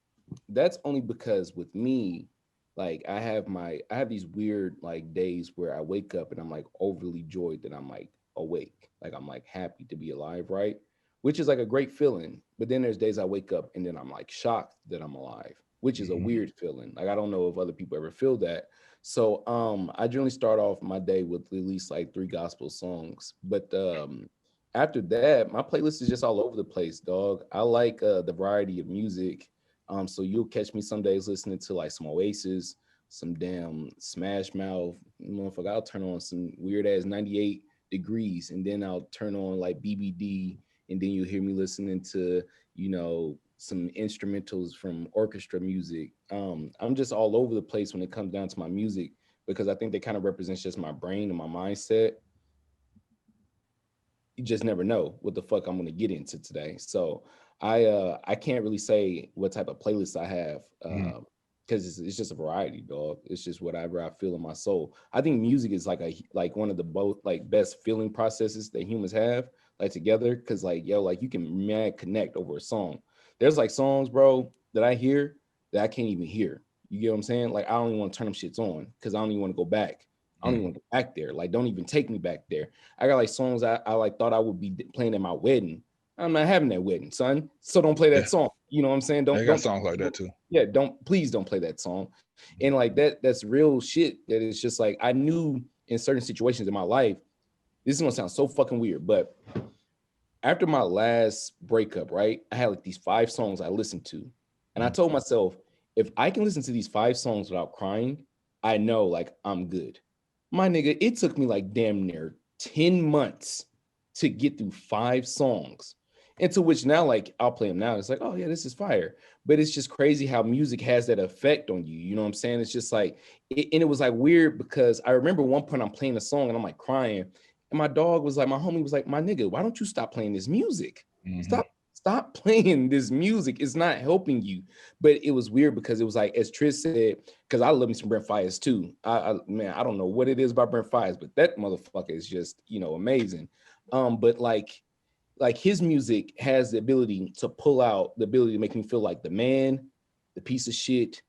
that's only because with me, like I have these weird like days where I wake up and I'm like overly joyed that I'm like awake, like I'm like happy to be alive, right? Which is like a great feeling. But then there's days I wake up and then I'm like shocked that I'm alive, which is a Mhm. weird feeling. Like I don't know if other people ever feel that. So I generally start off my day with at least like 3 gospel songs. But after that, my playlist is just all over the place, dog. I like the variety of music. So you'll catch me some days listening to like some Oasis, some damn Smash Mouth, motherfucker. I'll turn on some weird ass 98 degrees, and then I'll turn on like BBD, and then you hear me listening to, some instrumentals from orchestra music. I'm just all over the place when it comes down to my music, because I think they kind of represents just my brain and my mindset. You just never know what the fuck I'm gonna get into today. So I can't really say what type of playlist I have, Mhm. because it's just a variety, dog. It's just whatever I feel in my soul. I think music is like one of the both like best feeling processes that humans have, like together, because like yo, like you can mad connect over a song. There's like songs, bro, that I hear that I can't even hear. You get what I'm saying? Like I don't even want to turn them shits on because I don't even want to go back. I don't even want to go back there. Like don't even take me back there. I got like songs I like thought I would be playing at my wedding. I'm not having that wedding, son. So don't play Yeah. that song. You know what I'm saying? They got songs like that too. Yeah, please don't play that song. And like that's real shit. That is just like I knew in certain situations in my life, this is gonna sound so fucking weird, but after my last breakup, right, I had like these 5 songs I listened to. And I told myself, if I can listen to these 5 songs without crying, I know like I'm good. My nigga, it took me like damn near 10 months to get through 5 songs. Into which now, like, I'll play them now. It's like, oh yeah, this is fire. But it's just crazy how music has that effect on you. You know what I'm saying? It's just like, and it was like weird because I remember one point I'm playing a song and I'm like crying. And my dog was like, my homie was like, my nigga, why don't you stop playing this music? Mhm. Stop playing this music. It's not helping you. But it was weird because it was like, as Trish said, because I love me some Brent Fayez too. Man, I don't know what it is about Brent Fayez, but that motherfucker is just, amazing. But like his music has the ability to pull out the ability to make me feel like the man, the piece of shit,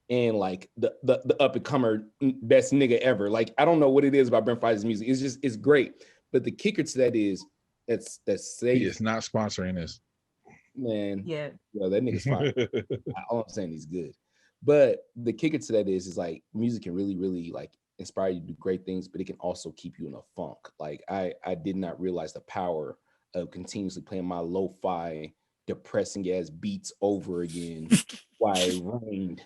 and like the up and comer best nigga ever. Like I don't know what it is about Brent Fayez's music. It's great. But the kicker to that is that's He safe, is not sponsoring this. man. Yeah. Yo, that nigga's fine. All I'm saying, he's good. But the kicker to that is like music can really, really like inspire you to do great things, but it can also keep you in a funk. Like I did not realize the power of continuously playing my lo-fi, depressing ass beats over again while it rained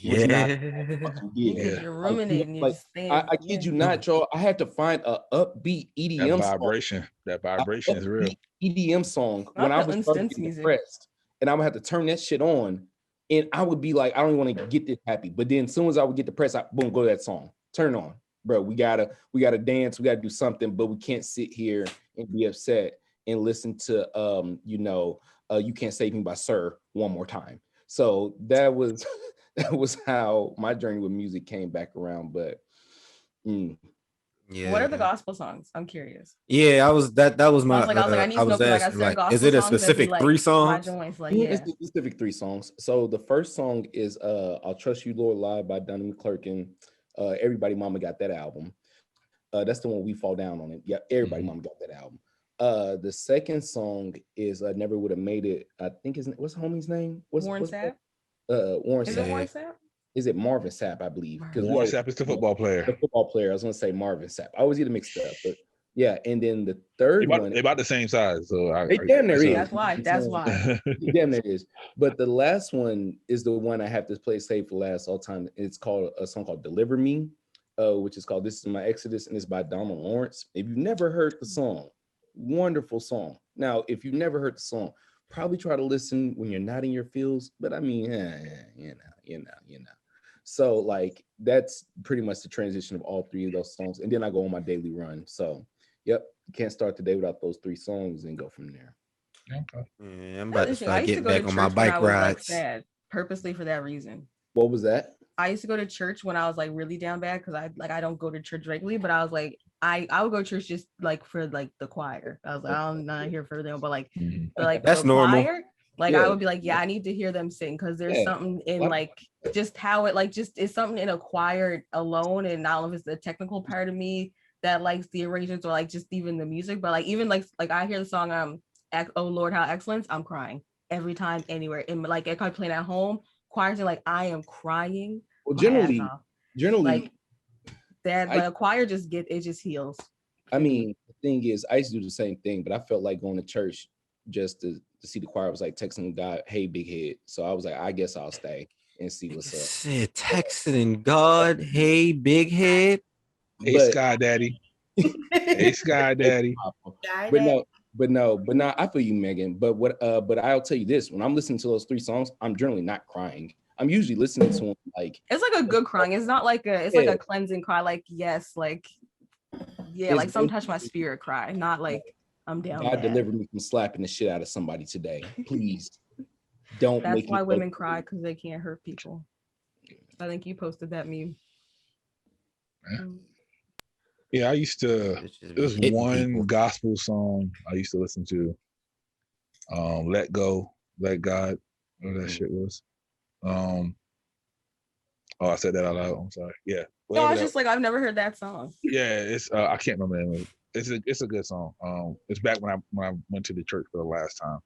was not a Yeah. fucking Yeah, gig. because Yeah. you're Like, ruminating. You're like just saying, I yeah. kid you not, y'all. I had to find a upbeat That EDM song, vibration is real. EDM song Not when I the was starting unsense getting music. depressed, and I would have to turn that shit on And I would be like, I don't want to get this happy. But then as soon as I would get depressed, I boom, go to that song. Turn on, bro. We gotta dance, we gotta do something, but we can't sit here and be upset and listen to You Can't Save Me by Sir one more time. So that was that was how my journey with music came back around. But yeah. What are the gospel songs? I'm curious. Yeah, I was that was my I was asking, like, is it a specific 3 songs? It's a specific 3 songs. So the first song is I'll Trust You, Lord, live by Donnie McClurkin. Everybody Mama got that album. That's the one we fall down on it. Yeah, everybody Mama got that album. The second song is Never Would Have Made It. I think what's the homie's name? Warren Sapp? Warren Sapp. Is it Warren Sapp? Is it Marvin Sapp, I believe? Warren Sapp is the football player. The football player. I was gonna say Marvin Sapp. I always get it mixed up, but yeah. And then the third one, they're about the same size, so damn near is. That's why. Damn near is. But the last one is the one I have to play safe for last all time. It's called a song called "Deliver Me," which is called "This Is My Exodus," and it's by Donald Lawrence. If you've never heard the song, wonderful song. Now, if you've never heard the song, probably try to listen when you're not in your feels. But I mean, you know. So like that's pretty much the transition of all 3 of those songs. And then I go on my daily run. So yep, can't start the day without those 3 songs and go from there. Okay. Yeah, I'm about to start getting back on my bike rides. Sad, purposely for that reason. What was that? I used to go to church when I was like really down bad because I don't go to church regularly, but I was like I would go to church just like for like the choir. I was like, I'm not here for them, but like that's normal. Choir, like I would be like, I need to hear them sing because there's something in like just how it like just is something in a choir alone, and I don't know if it's the technical part of me that likes the arrangements or like just even the music, but like even like I hear the song Oh Lord How Excellent, I'm crying every time anywhere. And like if I play at home, choirs are like I am crying. Well, generally like that, but a choir just heals. I mean, the thing is, I used to do the same thing, but I felt like going to church just to see the choir was like texting God, "Hey, big head." So I was like, I guess I'll stay and see what's up. Said texting God, "Hey, big head." Hey, Sky Daddy. Hey, Sky Daddy. But no, I feel you, Megan. But I'll tell you this: when I'm listening to those 3 songs, I'm generally not crying. I'm usually listening to them like it's like a good crying. It's not like like a cleansing cry. Like yes, like like some touch my spirit cry. Not like I'm down. God deliver me from slapping the shit out of somebody today. Please don't. That's why women cry, because they can't hurt people. I think you posted that meme. Yeah, I used to. There's one gospel song I used to listen to. Let Go, Let God, whatever that shit was. I said that out loud. I'm sorry. Yeah. No, I was just like, I've never heard that song. Yeah, it's I can't remember the name of it. It's a good song. It's back when I went to the church for the last time,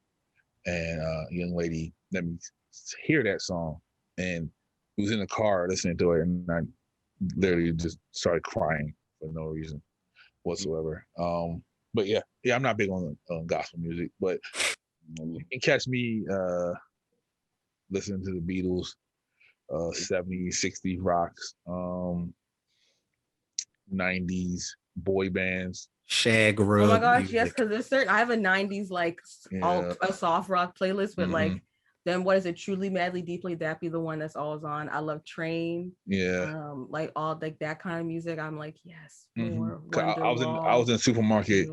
and a young lady let me hear that song, and we was in the car listening to it, and I literally just started crying for no reason whatsoever. But yeah, I'm not big on gospel music, but you can catch me listening to the Beatles, 70s, 60s rocks, 90s boy bands. Shag Rug. Oh my gosh, yes, because there's certain. I have a 90s like a soft rock playlist with like then what is it? Truly, Madly, Deeply. That be the one that's always on. I love Train. Yeah. Like all like that kind of music. I'm like, yes, more. I was in the supermarket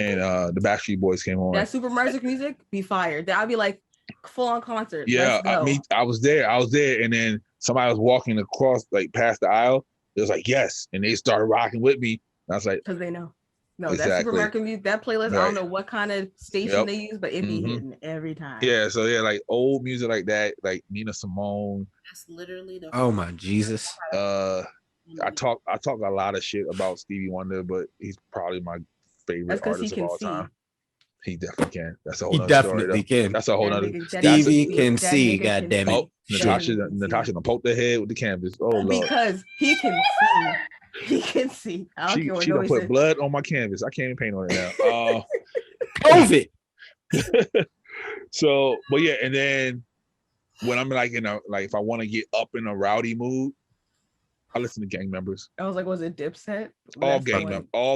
and the Backstreet Boys came on. That supermarket music be fired. I'd be like full on concert. Yeah, I was there, and then somebody was walking across like past the aisle. It was like yes, and they started rocking with me. And I was like, because they know. No, exactly. That supermarket music, that playlist, right. I don't know what kind of station they use, but it be hitting every time. Yeah, so yeah, like old music like that, like Nina Simone. That's literally the oh my Jesus. I talk a lot of shit about Stevie Wonder, but he's probably my favorite artist of all time. He definitely can. That's a whole other story. Can. That's a whole other. Stevie can see. God damn it! Oh, Natasha done poked her head with the canvas. Oh Lord. Because he can see. He can see. I don't care what she done put blood on my canvas. I can't even paint on it now. COVID. So, but yeah, and then when I'm like if I want to get up in a rowdy mood, I listen to Gang Members. I was like, was it Dipset? All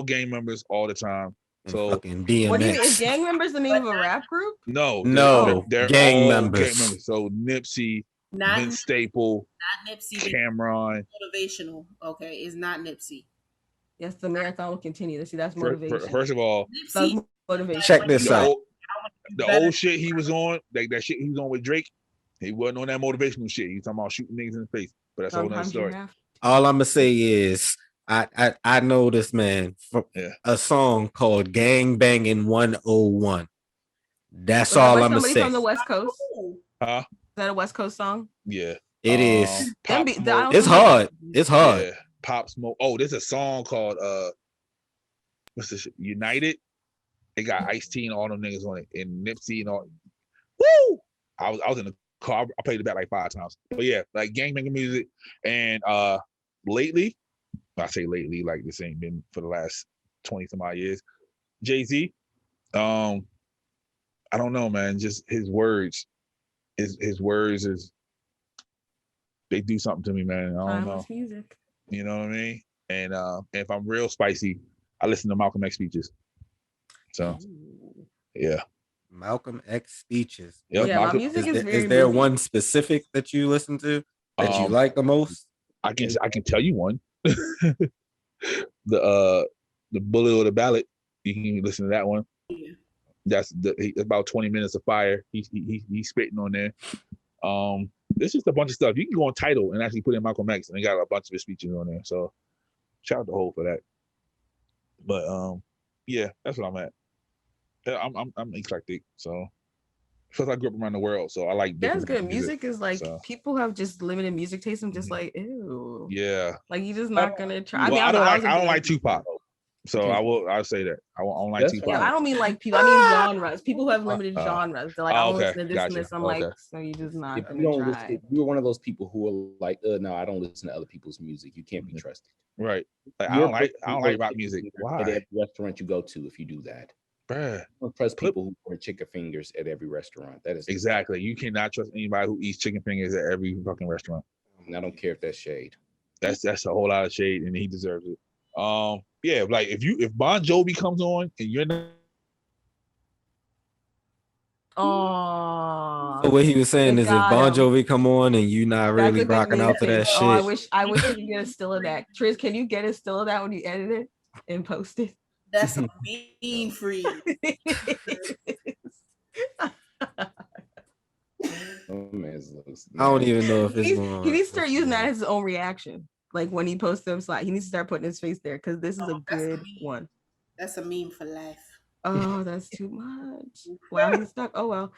gang members all the time. So fucking DMX. What do you mean? Is Gang Members the name of a rap group? No, they're Gang members. Gang Members. So Nipsey, Not Vince Staple, not Nipsey. Cameron. Motivational. Okay, it's not Nipsey. Yes, the marathon will continue. See, that's motivation. First of all, Nipsey, motivation. Check this out. The old shit he was on, like that shit he was on with Drake, he wasn't on that motivational shit. He's talking about shooting niggas in the face. But that's a whole nother story. All I'm gonna say is I know this man from a song called Gang Bangin' 101. That's all I'm gonna say. From the West Coast. Huh? Is that a West Coast song? Yeah. It is. It's hard. It's hard. Yeah. Pop Smoke. Oh, there's a song called what's this shit? United. They got Ice-T and all them niggas on it, and Nipsey and all. Woo! I was in the car. I played it back like 5 times. But yeah, like gangbanging music. And lately, I say lately, like this ain't been for the last 20 some odd years. Jay-Z. I don't know, man. Just his words. His words is they do something to me, man. I don't know. Music. You know what I mean? And if I'm real spicy, I listen to Malcolm X speeches. So yeah. Malcolm X speeches. Yep. Yeah, my music is there one specific that you listen to that you like the most? I can tell you one. The Bullet or the Ballot. You can listen to that one. Yeah. That's about 20 minutes of fire. He's spitting on there. It's just a bunch of stuff. You can go on Tidal and actually put in Malcolm X, and they got a bunch of his speeches on there. So shout out to Hov for that. But yeah, that's what I'm at. I'm eclectic, so because I grew up around the world, so I like. That's good. Music is like people have just limited music taste. I'm just like, ew. Yeah. Like you're just not gonna try. Well, I don't like Tupac. So I'll say that. I don't like Tupac. Yeah, I don't mean like people. I mean genres. People who have limited genres. They're like, I don't listen to this and this. I'm like, so you just not gonna try. If you're one of those people who are like, no, I don't listen to other people's music. You can't be trusted. Right. Like, I don't like rock music. Why? At every restaurant you go to, if you do that. Bruh. Don't trust people who wear chicken fingers at every restaurant. That is exactly. You cannot trust anybody who eats chicken fingers at every fucking restaurant. I don't care if that's shade. That's a whole lot of shade, and he deserves it. Yeah, like if Bon Jovi comes on and you're not. Oh, what he was saying is if Bon Jovi come on and you not really rocking out to that shit. I wish you could get a still of that. Trish, can you get a still of that when you edit it and post it? That's a mean free. I don't even know if it's going. He needs to start using that as his own reaction. Like when he posts them slides, he needs to start putting his face there because this is a good one. That's a meme for life. Oh, that's too much. Wow, he's stuck. Oh well.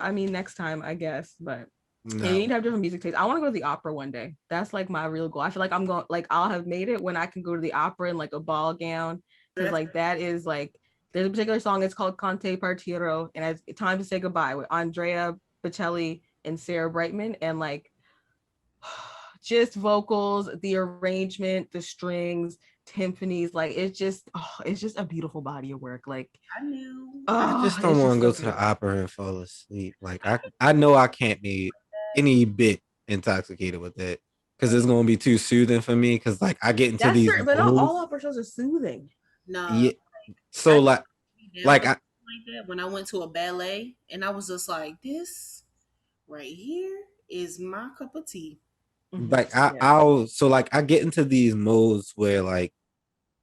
I mean, next time, I guess. But you need to have different music tastes. I want to go to the opera one day. That's like my real goal. I feel like I'm going. Like I'll have made it when I can go to the opera in like a ball gown. Because like that is like there's a particular song. It's called Cante Partiro, and it's Time to Say Goodbye with Andrea Bocelli and Sarah Brightman, and like just vocals, the arrangement, the strings, timpanis, like it's just a beautiful body of work. Like I just don't want to go to the opera and fall asleep. Like I know I can't be any bit intoxicated with that because it's gonna be too soothing for me. Because like I get into these, but not all opera shows are soothing. No. Yeah. So like that when I went to a ballet and I was just like, this right here is my cup of tea. Like I get into these modes where like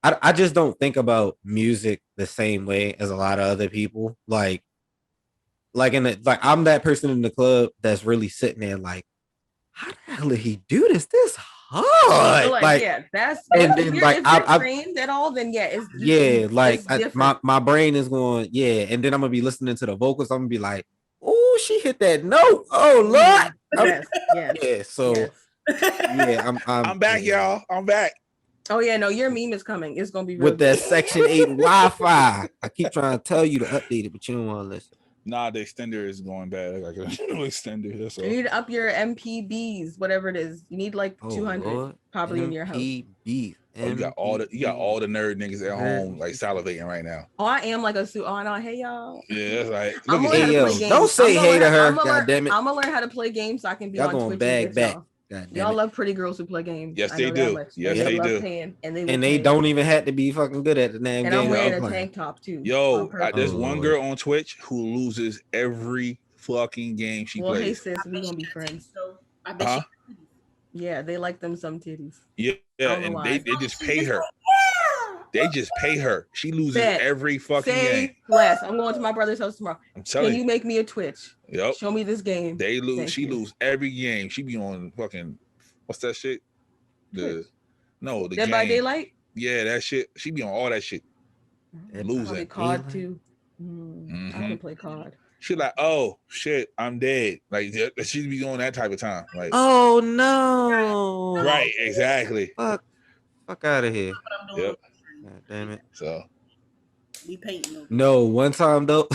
I just don't think about music the same way as a lot of other people. Like I'm that person in the club that's really sitting there like, how the hell did he do this? This hard. So like yeah, that's and then like I trained at all, then my brain is going, and then I'm gonna be listening to the vocals, I'm gonna be like, oh, she hit that note. Oh Lord. I'm back, y'all. I'm back. Oh yeah, no, your meme is coming. It's gonna be with that Section 8 Wi-Fi. I keep trying to tell you to update it, but you don't want to listen. Nah, the extender is going bad. I got a new extender. That's all. You need to up your MPBs, whatever it is. You need like 200 probably in your house. MPBs. You got all the nerd niggas at home like salivating right now. Oh, I am like a suit. Oh no, hey y'all. Yeah, that's right. Hey yo, don't say hey to her. God damn it. I'm gonna learn how to play games so I can be y'all on Twitch. Back. Y'all love pretty girls who play games. Yes, they do. Yes, they do. And they don't even have to be fucking good at the damn game. And I'm wearing a tank top too. Yo, there's one girl on Twitch who loses every fucking game she plays. Hey sis, we gonna be friends. So I bet Huh? Yeah, they like them some titties. Yeah, don't know and why. they just pay her. They just pay her. She loses Bet. every fucking Say game. less. I'm going to my brother's house tomorrow. I'm Can telling you make me a Twitch? Yep. Show me this game. They lose. Thank She you. lose every game. She be on fucking what's that shit? The Dead game. by Daylight. Yeah, that shit. She be on all that shit. Losing. Probably COD too. I Mhm. can play COD. She like, oh shit, I'm dead. Like she be on that type of time. Like, Oh no! right, exactly. Fuck out of here. Yep. God damn it. So We painting them. No, one time though,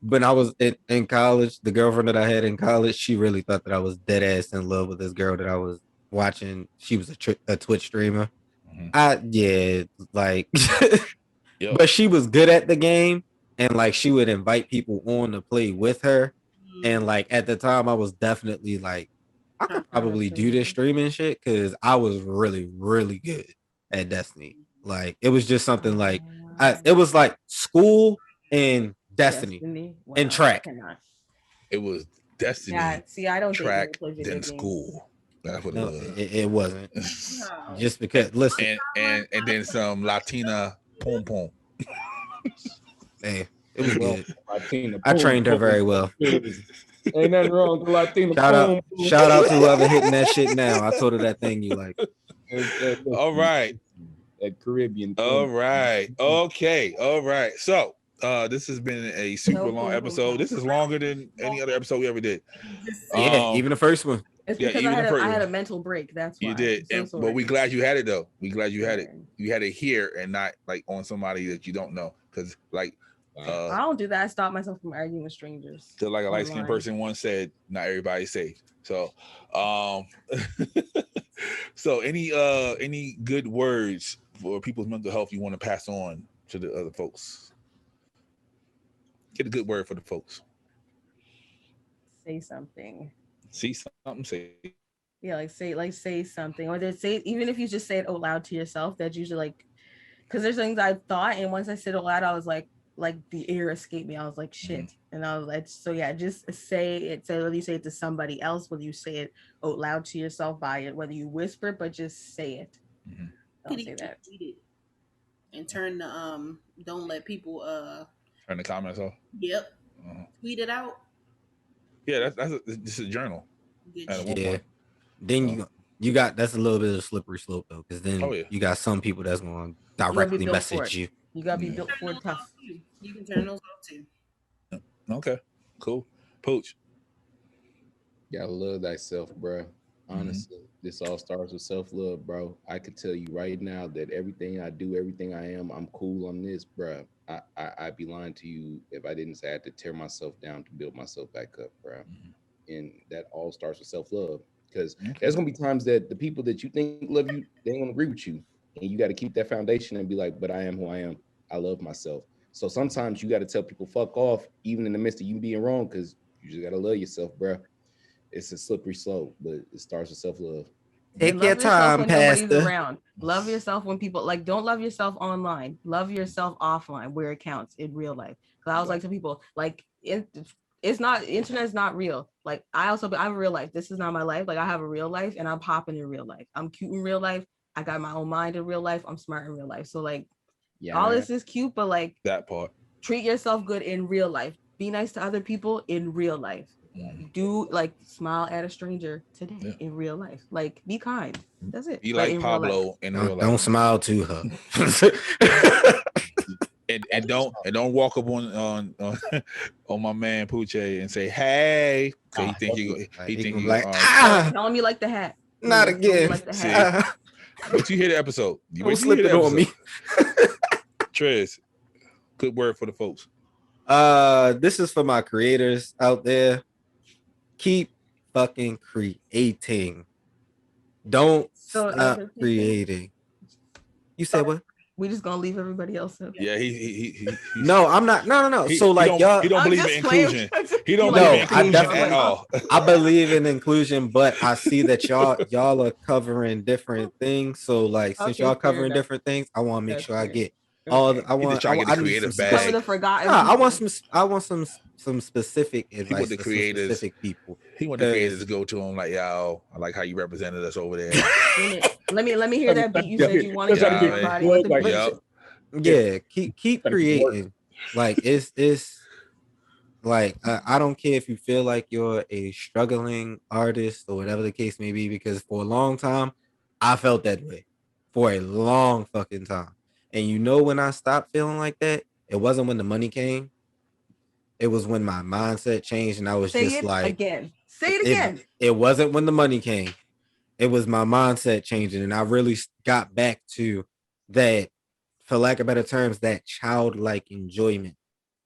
when I was in college, the girlfriend that I had in college, she really thought that I was dead ass in love with this girl that I was watching. She was a Twitch streamer. Like, Yep. but she was good at the game, and like she would invite people on to play with her. And like at the time, I was definitely like, I could probably do this streaming shit because I was really, really good at Destiny. Like it was just something like it was like school and Destiny. Wow, and track. It was Destiny. Yeah, see, I don't track think than school. That's what No, it was. it wasn't. Just because listen, and then some Latina pom pom. Hey, it was good. Latina I trained her very well. Ain't nothing wrong with Latina. Shout out to whoever hitting that shit now. I told her that thing you like. All right. That Caribbean. All right. Okay. All right. So this has been a super long episode. This is longer than any other episode we ever did. Yeah, even the first one. It's because I had a mental break. That's why. You did. But we glad you had it though. We glad you had it. You had it here and not like on somebody that you don't know. Because like I don't do that. I stop myself from arguing with strangers. So like a light-skinned person once said, not everybody's safe. So so any good words for people's mental health you want to pass on to the other folks? Get a good word for the folks. Say something. See something, say. Yeah, say something. Or say, even if you just say it out loud to yourself, that's usually like, because there's things I thought, and once I said it out loud, I was like the air escaped me. I was like, shit. And I was like, so yeah, just say it. So whether you say it to somebody else, whether you say it out loud to yourself by it, whether you whisper, but just say it. Don't say that. And turn the don't let people turn the comments off. Yep. Tweet it out. Yeah, this is a journal. Yeah. Then you got that's a little bit of a slippery slope though, because then you got some people that's going to directly message you. You gotta be built for it tough. You can turn those off too. Okay, cool. Pooch. Gotta love thyself, bro. Honestly, this all starts with self-love, bro. I could tell you right now that everything I do, everything I am, I'm cool on this, bro. I'd be lying to you if I didn't say I had to tear myself down to build myself back up, bro. And that all starts with self-love. Because there's gonna be times that the people that you think love you, they ain't gonna agree with you. And you got to keep that foundation and be like, but I am who I am. I love myself. So sometimes you got to tell people fuck off, even in the midst of you being wrong, because you just got to love yourself, bro. It's a slippery slope, but it starts with self-love. Take your time, Pastor. Around. Love yourself when people don't love yourself online. Love yourself offline where it counts in real life. Because I was like to people, it's not, internet's not real. Like I have a real life. This is not my life. Like I have a real life and I'm popping in real life. I'm cute in real life. I got my own mind in real life. I'm smart in real life. So all this is cute, but that part. Treat yourself good in real life. Be nice to other people in real life. Do smile at a stranger today in real life. Be kind. That's it. Be like Pablo in real life. Don't smile to her. and don't walk up on my man Poochie and say hey. So he think you like telling me like the hat. Not again. Like the hat. But you hear the episode. You slip it on me. Trez, good word for the folks. This is for my creators out there. Keep fucking creating. Don't stop creating. You said what? We just gonna leave everybody else up. Yeah, he No, I'm not. No. So y'all, he don't believe in inclusion. He don't believe in inclusion at all. I believe in inclusion, but I see that y'all are covering different things. So since y'all covering different things, I want to make sure I get He just trying to get I the need creative some bag. Cover specific. the forgotten. Nah, people. I want some specific He want advice the for some creators. specific people. He want the creators to go to him like, yo, I like how you represented us over there. Let me hear that beat you said you wanted Yeah, to I everybody. mean, Let the But beat. yep. yeah, keep creating. Like it's like I don't care if you feel like you're a struggling artist or whatever the case may be, because for a long time I felt that way for a long fucking time. And you know when I stopped feeling like that, it wasn't when the money came. It was when my mindset changed, and I was Say just it like, again. Say it again. it wasn't when the money came. It was my mindset changing, and I really got back to that, for lack of better terms, that childlike enjoyment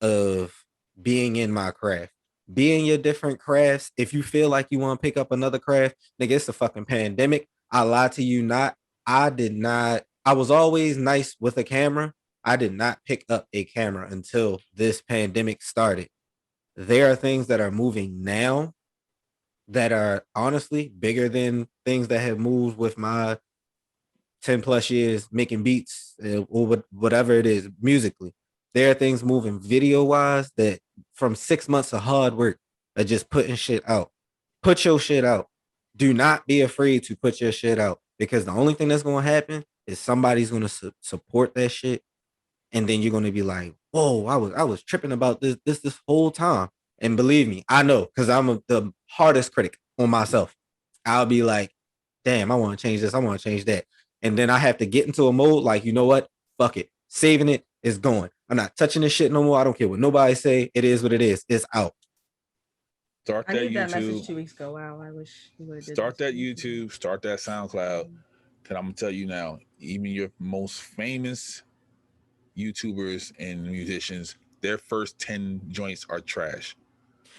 of being in my craft, being your different crafts. If you feel like you want to pick up another craft, nigga, it's a fucking pandemic. I lied to you not. I did not. I was always nice with a camera. I did not pick up a camera until this pandemic started. There are things that are moving now that are honestly bigger than things that have moved with my 10 plus years making beats, or whatever it is musically. There are things moving video wise that from 6 months of hard work of just putting shit out. Put your shit out. Do not be afraid to put your shit out, because the only thing that's going to happen is somebody's going to support that shit. And then you're going to be like, whoa, I was tripping about this whole time. And believe me, I know, because the hardest critic on myself. I'll be like, damn, I want to change this. I want to change that. And then I have to get into a mode like, you know what? Fuck it. Saving it is going. I'm not touching this shit no more. I don't care what nobody say. It is what it is. It's out. Start I that need that message YouTube. 2 weeks ago. Wow, I wish you would have did Start that 2 weeks ago. YouTube. Start that SoundCloud. Cause I'm gonna tell you now, even your most famous YouTubers and musicians, their first 10 joints are trash.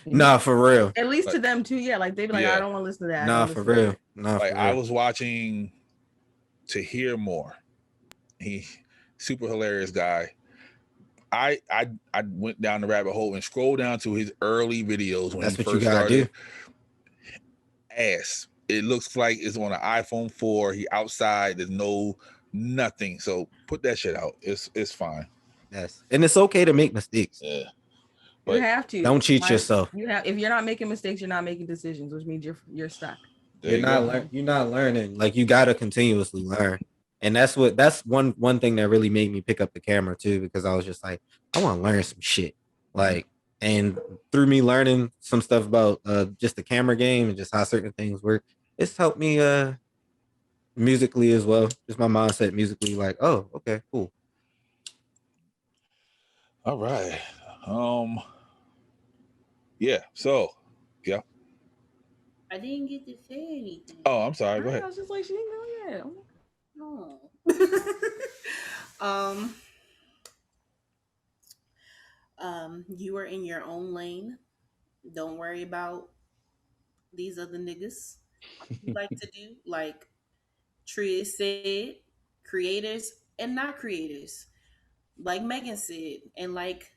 Nah, for real. At least Like, to them too. Yeah, like they be like, yeah. I don't want to listen to that. I Nah, don't for listen to real. that. Nah, Like for I real. was watching To Hear More. He super hilarious guy. I went down the rabbit hole and scrolled down to his early videos when That's he what you first gotta started. do. Ass. It looks like it's on an iPhone 4. He outside. There's no nothing. So put that shit out. It's fine. Yes. And it's okay to make mistakes. Yeah. You But have to. Don't cheat yourself. You have. If you're not making mistakes, you're not making decisions, which means you're stuck. there you go. You're not learning. Like, you gotta continuously learn. And that's one thing that really made me pick up the camera too, because I was just like, I want to learn some shit. Like, and through me learning some stuff about just the camera game and just how certain things work, it's helped me musically as well. Just my mindset musically, like, oh, okay, cool. All right. Yeah. So yeah. I didn't get to say anything. Oh, I'm sorry. Go I ahead. was just like, she didn't know yet. No. You are in your own lane. Don't worry about these other niggas you like to do. Like Tria said, creators and not creators. Like Megan said, and like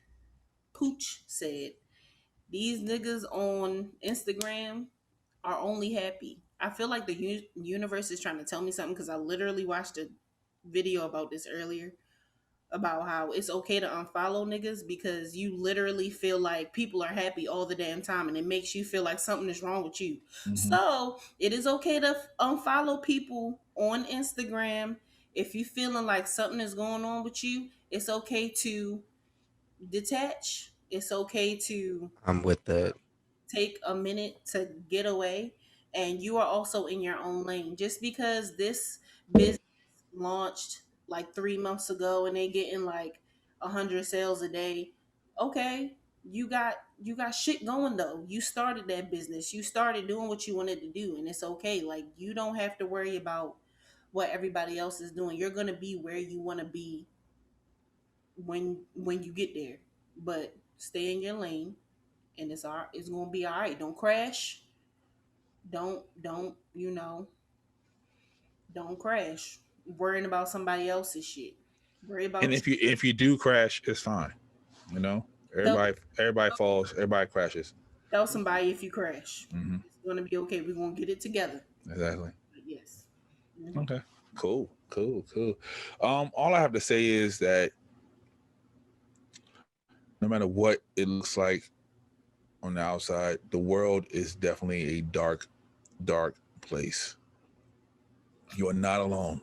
Pooch said, these niggas on Instagram are only happy. I feel like the universe is trying to tell me something, because I literally watched a video about this earlier, about how it's okay to unfollow niggas because you literally feel like people are happy all the damn time, and it makes you feel like something is wrong with you. Mhm. So it is okay to unfollow people on Instagram if you feeling like something is going on with you. It's okay to detach. It's okay to I'm with that. take a minute to get away, and you are also in your own lane. Just because this business launched like 3 months ago and they getting like 100 sales a day, okay, you got shit going though. You started that business, you started doing what you wanted to do, and it's okay. Like, you don't have to worry about what everybody else is doing. You're gonna be where you want to be when you get there. But stay in your lane, and it's gonna be all right. Don't crash. Don't don't crash worrying about somebody else's shit. Worry about And if you do crash, it's fine. You know, everybody falls, everybody crashes. tell somebody if you crash. Mhm. It's gonna be okay. We're gonna get it together. Exactly. But yes. Okay. Cool. All I have to say is that no matter what it looks like on the outside, the world is definitely a dark, dark place. You are not alone.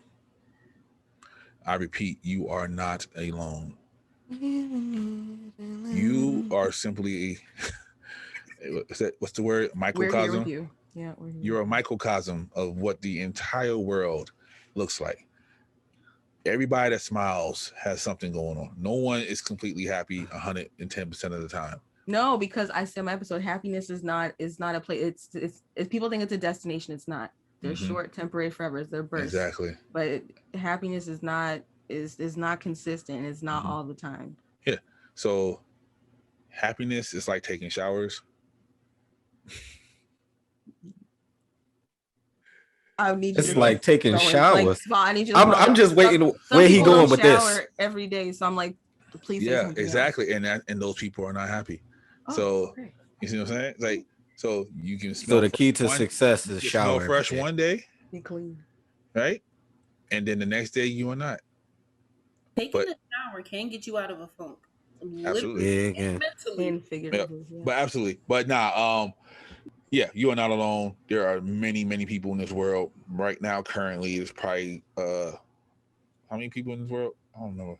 I repeat, you are not alone. You are simply what's the word? We're here with Microcosm. you. Yeah, we're here. You're a microcosm of what the entire world looks like. Everybody that smiles has something going on. No one is completely happy 110% of the time. No, because I said my episode, happiness is not a place. It's people think it's a destination. It's not. They're short, temporary, forever. They're bursts. Exactly. But happiness is not consistent. It's not all the time. Yeah. So happiness is like taking showers. I need you It's to like taking showers. Like, I need you to I'm just waiting. Some Where he people going don't with shower this? every day, so I'm like, please. Yeah, exactly. And those people are not happy. So okay. you see what I'm saying? Like, so you can So the key to success is shower. Smell fresh one day, be clean, right? And then the next day you are not. Taking a shower can get you out of a funk. Absolutely. Yeah. and figuratively. Yeah. But absolutely. But yeah, you are not alone. There are many, many people in this world right now. Currently, there's probably how many people in this world? I don't know.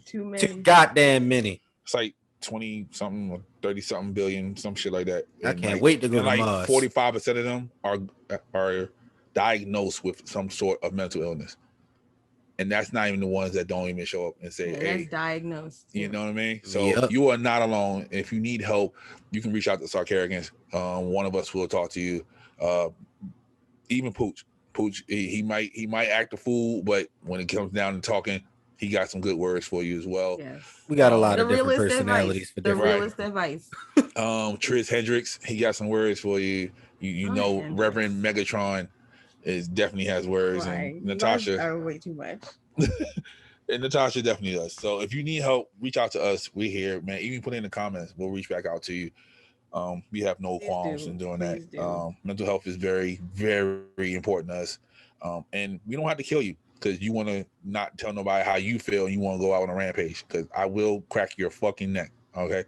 Too many. Too goddamn many. It's like 20 something or 30 something billion, some shit like that. I can't wait to go to Mars. 45% of them are diagnosed with some sort of mental illness. And that's not even the ones that don't even show up and say, hey, that's diagnosed. You know what I mean? So you are not alone. If you need help, you can reach out to Sarcarrogance. One of us will talk to you. Even Pooch, he might act a fool, but when it comes down to talking, he got some good words for you as well. Yes. We got a lot of different personalities for different. The realest advice. Tris Hendricks, he got some words for you. You know, Hendricks. Reverend Megatron definitely has words, and Natasha. You are way too much. And Natasha definitely does. So if you need help, reach out to us. We're here, man. Even put it in the comments. We'll reach back out to you. We have no qualms in doing that. Mental health is very, very important to us. And we don't have to kill you because you want to not tell nobody how you feel and you want to go out on a rampage, because I will crack your fucking neck. Okay.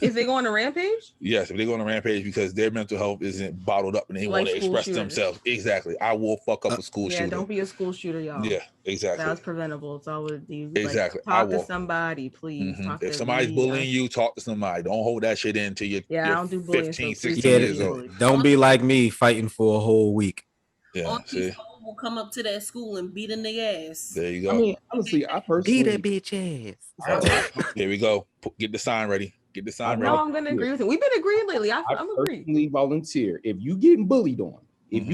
If they go on a rampage? Yes, if they go on a rampage because their mental health isn't bottled up and they want to express themselves. Exactly. I will fuck up a school shooter. Yeah, don't be a school shooter, y'all. Yeah, exactly. That's preventable. It's all with you. Exactly. Talk to somebody, please. If somebody's bullying you, talk to somebody. Don't hold that shit in till you're I don't do bullying, 15, 16 years old. Don't be like me fighting for a whole week. Yeah, see? Will come up to that school and beat a nigga ass. There you go. I mean, honestly, I personally beat a bitch ass. Here we go. Get the sign ready. Get the sign ready. No, I'm gonna agree with it. We've been agreeing lately. I'm agreeing. Personally volunteer. If you getting bullied on, I'm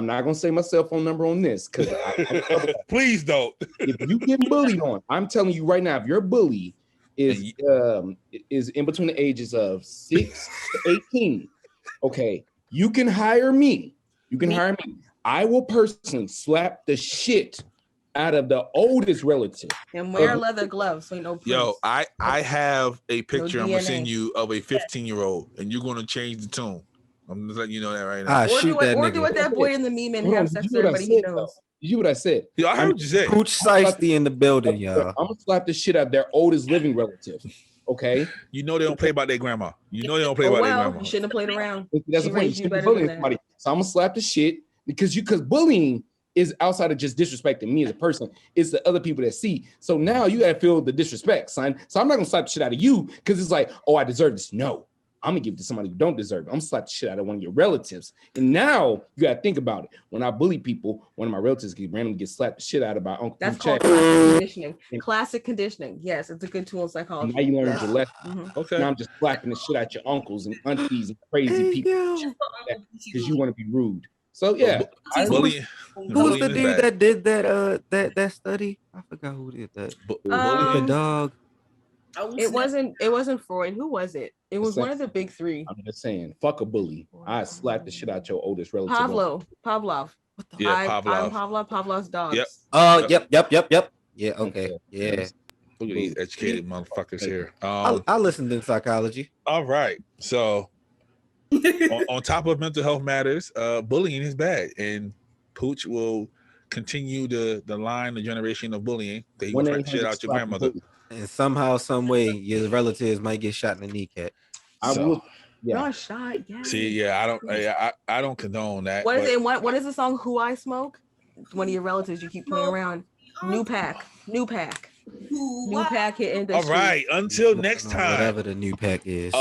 not gonna say my cell phone number on this because please don't. If you getting bullied on, I'm telling you right now, if your bully is in between the ages of 6 to 18, okay, you can hire me. I will personally slap the shit out of the oldest relative and wear leather gloves so you know. Yo, I have a picture I'm gonna send you of a 15-year-old, and you're gonna change the tune. I'm just letting you know that right now. Or do what that boy in the meme and have sex with everybody he knows. You hear what I said? Yeah, I heard what you said. Pooch Shiesty in the building, y'all. I'm gonna slap the shit out of their oldest living relative. Okay. You know they don't play about their grandma. You know they don't play about their grandma. You shouldn't have played around. That's the point. You shouldn't be bullying somebody. So I'm gonna slap the shit because bullying is outside of just disrespecting me as a person. It's the other people that see. So now you gotta feel the disrespect, son. So I'm not gonna slap the shit out of you because it's like, oh, I deserve this. No, I'm gonna give it to somebody who don't deserve it. I'm gonna slap the shit out of one of your relatives. And now you gotta think about it. When I bully people, one of my relatives randomly get slapped the shit out of by Uncle. That's called classic conditioning. Classic conditioning. Yes, it's a good tool in psychology. Now you learned your lesson. Okay. Now I'm just slapping the shit out your uncles and aunties and crazy people because you want to be rude. So yeah, who was the dude that did that study? I forgot who did that. The dog. It wasn't Freud. Who was it? It was one of the big three. I'm just saying, fuck a bully. I slapped the shit out your oldest relative. Pavlov. Yeah, I'm Pavlov's dog. Yep. Yep. Yeah. Okay. Yeah. Look at these educated motherfuckers here. I listened in psychology. All right. So on top of mental health matters, bullying is bad, and Pooch will continue the generation of bullying that he will shit out your grandmother. And somehow, some way, your relatives might get shot in the kneecap. I So, will. Yeah. Y'all shot. Yeah. see, yeah, I don't condone that. What is but- it? What is the song? Who I Smoke? One of your relatives you keep playing around. New pack. New pack hitting the All street. right, until next time. Whatever the new pack is.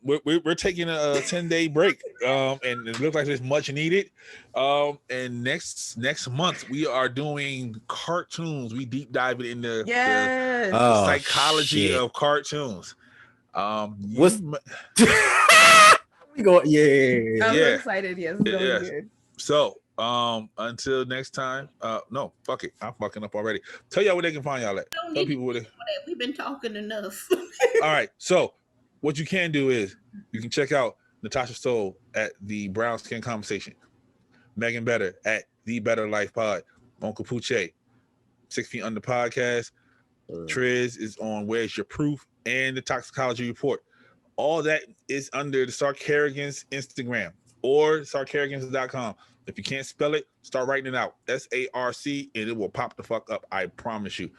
We're taking a 10-day break. And it looks like it's much needed. And next month we are doing cartoons. We deep diving into Yes. the psychology shit. of cartoons. What's- we go, yeah. I'm Yeah. so excited. Yes, it's going Yes. good. So until next time. No, fuck it. I'm fucking up already. Tell y'all where they can find y'all at. Don't Tell need people where they. We've been talking enough. All right. So what you can do is you can check out Natasha Stoll at the Brown Skin Conversation, Meghan Better at the Better Life Pod, Uncle Pooche, 6 Feet Under Podcast. Triz is on Where's Your Proof and the Toxicology Report. All that is under the Sarcarrogance Instagram or sarcarrogance.com. If you can't spell it, start writing it out. SARC, and it will pop the fuck up. I promise you.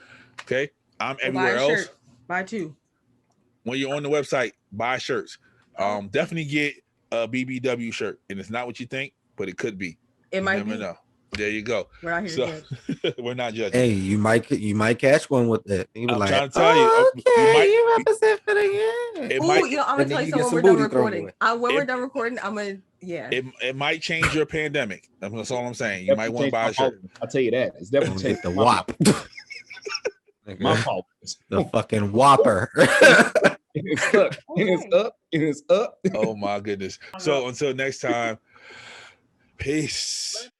Okay? I'm everywhere Buy a else. shirt. Buy two. When you're on the website, buy shirts. Definitely get a BBW shirt. And it's not what you think, but it could be. It You might never be. know. There you go. We're not here to judge. We're not judging. Hey, you might catch one with that. You be I'm like, trying to tell you, okay, you you might- represent for the year. It Ooh, might you know, I'm and gonna tell then you you get something some when we're done booty thrown recording. away. When It- we're done recording, I'm gonna it might change your pandemic. That's all I'm saying. You might want to buy a shirt. I'll tell you that. It's definitely Get changed the my- whop. My fault. The fucking whopper. It's up. And it's up. And it's up. Oh my goodness. So until next time, peace.